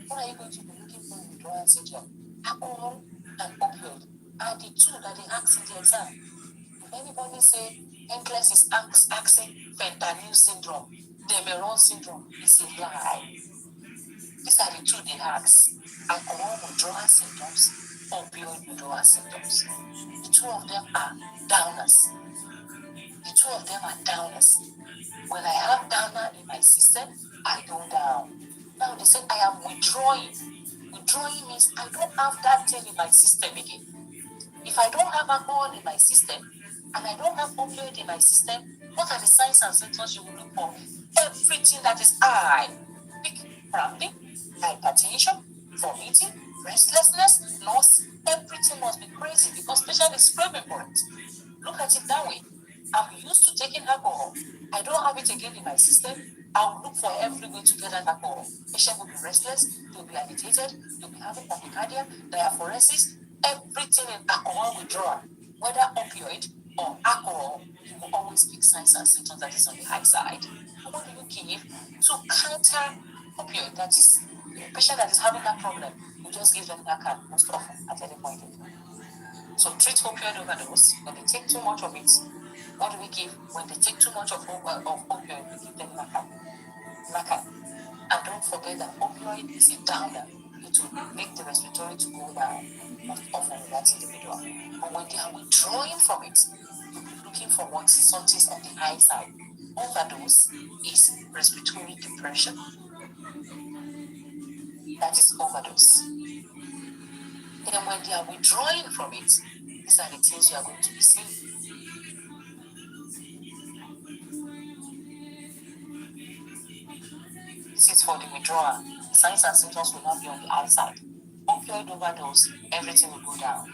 What are you going to be looking for in withdrawal syndrome? Alcohol and opioid are the two that they ask in the exam. If anybody say NCLEX is asking fentanyl syndrome, Demerol syndrome, is a lie. These are the two they ask. Alcohol withdrawal symptoms, opioid withdrawal symptoms. The two of them are downers. The two of them are downers. When I have downer in my system, I go down. Now they say I am withdrawing. Withdrawing means I don't have that thing in my system again. If I don't have alcohol in my system, and I don't have opioid in my system, what are the signs and symptoms you will look for? Everything that is high. Cramping, hypertension, vomiting, restlessness, nausea, everything must be crazy because patient is craving for it. Look at it that way. I'm used to taking alcohol. I don't have it again in my system. I'll look for every way to get that alcohol. Patient will be restless, they'll be agitated, they'll be having tachycardia, diaphoresis, everything in alcohol withdrawal, whether opioid or alcohol, you will always pick signs and symptoms that is on the high side. What do you give to counter opioid? That is, a patient that is having that problem, you just give them that card most often at any point in time. So treat opioid overdose. When they take too much of it, what do we give? When they take too much of opioid, we give them NACA. And don't forget that opioid is a downer. It will make the respiratory to go down most often in that individual. But when they are withdrawing from it, you'll be looking for what something's on the high side. Overdose is respiratory depression. That is overdose. Then when they are withdrawing from it, these are the things you are going to be seeing. This is for the withdrawal. Signs and symptoms will not be on the outside. Opioid overdose, everything will go down.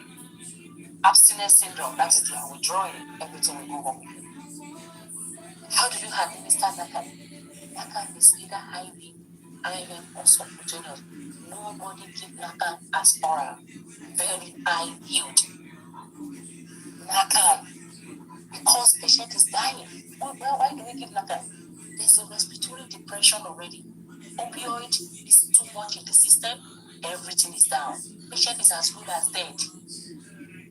Abstinence syndrome, that is they are withdrawing, everything will go up. How do you administer NACAN? NACAN is either IV, IM, or subcutaneous. Nobody give NACAN as oral. Very high yield. NACAN, because patient is dying. Why do we give NACAN? There's a respiratory depression already. Opioid is too much in the system, everything is down. Patient is as good as dead.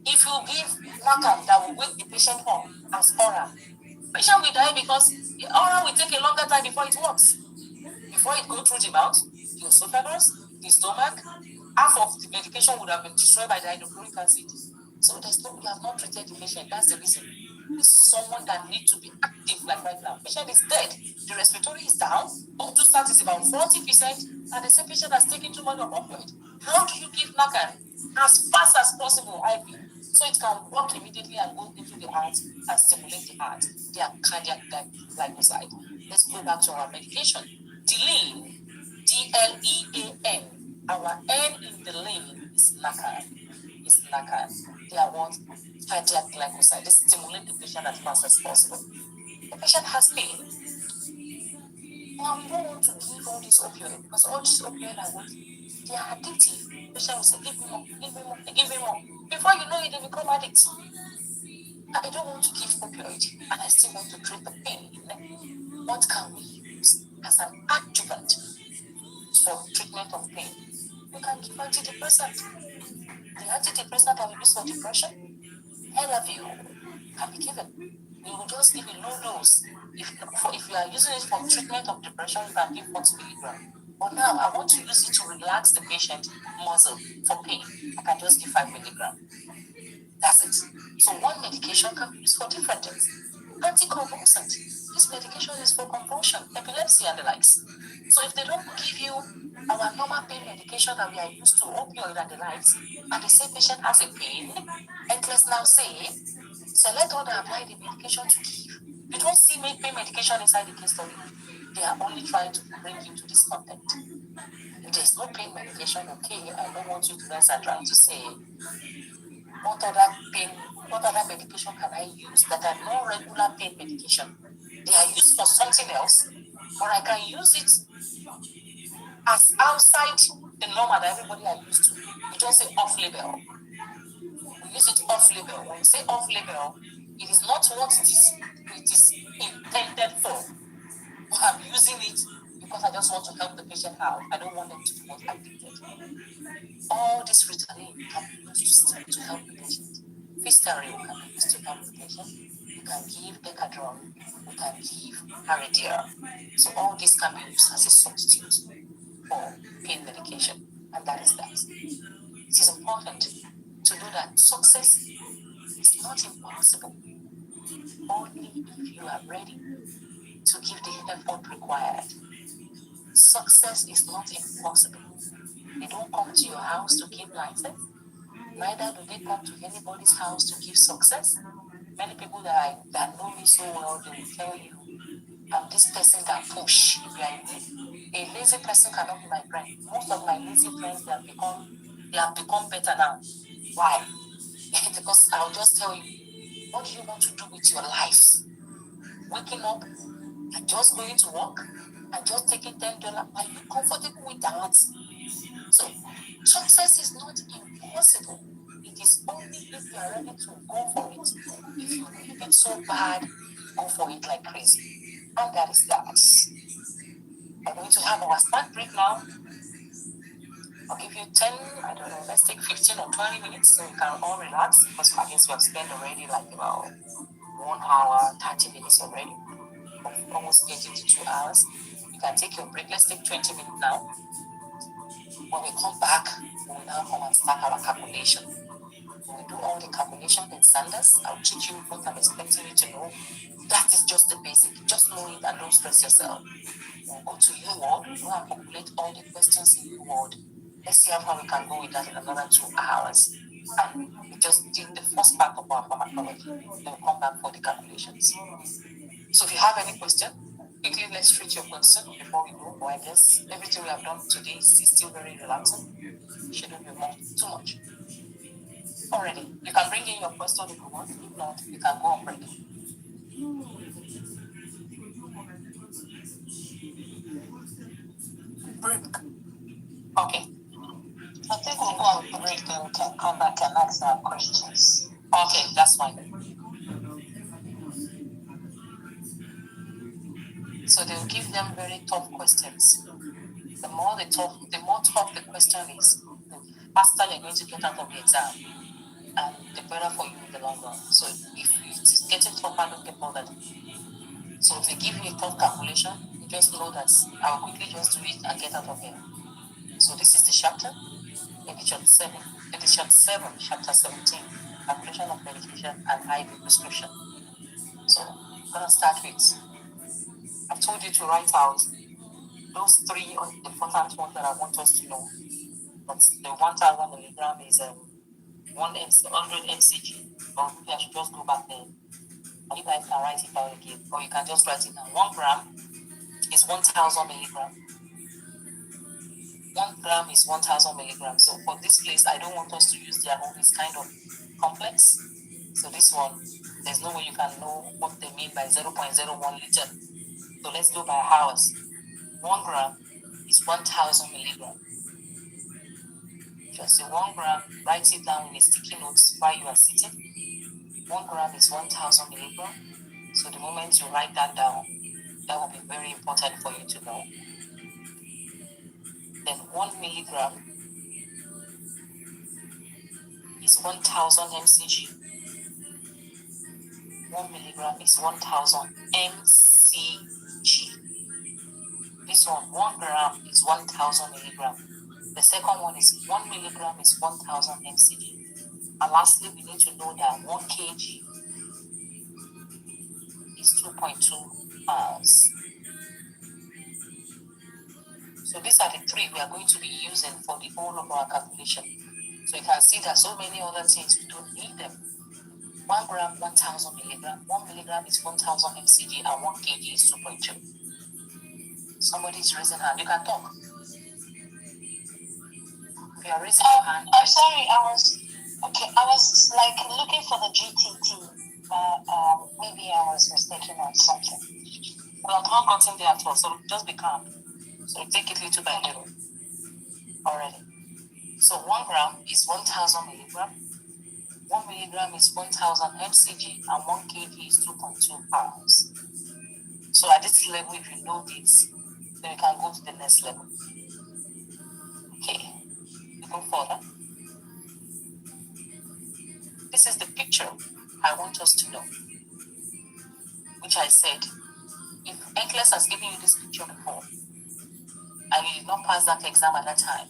If you give NACAN that will wake the patient up as oral, patient will die because the oral will take a longer time before it works. Before it goes through the mouth, the esophagus, the stomach, half of the medication would have been destroyed by the hydrochloric acid. So we have not treated the patient. That's the reason. This is someone that needs to be active like right now. Patient is dead. The respiratory is down. Oxygen is about 40%, and the same patient has taken too much of opioid. How do you give NACAN as fast as possible IV, so it can work immediately and go into the heart and stimulate the heart, their cardiac glycoside? Let's go back to our medication. Delean, D-L-E-A-N. Our N in the lane is NACAN. They are what? Cardiac glycoside. They stimulate the patient as fast as possible. The patient has pain. Now, we don't want to give all this opioid because all this opioid are what? They are addictive. The patient will say, give me more, give me more, give me more. Before you know it, they become addicts. I don't want to give opioid and I still want to treat the pain. What can we use as an adjuvant for treatment of pain? We can give antidepressant. The antidepressant that we use for depression, Elavir, can be given. We will just give a low dose. If you are using it for treatment of depression, you can give 40 milligrams. But now I want to use it to relax the patient muscle for pain. I can just give 5 milligrams. That's it. So one medication can be used for different things. Anticonvulsant. This medication is for convulsion, epilepsy, and the likes. So if they don't give you our normal pain medication that we are used to, opioid and the likes, and the same patient has a pain, and let's now say, select all the apply the medication to give. You don't see pain medication inside the case study. They are only trying to bring you to this content. If there's no pain medication, okay, I don't want you to guys are trying to say, what other medication can I use that are no regular pain medication? They are used for something else, or I can use it as outside the normal that everybody are used to. We don't say off-label. We use it off-label. When we say off-label, it is not what it is intended for. I'm using it because I just want to help the patient out. I don't want them to be more addicted. All this Ritalin can be used to help the patient. Fistarin can be used to help the patient. You can give Decadron. You can give Haridia. So all this can be used as a substitute for pain medication, and that is that. It is important to know that success is not impossible, only if you are ready to give the effort required. Success is not impossible. They don't come to your house to give license, neither do they come to anybody's house to give success. Many people that know me so well, they will tell you, I'm this person that push. A lazy person cannot be my friend. Most of my lazy friends, they have become better now. Why? Because I'll just tell you, what do you want to do with your life? Waking up, and just going to work and just taking $10, are you comfortable with that? So success is not impossible. It is only if you are ready to go for it. If you need it so bad, go for it like crazy. And that is that. We're going to have our snack break now. I'll give you 10, I don't know, let's take 15 or 20 minutes so you can all relax, because I guess we have spent already like about 1 hour, 30 minutes already, almost getting to 2 hours. You can take your break. Let's take 20 minutes now. When we come back, we'll now come and start our calculation. When we do all the calculations in Sanders, I'll teach you what I'm expecting you to know. That is just the basic. Just know it and don't stress yourself. We'll go to U-Word, go and calculate all the questions in U-Word. Let's see how far we can go with that in another 2 hours. And we just did the first part of our pharmacology. Then we'll come back for the calculations. So if you have any question, quickly let's treat your question before we go. Or I guess everything we have done today is still very relaxing. It shouldn't be more too much. Already, you can bring in your question if you want. If not, you can go on break. Break. Okay. I think we'll go on break and we can come back and ask our questions. Okay, that's fine. So they'll give them very tough questions. The more tough the question is, the faster you're going to get out of the exam, and the better for you in the long run. So if it's getting tougher, don't get bothered. So if they give you a tough calculation, you just know that I'll quickly just do it and get out of here. So this is the chapter, edition 7, chapter 17, calculation of medication and IV prescription. So I'm gonna start with, I've told you to write out those 3 important ones that I want us to know. But the 1,000 milligram is 100 mcg. Or maybe I should just go back there. And you guys can write it down again. Or you can just write it down. 1 gram is 1,000 milligram. 1 gram is 1,000 milligrams. So for this place, I don't want us to use their own. It's kind of complex. So this one, there's no way you can know what they mean by 0.01 liter. So let's go by hours. 1 gram is 1,000 milligrams. Just say 1 gram, write it down in a sticky notes while you are sitting. 1 gram is 1,000 milligrams. So the moment you write that down, that will be very important for you to know. Then 1 milligram is 1,000 mcg. 1 milligram is 1,000 mcg. This one, 1 gram is 1,000 milligram. The second one is 1 milligram is 1,000 mcg. And lastly, we need to know that 1 kg is 2.2 pounds. So these are the 3 we are going to be using for the whole of our calculation. So you can see that so many other things, we don't need them. 1 gram, 1,000 milligram. 1 milligram is 1,000 mcg, and 1 kg is 2.2. Somebody is raising hand. You can talk. If you are raising your hand. I'm sorry, I was like looking for the GTT, but maybe I was mistaken on something. Well, I've not gotten there at all, so just be calm. So take it little by little. Already. So 1 gram is 1,000 milligram. 1 milligram is 1,000 mcg, and 1 kg is 2.2 pounds. So at this level, if you know this, then you can go to the next level. Okay, we go further. This is the picture I want us to know, which I said, if NCLEX has given you this picture before, and you did not pass that exam at that time,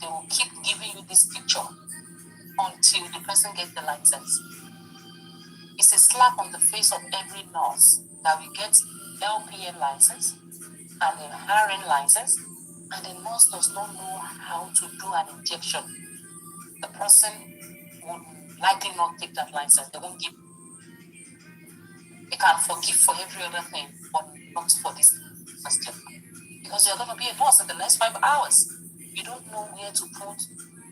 they will keep giving you this picture until the person gets the license. It's a slap on the face of every nurse that we get LPN license and an RN license, and the nurse does not know how to do an injection. The person would likely not take that license. They won't give. They can forgive for every other thing, but not for this question. Because you're going to be a nurse in the next 5 hours. You don't know where to put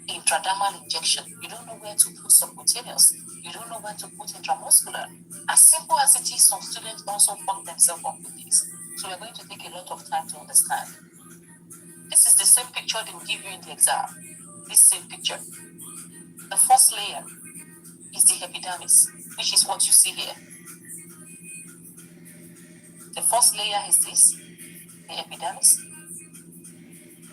intradermal injection. You don't know where to put subcutaneous. You don't know where to put intramuscular. As simple as it is, some students also fuck themselves up with this. So we're going to take a lot of time to understand. This is the same picture they will give you in the exam. This same picture. The first layer is the epidermis, which is what you see here. The first layer is this, the epidermis.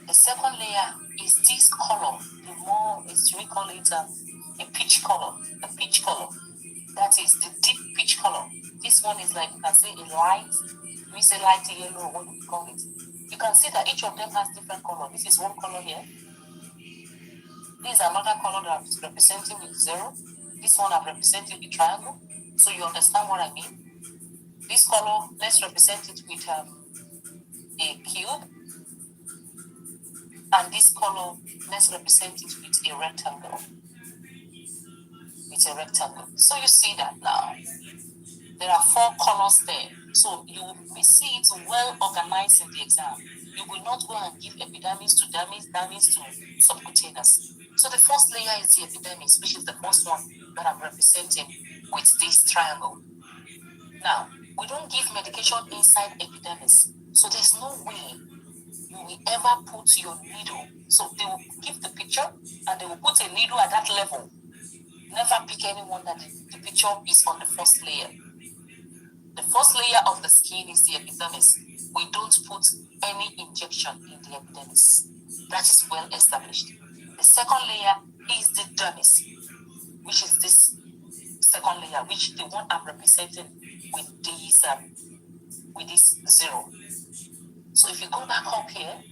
The second layer is this color. The more, we call it a peach color. A peach color. That is the deep peach color. This one is like, you can say a light, we say light yellow, what do you call it? You can see that each of them has different color. This is one color here. This is another color that I'm representing with 0. This one I'm representing with triangle. So you understand what I mean. This color, let's represent it with a cube. And this color, let's represent it with a rectangle. With a rectangle. So you see that now. There are 4 colors there. So you will see it well organized in the exam. You will not go and give epidermis to dermis, dermis to subcutaneous. So the first layer is the epidermis, which is the first one that I'm representing with this triangle. Now, we don't give medication inside epidermis. So there's no way you will ever put your needle. So they will give the picture and they will put a needle at that level. Never pick anyone that the picture is on the first layer. The first layer of the skin is the epidermis. We don't put any injection in the epidermis. That is well established. The second layer is the dermis, which is this second layer, which the one I'm representing with this 0. So if you go back up here,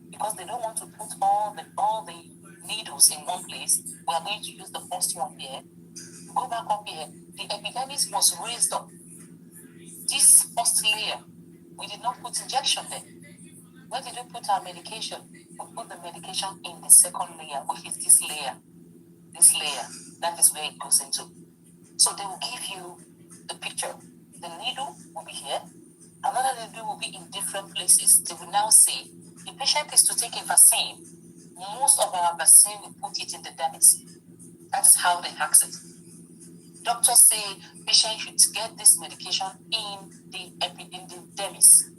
because they don't want to put all the needles in one place, we are going to use the first one here. Go back up here. The epidermis was raised up. This first layer, we did not put injection there. Where did we put our medication? We put the medication in the second layer, which is this layer. This layer, that is where it goes into. So they will give you the picture. The needle will be here. Another needle will be in different places. They will now say, the patient is to take a vaccine. Most of our vaccine, we put it in the dermis. That is how they ask it. Doctors say patient should get this medication in the dermis.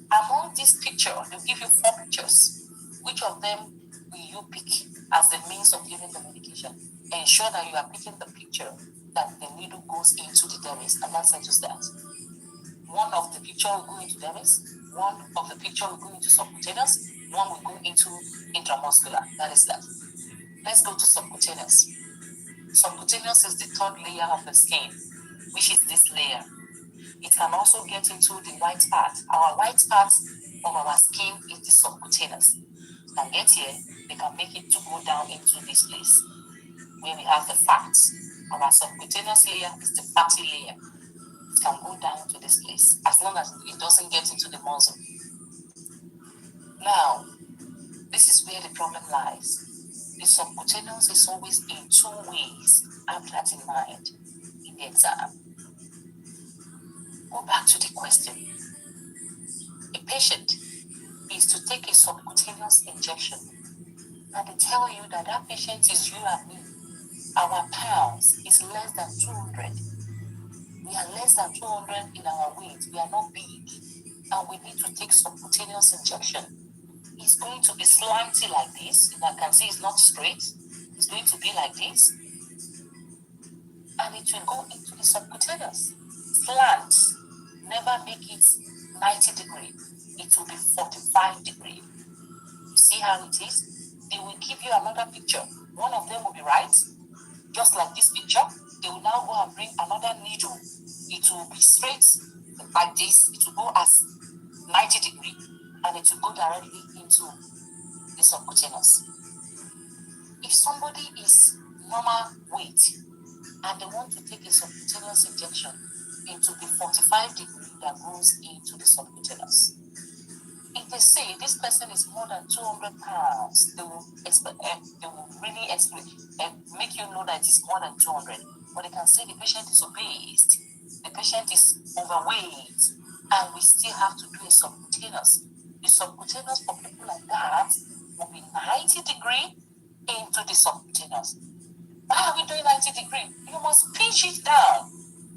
Among this picture, they'll give you 4 pictures. Which of them will you pick as the means of giving the medication? Ensure that you are picking the picture that the needle goes into the dermis, and that settles that. One of the picture will go into dermis, one of the picture will go into subcutaneous, one will go into intramuscular. That is that. Let's go to subcutaneous. Subcutaneous is the 3rd layer of the skin, which is this layer. It can also get into the white part. Our white part of our skin is the subcutaneous. It can get here, they can make it to go down into this place where we have the fats. Our subcutaneous layer is the fatty layer. It can go down to this place as long as it doesn't get into the muscle. Now, this is where the problem lies. The subcutaneous is always in 2 ways. Have that in mind in the exam. Go back to the question. A patient is to take a subcutaneous injection, and they tell you that that patient is you and me. Our pounds is less than 200. We are less than 200 in our weight. We are not big, and we need to take subcutaneous injection. It's going to be slanty like this. You can see it's not straight. It's going to be like this, and it will go into the subcutaneous. Slant. Never make it 90 degrees. It will be 45 degrees. You see how it is? They will give you another picture. One of them will be right, just like this picture. They will now go and bring another needle. It will be straight like this. It will go as 90 degrees, and it will go directly into the subcutaneous. If somebody is normal weight and they want to take a subcutaneous injection, it will be 45 degrees that goes into the subcutaneous. If they say this person is more than 200 pounds, they will really make you know that it's more than 200. But they can say the patient is obese, the patient is overweight, and we still have to do a subcutaneous. The subcutaneous for people like that will be 90 degrees into the subcutaneous. Why are we doing 90 degree? You must pinch it down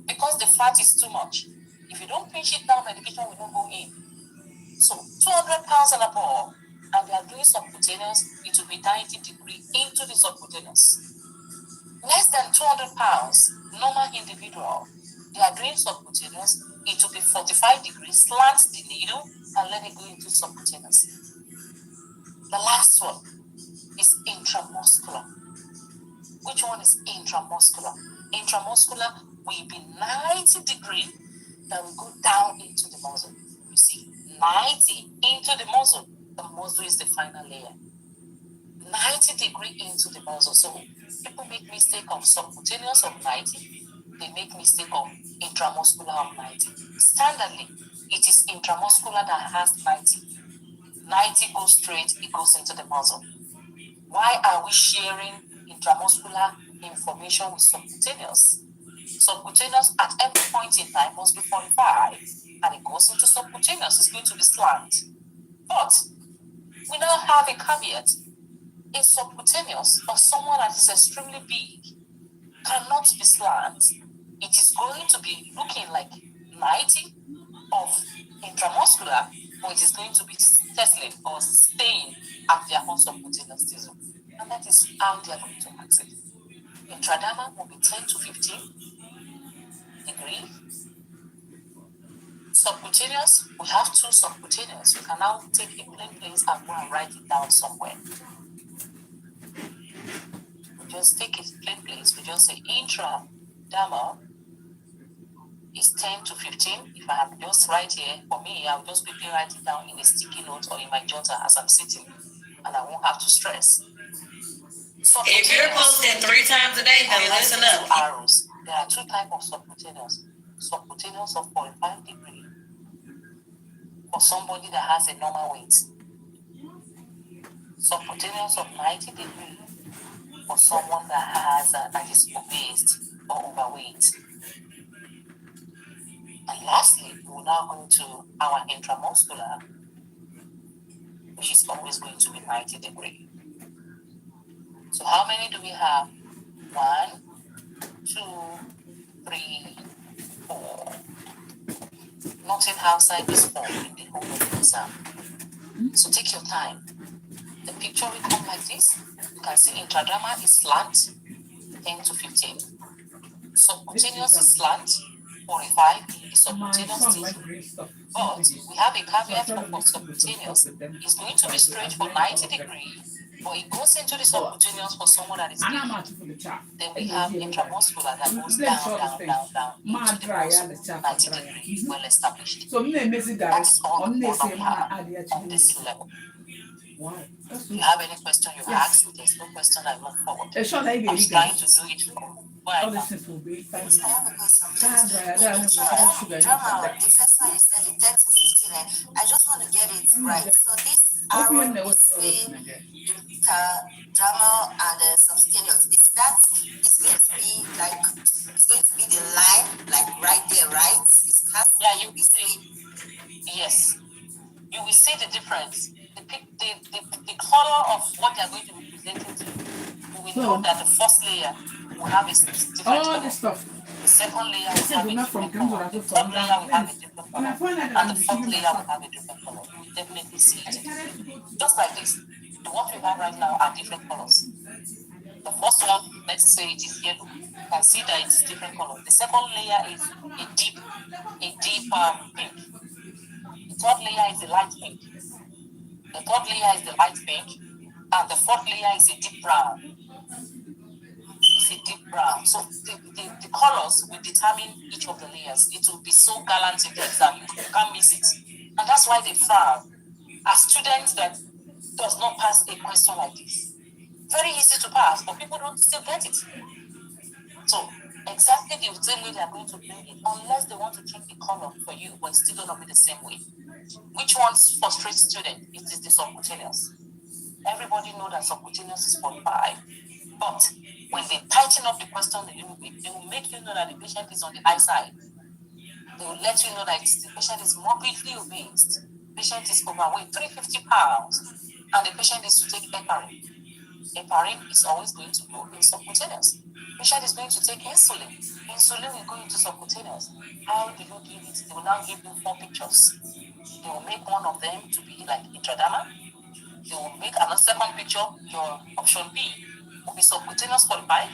because the fat is too much. If you don't pinch it down, medication will not go in. So 200 pounds and above, and they are doing subcutaneous, it will be 90 degree into the subcutaneous. Less than 200 pounds, normal individual, they are doing subcutaneous, it will be 45 degrees, slant the needle, and let it go into subcutaneous. The last one is intramuscular. Which one is intramuscular? Intramuscular will be 90 degrees that will go down into the muscle. You see, 90 into the muscle. The muscle is the final layer. 90 degree into the muscle. So people make mistake of subcutaneous of 90. They make mistake of intramuscular of 90. Standardly, it is intramuscular that has 90. 90 goes straight, it goes into the muscle. Why are we sharing intramuscular information with subcutaneous? Subcutaneous at every point in time must be 45, and it goes into subcutaneous. It's going to be slant. But we now have a caveat. In subcutaneous, for someone that is extremely big, cannot be slant. It is going to be looking like 90 of intramuscular, or it is going to be settling or staying at their own subcutaneous tissue. And that is how they are going to access it. Intradermal will be 10 to 15 degree. Subcutaneous, we have two subcutaneous. You can now take a plain place and go and write it down somewhere. We just take a plain place. We just say intradermal is 10 to 15. If I have just right here, for me, I'll just quickly write it down in a sticky note or in my jotter as I'm sitting, and I won't have to stress. If you're posting 3 times a day, then listen up. Arrows. There are 2 types of subcutaneous. Subcutaneous of 45 degree for somebody that has a normal weight. Subcutaneous of 90 degree for someone that is obese or overweight. And lastly, we will now go to our intramuscular, which is always going to be 90 degree. So how many do we have? 1, 2, 3, 4. Nothing outside this form in the whole of the exam. So take your time. The picture will come like this. You can see intradermal is slant, 10 to 15. Subcutaneous is slant, 45 is subcutaneous tissue. But we have a caveat for subcutaneous. It's going to be straight for 90 degrees, but it goes into the subcutaneous for someone that is big. Then we have intramuscular that goes down into the muscle, 90 degrees, well established. That's all we have on this level. If you have any question you ask, there's no question I move forward. I'm trying to do it for I have a question. The first one you said the 10 to 15, I just want to get it right. So this arrow between intradermal and subcutaneous, it's going to be like, it's going to be the line, like right there, right? Yeah, you will see. Yes, you will see the difference. The color of what they are going to be presenting to you, you will know that the first layer will have a different color. The second layer will have a different color. The third layer will have a different color. And the fourth layer will have a different color. You will definitely see it. Just like this. What we have right now are different colors. The first one, let's say it is yellow. You can see that it's different color. The second layer is a deep pink. The third layer is a light pink. The third layer is the light pink, and the fourth layer is a deep brown. It's a deep brown. So the colors will determine each of the layers. It will be so gallant in the exam, you can't miss it. And that's why they frown. As students that does not pass a question like this, very easy to pass, but people don't still get it. So exactly the same way they are going to bring it, unless they want to change the color for you, but it's still going to be the same way. Which ones frustrate students? It is the subcutaneous. Everybody knows that subcutaneous is 45. But when they tighten up the question a little bit, they will make you know that the patient is on the high side. They will let you know that the patient is morbidly obese. The patient is overweight, 350 pounds, and the patient is to take heparin. Heparin is always going to go in subcutaneous. Patient is going to take insulin. Insulin will go into subcutaneous. How do you give it? They will now give you 4 pictures. They will make one of them to be like intradermal. They will make another second picture. Your option B will be subcutaneous 45.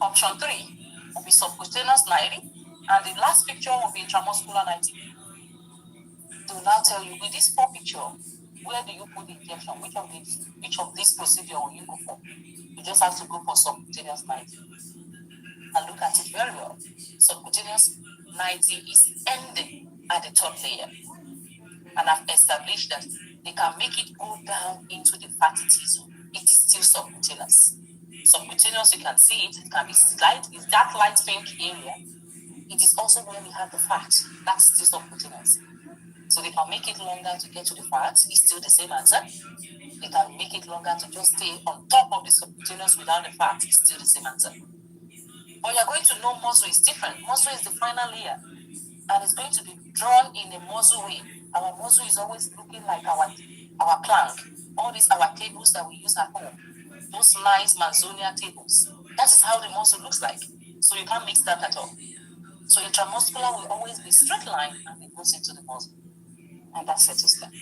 Option 3 will be subcutaneous 90. And the last picture will be intramuscular 90. They will now tell you, with this 4 picture, where do you put the injection? Which of these procedure will you go for? You just have to go for subcutaneous 90. And look at it very well. Subcutaneous 90 is ending at the top layer. And I've established that they can make it go down into the fatty tissue. It is still subcutaneous. Subcutaneous, you can see it can be slight, it's that light pink area. It is also where we have the fat. That's still subcutaneous. So they can make it longer to get to the fat. It's still the same answer. They can make it longer to just stay on top of the subcutaneous without the fat. It's still the same answer. But you're going to know muscle is different. Muscle is the final layer. And it's going to be drawn in a muscle way. Our muscle is always looking like our plank. All these our tables that we use at home. Those nice Manzonia tables. That is how the muscle looks like. So you can't mix that at all. So intramuscular will always be straight line and it goes into the muscle. And that settles them.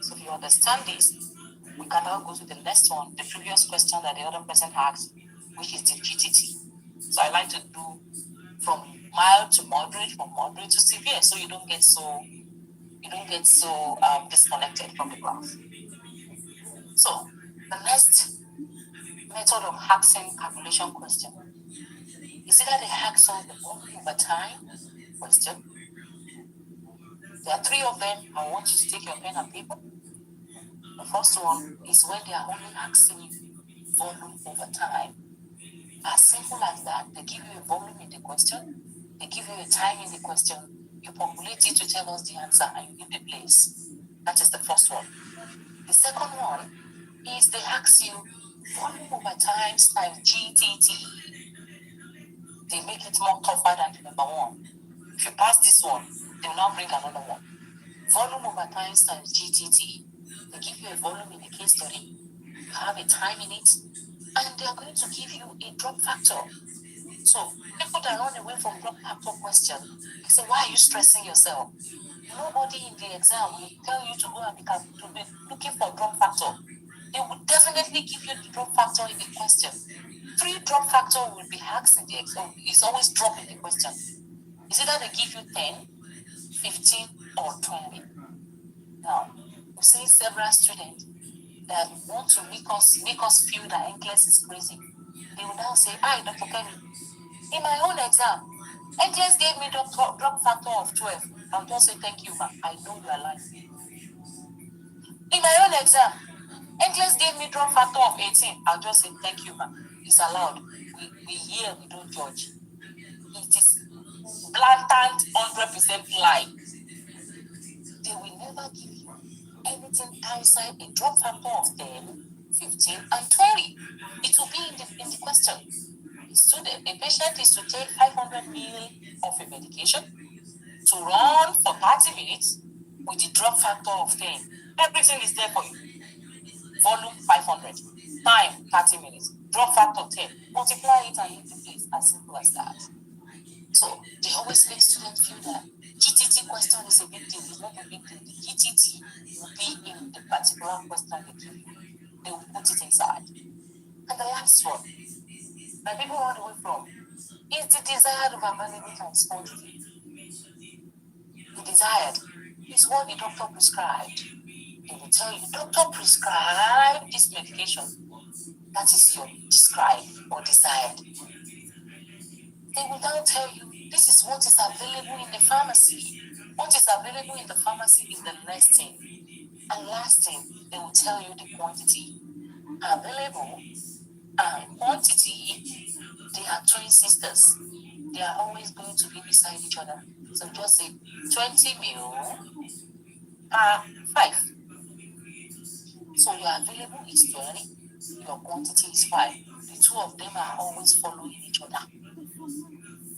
So if you understand this, we can now go to the next one, the previous question that the other person asked, which is the GTT. So I like to do from mild to moderate, from moderate to severe, so you don't get so disconnected from the graph. So the next method of Haxen calculation question is either the Haxen the volume over time question. There are 3 of them. I want you to take your pen and paper. The first one is when they are only asking you volume over time. As simple as that, they give you a volume in the question, they give you a time in the question, you populate it to tell us the answer and you give the place. That is the first one. The second one is they ask you volume over times GTT. They make it more tougher than the number 1. If you pass this one, they will now bring another one. Volume over times GTT. They give you a volume in the case study, you have a time in it, and they are going to give you a drop factor. So people that run away from drop factor question, they say, why are you stressing yourself? Nobody in the exam will tell you to go and be looking for drop factor. They will definitely give you the drop factor in the question. 3 drop factor will be asked in the exam. It's always drop in the question. It's either they give you 10, 15, or 20. Now, we see several students that want to make us feel that NCLEX is crazy. They will now say, hi, Dr. Kenny, in my own exam, NCLEX gave me drop factor of 12. I'll just say, thank you, ma. I know you are lying. In my own exam, NCLEX gave me drop factor of 18. I'll just say, thank you, ma. It's allowed. We hear, we don't judge. It is blatant 100% lie. They will never give you anything outside a drop factor of 10, 15, and 20. It will be in the question. A patient is to take 500 ml of a medication to run for 30 minutes with the drop factor of 10. Everything is there for you. Volume 500, time 30 minutes, drop factor 10. Multiply it and leave the place. As simple as that. So they always make students feel that GTT question is a big deal. It's not a big deal. The GTT will be in the particular question they give you. They will put it inside. And the last one that people run away from is the desired of available quantity. The desired is what the doctor prescribed. They will tell you, doctor prescribed this medication. That is your prescribed or desired. They will now tell you, this is what is available in the pharmacy. What is available in the pharmacy is the next thing. And last thing, they will tell you the quantity. Available and quantity, they are twin sisters. They are always going to be beside each other. So just say 20 ml per 5. So your available is 20, your quantity is 5. The 2 of them are always following each other.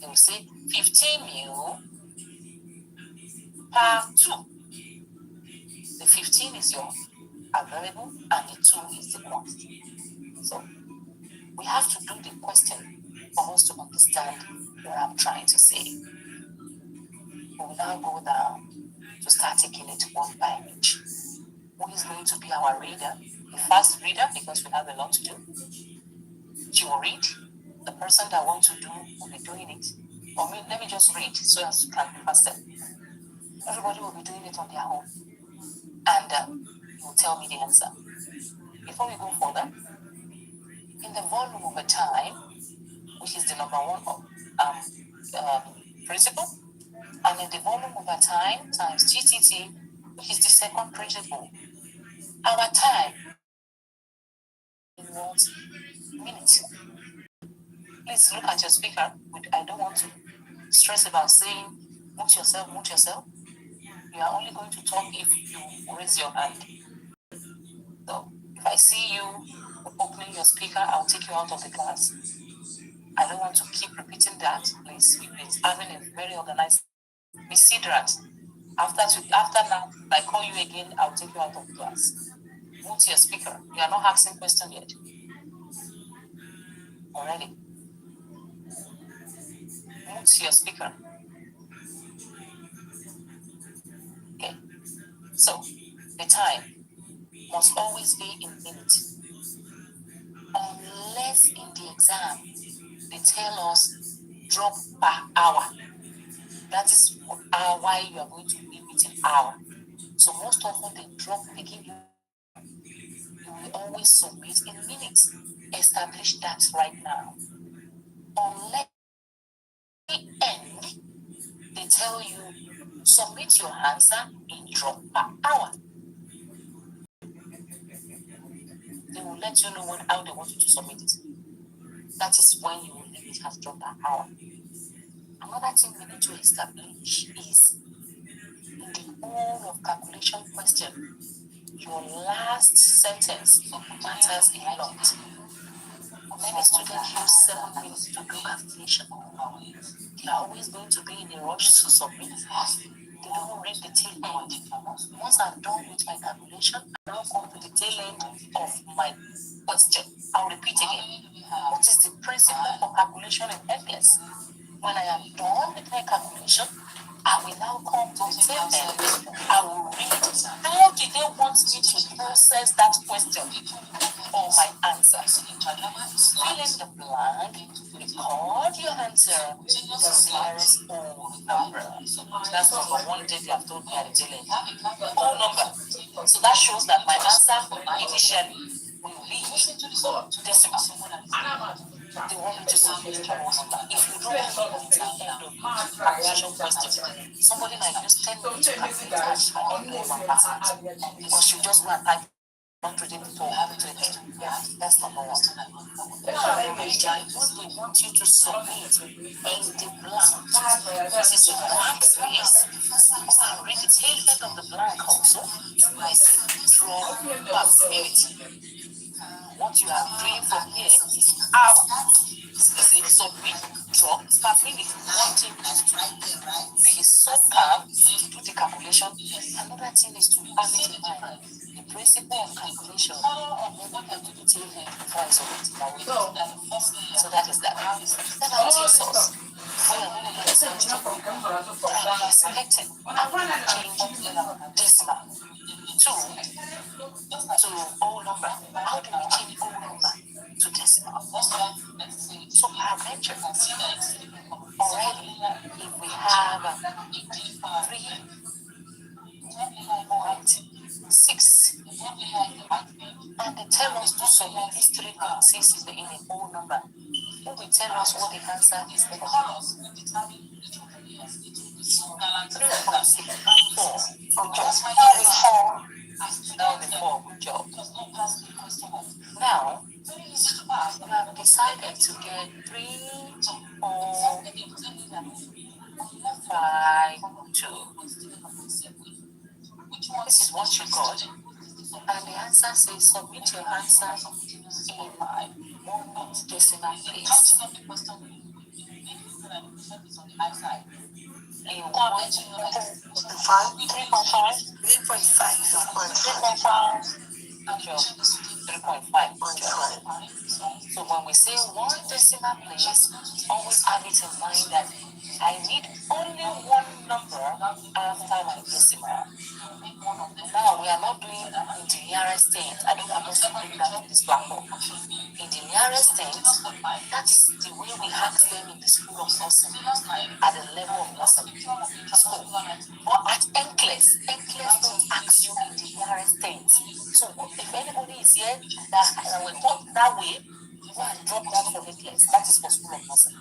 They will say 15 ml per 2. The 15 is your available, and the 2 is the quantity. So we have to do the question for us to understand what I'm trying to say. We will now go down to start taking it one by each. Who is going to be our reader? The first reader, because we have a lot to do. She will read. The person that wants to do will be doing it. Or let me just read so as to can be faster. Everybody will be doing it on their own. And you will tell me the answer. Before we go further, in the volume over time, which is the number one principle, and in the volume over time times GTT, which is the second principle, our time in what minutes. Please look at your speaker. I don't want to stress about saying mute yourself. You are only going to talk if you raise your hand. So if I see you opening your speaker, I'll take you out of the class. I don't want to keep repeating that. Please, it's having a very organized. We see that. After now, if I call you again, I'll take you out of the class. Mute your speaker. You are not asking question yet. Already. Mute your speaker. Okay. So the time must always be in minutes. Unless in the exam they tell us drop per hour. That is why you are going to be in hour. So most often they give you will always submit in minutes. Establish that right now. Unless the end, they tell you submit your answer in drop per hour. They will let you know how they want you to submit it. That is when you will leave it as drop per hour. Another thing we need to establish is in the whole of calculation question, your last sentence matters a lot. Many students use 7 minutes to do calculation. They are always going to be in a rush to submit. They don't read the tail end. Once I'm done with my calculation, I now come to the tail end of my question. I'll repeat again. What is the principle of calculation in FS? When I am done with my calculation, I will now come to the tail end. I will read how did they want me to process that question or my answer. Fill in the blank, record your answer, the nearest whole number. That's number 1 day they have told me at the tail end. Whole number. So that shows that my answer initially will be decimal. They want me to submit the whole number. If you don't have the tail end of calculation question, somebody might use 10 minutes to calculate and I don't know 1%. Because you just go and type not reading the whole. That's number 1. They want you to submit in the blank. This is a blank space. I read the tail end of the blank also. I say draw possibility. What you are doing from here is hour. Say submit, draw possibility. One thing is to be so calm to do the calculation. Another thing is to have it in mind. The principle of calculation, never get to the tail end before I submit it away. So that is that. Then I'll take source. Selected. I'm going to change decimal to whole number. How do we change whole number to decimal? So parametric. Already, if we have 3.6 and they tell us to submit this 3.6 is in a whole number, who will tell us what the answer is going to be? 3.64. Good job. Now, we have decided to get 3.52. This is what you got. And the answer says submit your answer in 1 decimal place. In 3.5. 3.5. 3.5. So when we say one decimal place, always have it in mind that I need only one number after my decimal. Now we are not doing in the nearest things. I don't want us to bring that to this platform. In the nearest things, that is the way we ask them in the school of nursing, at the level of nursing school. But at NCLES don't ask you in the nearest things. So if anybody is here that will talk that way, you want to drop that for NCLES. That is for school of nursing.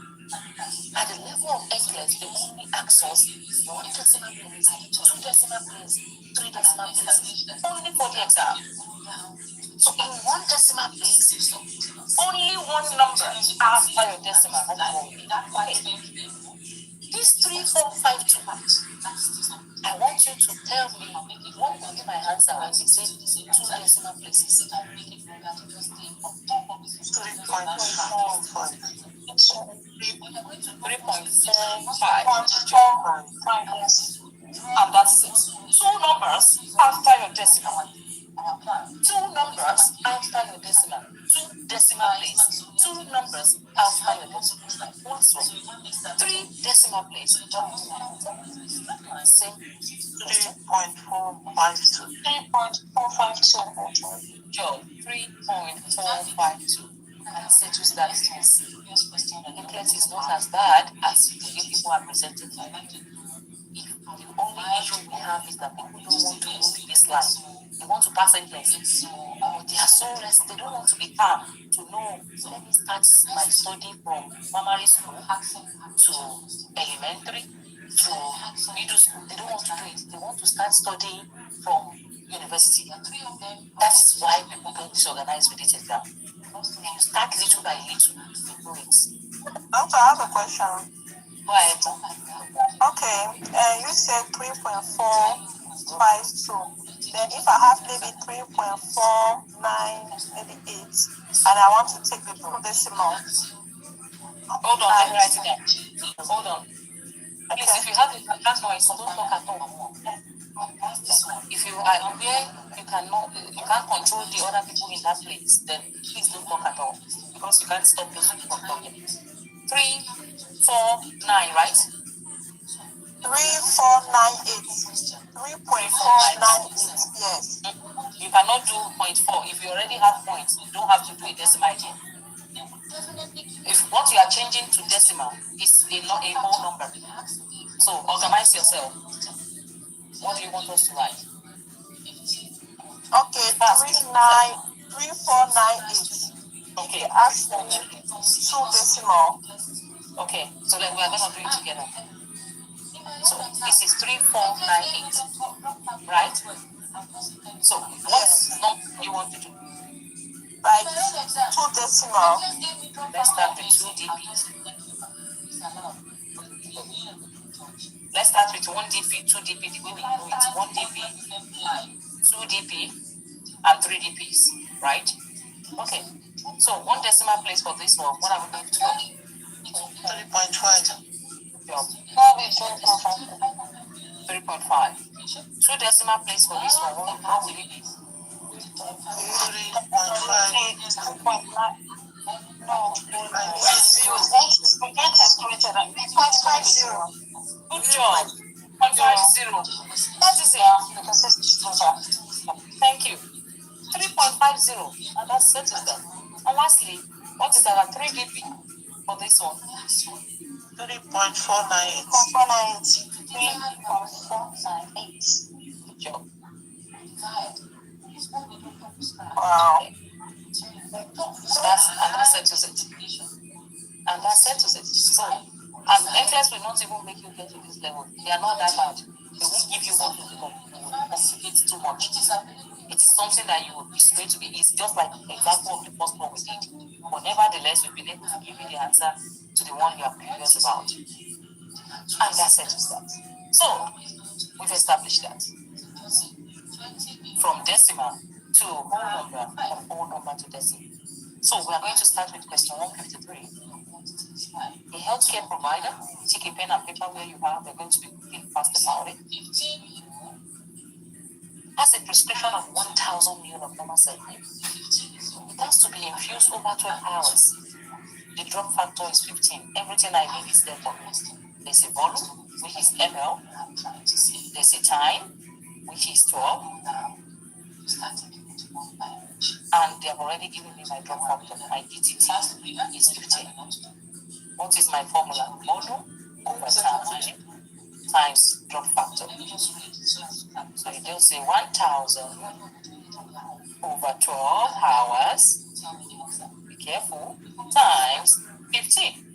At the level of NCLES, they only ask us one decimal place, two decimal place, three decimal places, only for the exam. So in one decimal place, only one number after your decimal. Okay. These 3, 4, 5, 2. I want you to tell me what will be my answer when we say two decimal places. 3.45. And that's it. Two numbers after your decimal. Two numbers after your decimal. Two decimal places. Two numbers after your decimal. What's wrong? Three decimal places. Same. 3.452. 3.452. Job 3.452. And settles that case. NCLES is not as bad as the people are presenting. If the only issue we have is that people don't want to go to this line. They want to pass NCLES. They are so restless. They don't want to be calm to know. Let me start my study from primary school to elementary to middle school. They don't want to do it. They want to start studying from university. That is why people get disorganized with this exam. You start little by little. Do it. Doctor, I have a question. Go ahead. Okay, you said 3.452. Then if I have maybe 3.49, maybe 8, and I want to take the full decimal. Hold on, let me write it down. Hold on. Please, if you have the background noise, don't talk at all. If you are where you can't control the other people in that place, then please don't talk at all. Because you can't stop those people from talking. 3, 4, 9, right? 3.498. 3.498, yes. You cannot do 0.4. If you already have points, you don't have to do a decimal again. If what you are changing to decimal is a whole number, so organize yourself. What do you want us to write? Okay, 3498. Okay. Ask me 2 decimal. Okay, so then we are going to do it together. So this is 3498, right? So what number do you want to do? Like 2 decimal. Let's start with 2 DPs. Let's start with 1 DP, 2 DP, the way we know it. 1 DP, 2 DP, and 3 DPs, right? Okay, so 1 decimal place for this one. What are we going to do? 3.5. 3.5. 2 decimal place for this one. How will it be? 3.5. No, 8 is good job. 0.50. That is it. Thank you. 3.50. And that's settled that. And lastly, what is our 3 DP for this one? 3.498. 3.498. Good job. Wow. That settles it. And that settles it. So, and NCLES will not even make you get to this level. They are not that bad. They won't give you what you want. It's too much. It's something that it's going to be easy, just like the example of the first one we did. But nevertheless, we've been able to give you the answer to the one you are curious about. And that settles that. So, we've established that. From decimal to whole number, from whole number to decimal. So, we are going to start with question 153. A healthcare provider, take a pen and paper where you are, they're going to be quick fast about it. has a prescription of 1,000 ml of normal saline. It has to be infused over 12 hours. The drop factor is 15. Everything I need is there for me. There's a volume, which is ml. There's a time, which is 12. And they have already given me my drop factor. My DTT is 15. What is my formula? Volume over time times drop factor. So you do say 1,000 over 12 hours. Be careful. Times 15.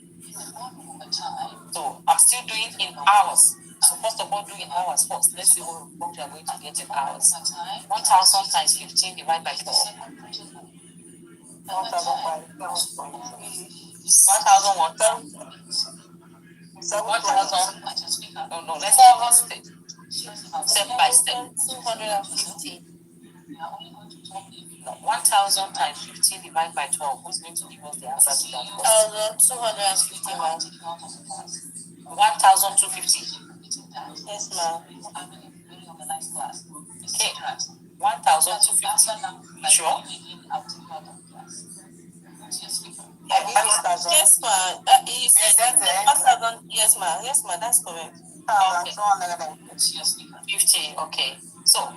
So I'm still doing in hours. So first of all, do in hours first. Let's see what we are going to get in hours. 1,000 times 15 divided by 12. 1,000 no, let's do this step by step. 250. No, 1,000 times 15 divided by 12. Who's going to give us the answer to that? 251. 1,250. Yes, ma'am. Okay. 1,250. Sure. Yes, ma'am. You said 1,000. Yes, ma'am. Yes, ma'am. That's correct. Okay. 50. Okay. So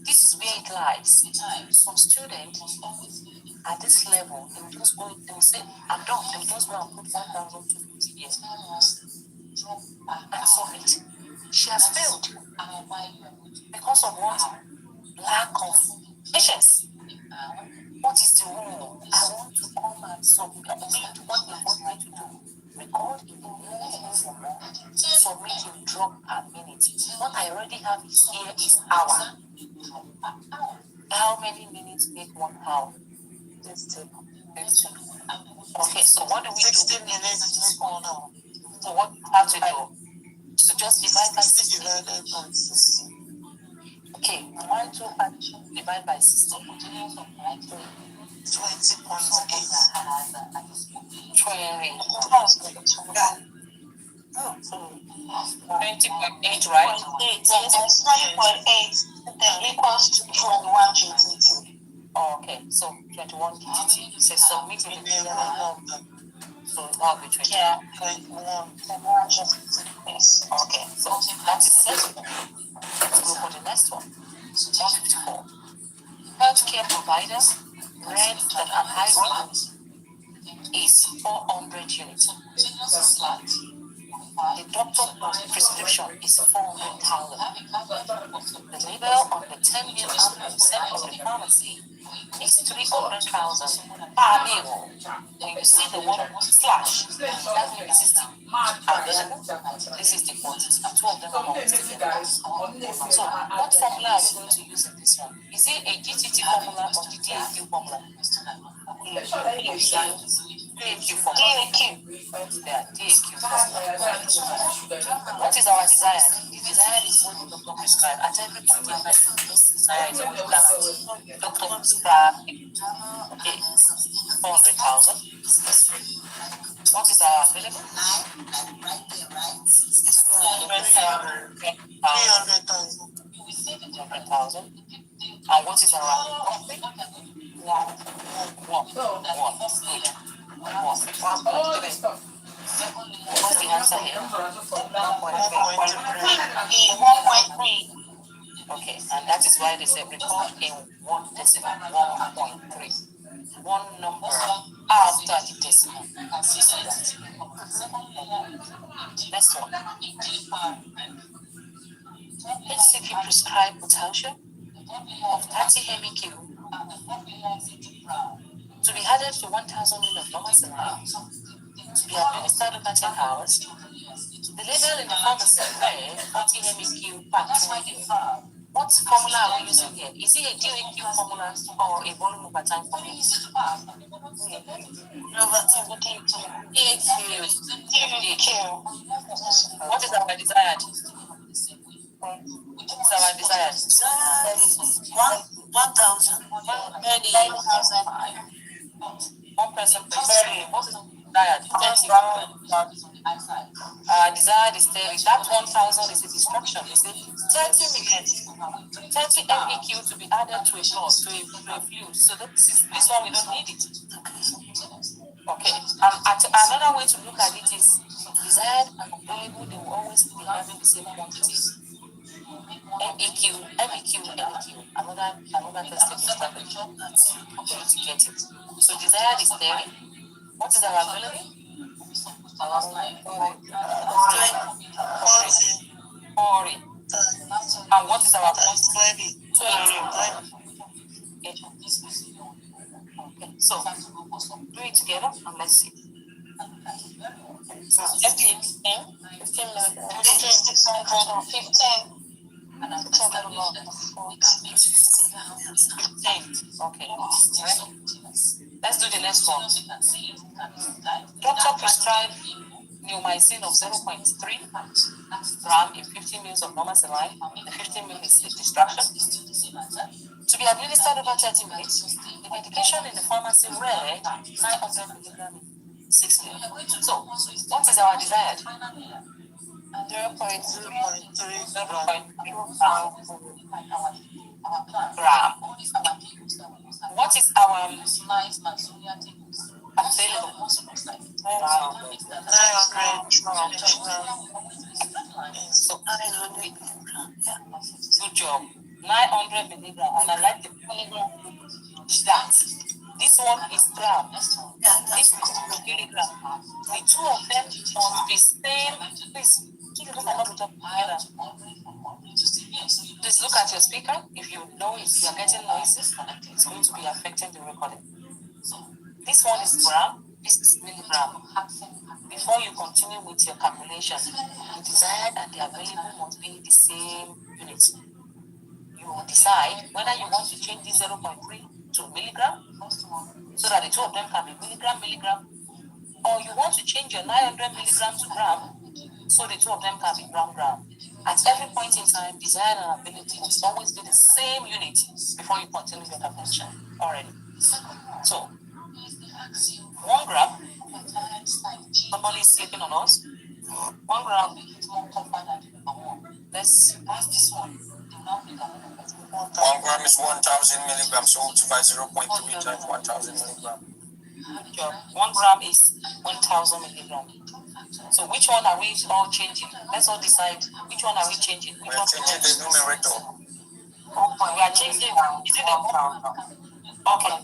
this is where it lies. Some students at this level, they will just go. They will say, "I'm done." They will just go and put 1,250 here and submit. She has failed because of what? Lack of patience. What is the rule? I want to come and submit what they want me to do. Record in the minute, submit in drop per minute. What I already have here is hour. How many minutes make 1 hour? Okay, so what do we 60 do? Minutes make 1 hour. So what you have to do? So just divide by 60. Okay, 1 2 divide by 60. 20.8. 20.8, right? 20.8 then equals to 21 GTT. Oh, okay, so 21 GTT. So submit in the middle. So that'll be 21. Yeah, 21 GTT. Yes. Okay, so that is set. Let's go for the next one. 154. Healthcare providers read that an iron is 400 units. The doctor's prescription is 400,000. The label on the 10 ml amp of the pharmacy is 300,000 per ml. When you see the word slash, that means this is the available, this is the quantity. Two of them are always together. So, what formula are we going to use in this one? Is it a GTT formula or the DAQ formula? DAQ formula. Yeah, DAQ formula. What is our desire? The desire is what the doctor prescribed. At every point in time, the desire is on the planet. Doctor prescribed, okay, 400,000. What is our available? 300,000. And what is our one? Good. What's the answer here? 1.3. Okay, and that is why they say record in 1 decimal, 1.3. One number after the decimal. Next one. HCP prescribed potassium of 30 MEQ to be added to 1,000 ml of normal saline to be administered over 10 hours. The label in the pharmacy read 40 MEQ per 2 What formula are we using here? Is it a DAQ formula or a volume over time formula? DAQ. What is our desired? What is our desired? 1,000. 1 person per 30. What is desired? 30. Desired is 30. That 1,000 is a distraction, is it? 30 minutes, 30 MEQ to be added to a blood, to a fluid. So this one we don't need it. Okay. Another way to look at it is desired and available, they will always be having the same quantities. MEQ, another testing strategy. Okay, to get it. So desired is 30. What is our available? 40. And what is our quantity? 20. Okay, so do it together and let's see. So 15 Okay. Right. Let's do the next one. Doctor prescribed neomycin of 0.3 gram in 15 mils of normal saline. The 15 ml is distraction. To be administered over 30 minutes, the medication in the pharmacy read 900 milligram 6 ml. So, what is our desired? 0.3 gram. What is our available? 900. So, good job. 900 milligram. And I like the milligram. That. This one is gram. This is milligram. The two of them must be same. Please, please look at your speaker. If you know if you are getting noises, it's going to be affecting the recording. This one is gram. This is milligram. Before you continue with your calculation, the desired and the available must be the same unit. You will decide whether you want to change this 0.3 to milligram so that the two of them can be milligram, or you want to change your 900 milligram to gram so the two of them can be gram. At every point in time, desired and available must always be the same unit before you continue your calculation already. So, 1 gram, somebody is sleeping on us. 1 gram, let's ask this one. 1 gram is 1,000 milligrams, so multiply 0.3 times 1,000 milligrams. 1 gram is 1,000 milligrams. So which one are we all changing? Let's all decide which one are we changing. We are changing the numerator. We are changing. Is it the okay?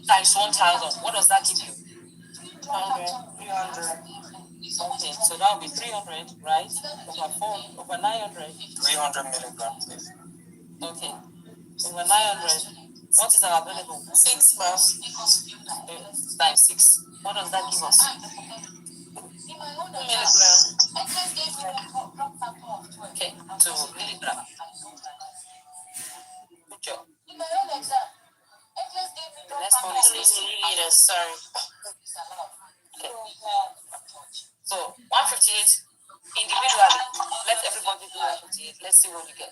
Times 1,000. What does that give you? 300. Okay, so that will be 300, right? Over 900. 300 milligrams. Okay. Over 900. What is our available? 6 times 6. What does that give us? 2 milligrams. Okay, 2 milligrams. Good job. The next one is milliliters. Sorry. Okay. So 158 individually. Let everybody do 158. Let's see what we get.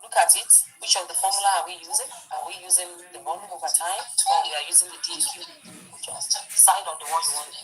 Look at it. Which of the formula are we using? Are we using the volume over time, or we are using the DQ? Decide on the one you want.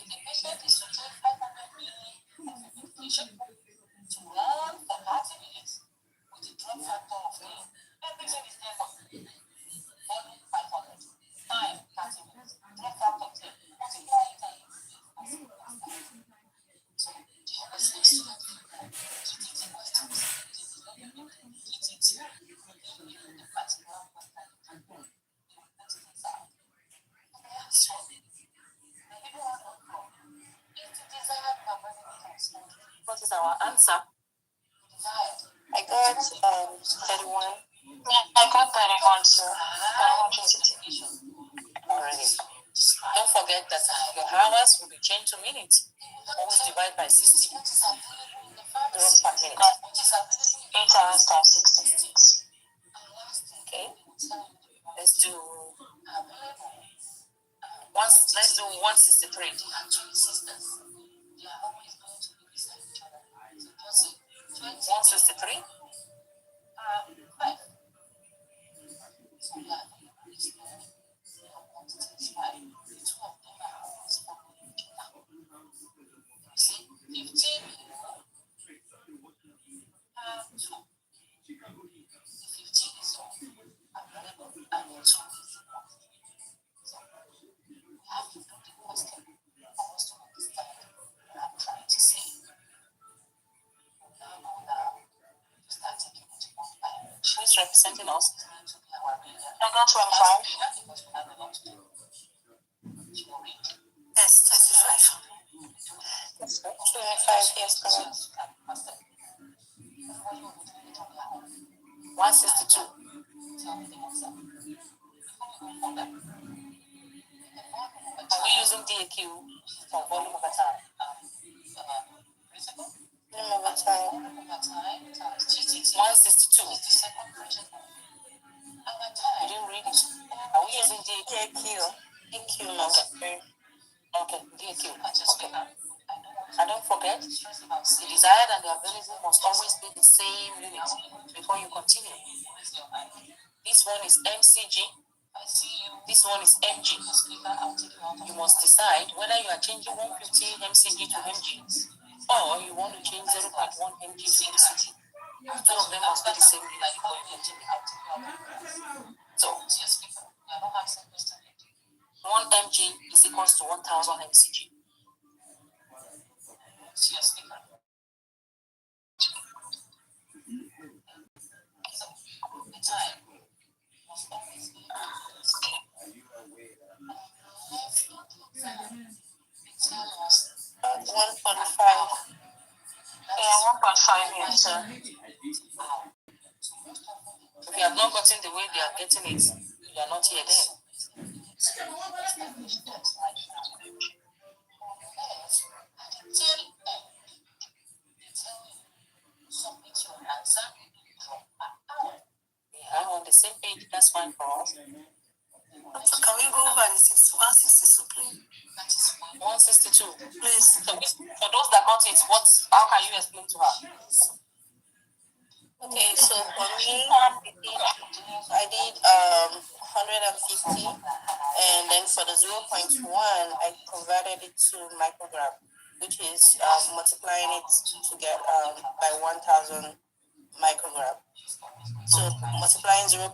What is our answer? I got 31. I got 31 too. Already. Don't forget that your hours will be changed to minutes. Always divide by 60. Gross per minute. 8 hours times 60 minutes. Okay. Let's do 163. 163. getting us? I got 25. Yes, 25. 25, yes, correct. 162. Are we using DAQ for volume over time? Volume over time. 162. You didn't read it. Are we using DAQ? DQ number. Okay, DAQ. Okay. And don't forget, the desired and the available must always be the same unit before you continue. This one is MCG. This one is MG. You must decide whether you are changing 150 MCG to MG or you want to change 0.1 MG to MCG. Two of them must be the same unit before you continue. So, 1 MG is equals to 1000 MCG. About 1.5. Yeah, 1.5 here, sir. If you have not gotten the way they are getting it, you are not here then. Yeah, on the same page, that's fine for us. Can we go over the 162, please? 162. Please. So for those that got it, how can you explain to her? Okay, so for me, I did 150, and then for the 0.1, I converted it to microgram, which is multiplying it to get by 1,000 microgram. So multiplying 0.1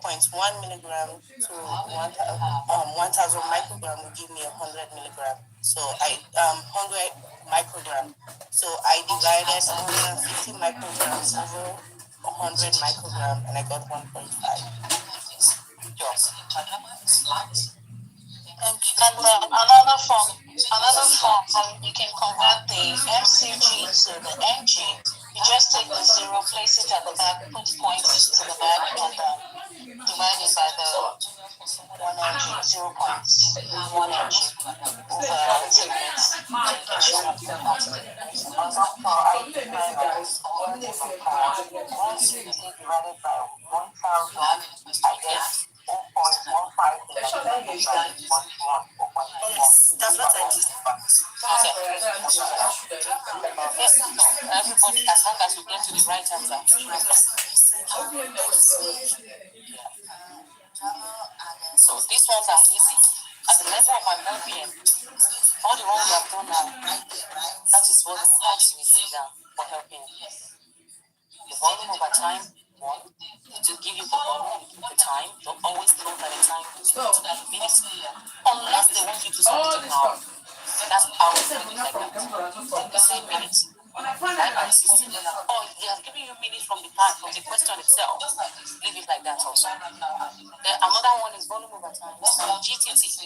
milligram to 1,000 microgram will give me 100 milligram. So 100 microgram. So I divided 150 micrograms over 100 microgram, and I got 1.5. And another form, you can convert the MCG to the MG. You just take the zero, place it at the back, put points to the back, and divide it by the 1 MG, 0.1 MG over segments. Once you divided by 1,000, I get 4.15. Yes, that's what I did. Everybody, as long as you get to the right answer. So these ones are easy. At the level of my LPM, all the ones we have done now, that is what we will ask you in the exam for LPM. The volume over time, one, to give you the volume, the time, don't always note that the time is minutes. Unless they want you to submit an hour. That's how it's going to be like that. They say minutes. Divide by 60. Or they have given you minutes from the time, from the question itself. Leave it like that also. Then another one is volume over time. GTT.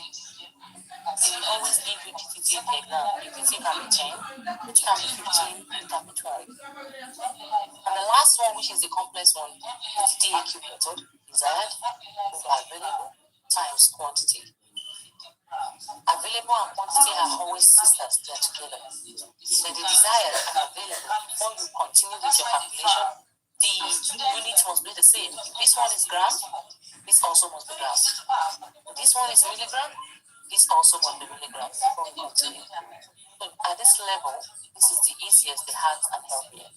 They will always give you GTT in the exam. GTT can be 10, it can be 15, it can be 12. And the last one, which is the complex one, is the DAQ method. Desired over available times quantity. Available and quantity are always sisters, they are together. So the desired and available, before you continue with your calculation, the unit must be the same. If this one is gram, this also must be gram. If this one is milligram, this also must be milligram before we continue. So at this level, this is the easiest, the hard and healthier.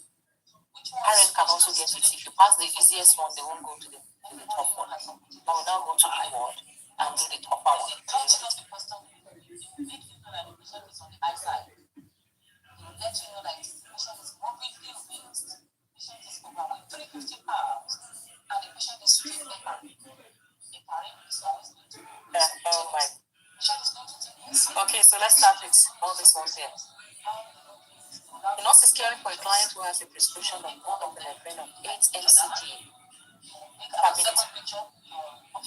Parent can also get it. If you pass the easiest one, they won't go to the top one. Now we'll now go to inward and do the tougher one. Okay, so let's start with all these ones here. The nurse is caring for a client who has a prescription of norepinephrine of 8 mcg. capability.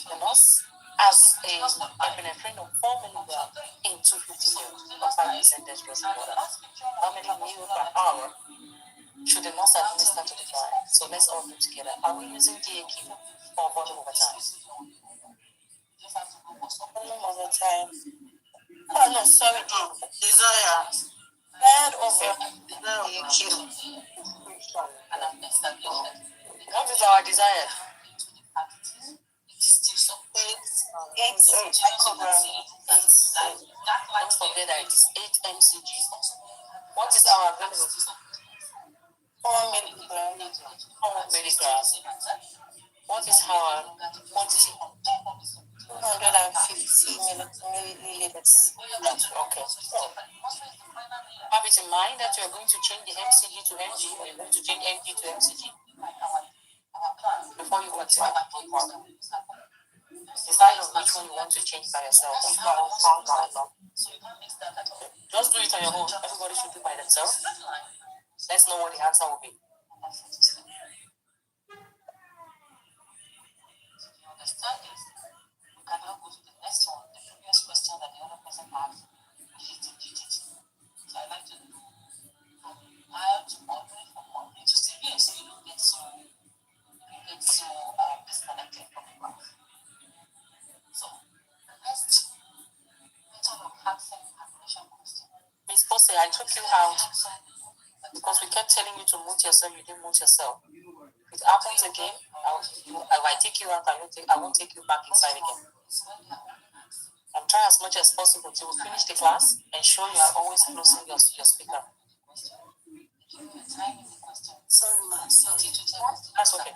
The nurse has a epinephrine of 4 milligrams in 250 ml or 5% dextrose water. How many ml per hour should the nurse administer to the client? So let's all do together. Are we using DAQ or volume over time? Volume over time. Oh no, sorry, desire. Head over DAQ. What is our desired? 8 micrograms. Don't forget that it is 8 mcg. What is our available? 4 milligrams. 4 milligrams. What is our quantity? 250 milliliters. Okay. So, have it in mind that you're going to change the mcg to mg, or you're going to change mg to mcg before you continue. Decide on which one you want to change by yourself. Just do it on your own. Everybody should do by themselves. Let's know what the answer will be. Miss Posse, I took you out because we kept telling you to mute yourself. You didn't mute yourself. If it happens again, I take you out. I won't take you back inside again. And try as much as possible to finish the class. Ensure you are always closing your speaker. Sorry, ma. Sorry. That's okay.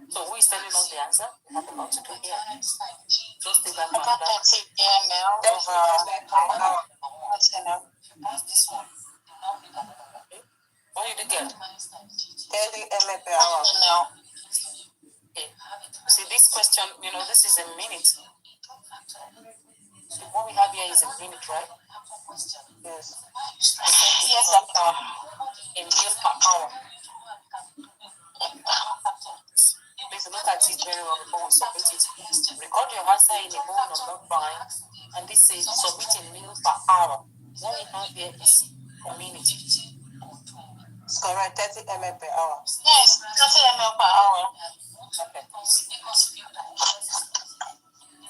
So who is telling us the answer? We have a lot to do here. Just take that one. About 30 ml over What did you get? 30 ml per hour. Okay. See, this question, this is a minute. So what we have here is a minute, right? Yes. Yes, doctor. A meal per hour. Please look at it very well before we submit it. Record your answer in a mode of not buying, and this says submit a meal per hour. What we have here is a minute. It's correct, 30 ml per hour. Yes, 30 ml per hour. Okay.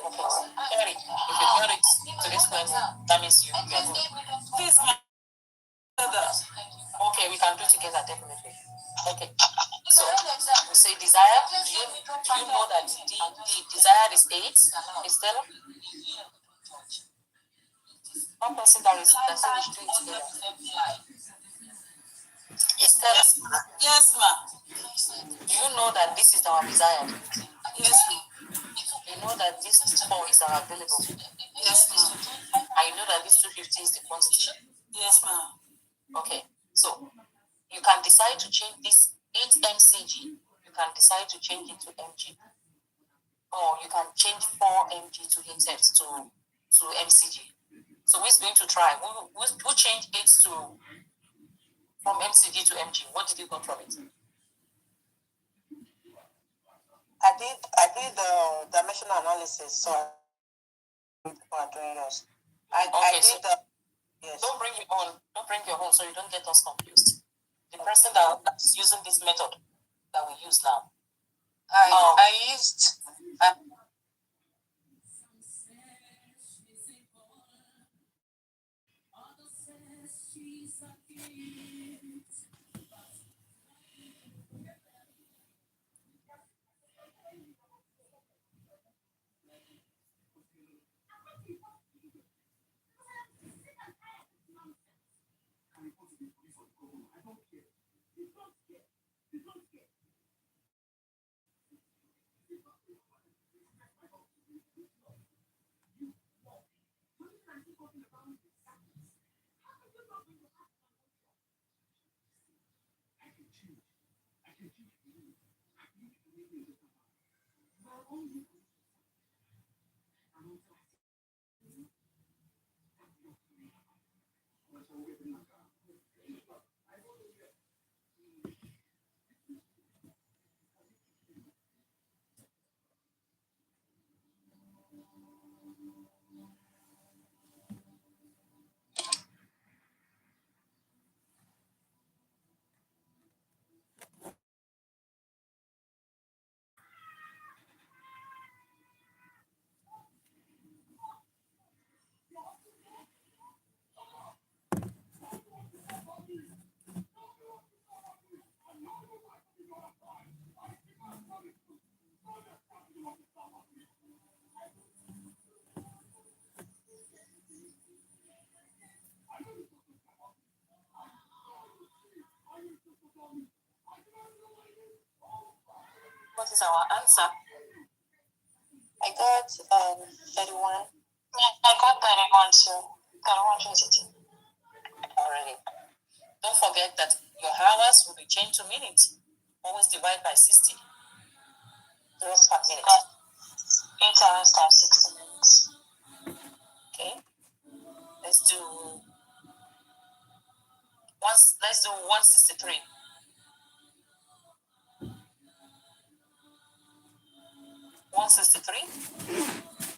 Carry. If you got it to this level, that means you are good. Please, ma. Okay, we can do together definitely. Okay. So we say desire. Do you know that the desired is 8? Is Stella? One person that said we should do it together. Is Stella? Yes, ma. Do you know that this is our desired? Yes, ma. You know that this 4 is our available. Yes, ma. And you know that this 250 is the quantity. Yes, ma. Okay. So you can decide to change this 8 mcg. You can decide to change it to mg. Or you can change 4 mg to 8 to mcg. So who's going to try? Who changed 8 from mcg to mg? What did you got from it? I did the dimensional analysis, so people are doing yours. I did the yes. Don't bring your own so you don't get us confused. The person that's using this method that we use now. I used What is our answer? I got 31. Yeah, I got 31 too. 31 Already. Don't forget that your hours will be changed to minutes. Always divide by 60. 0 per minute. 8 hours times 60 minutes. Okay. Let's do 163. 163.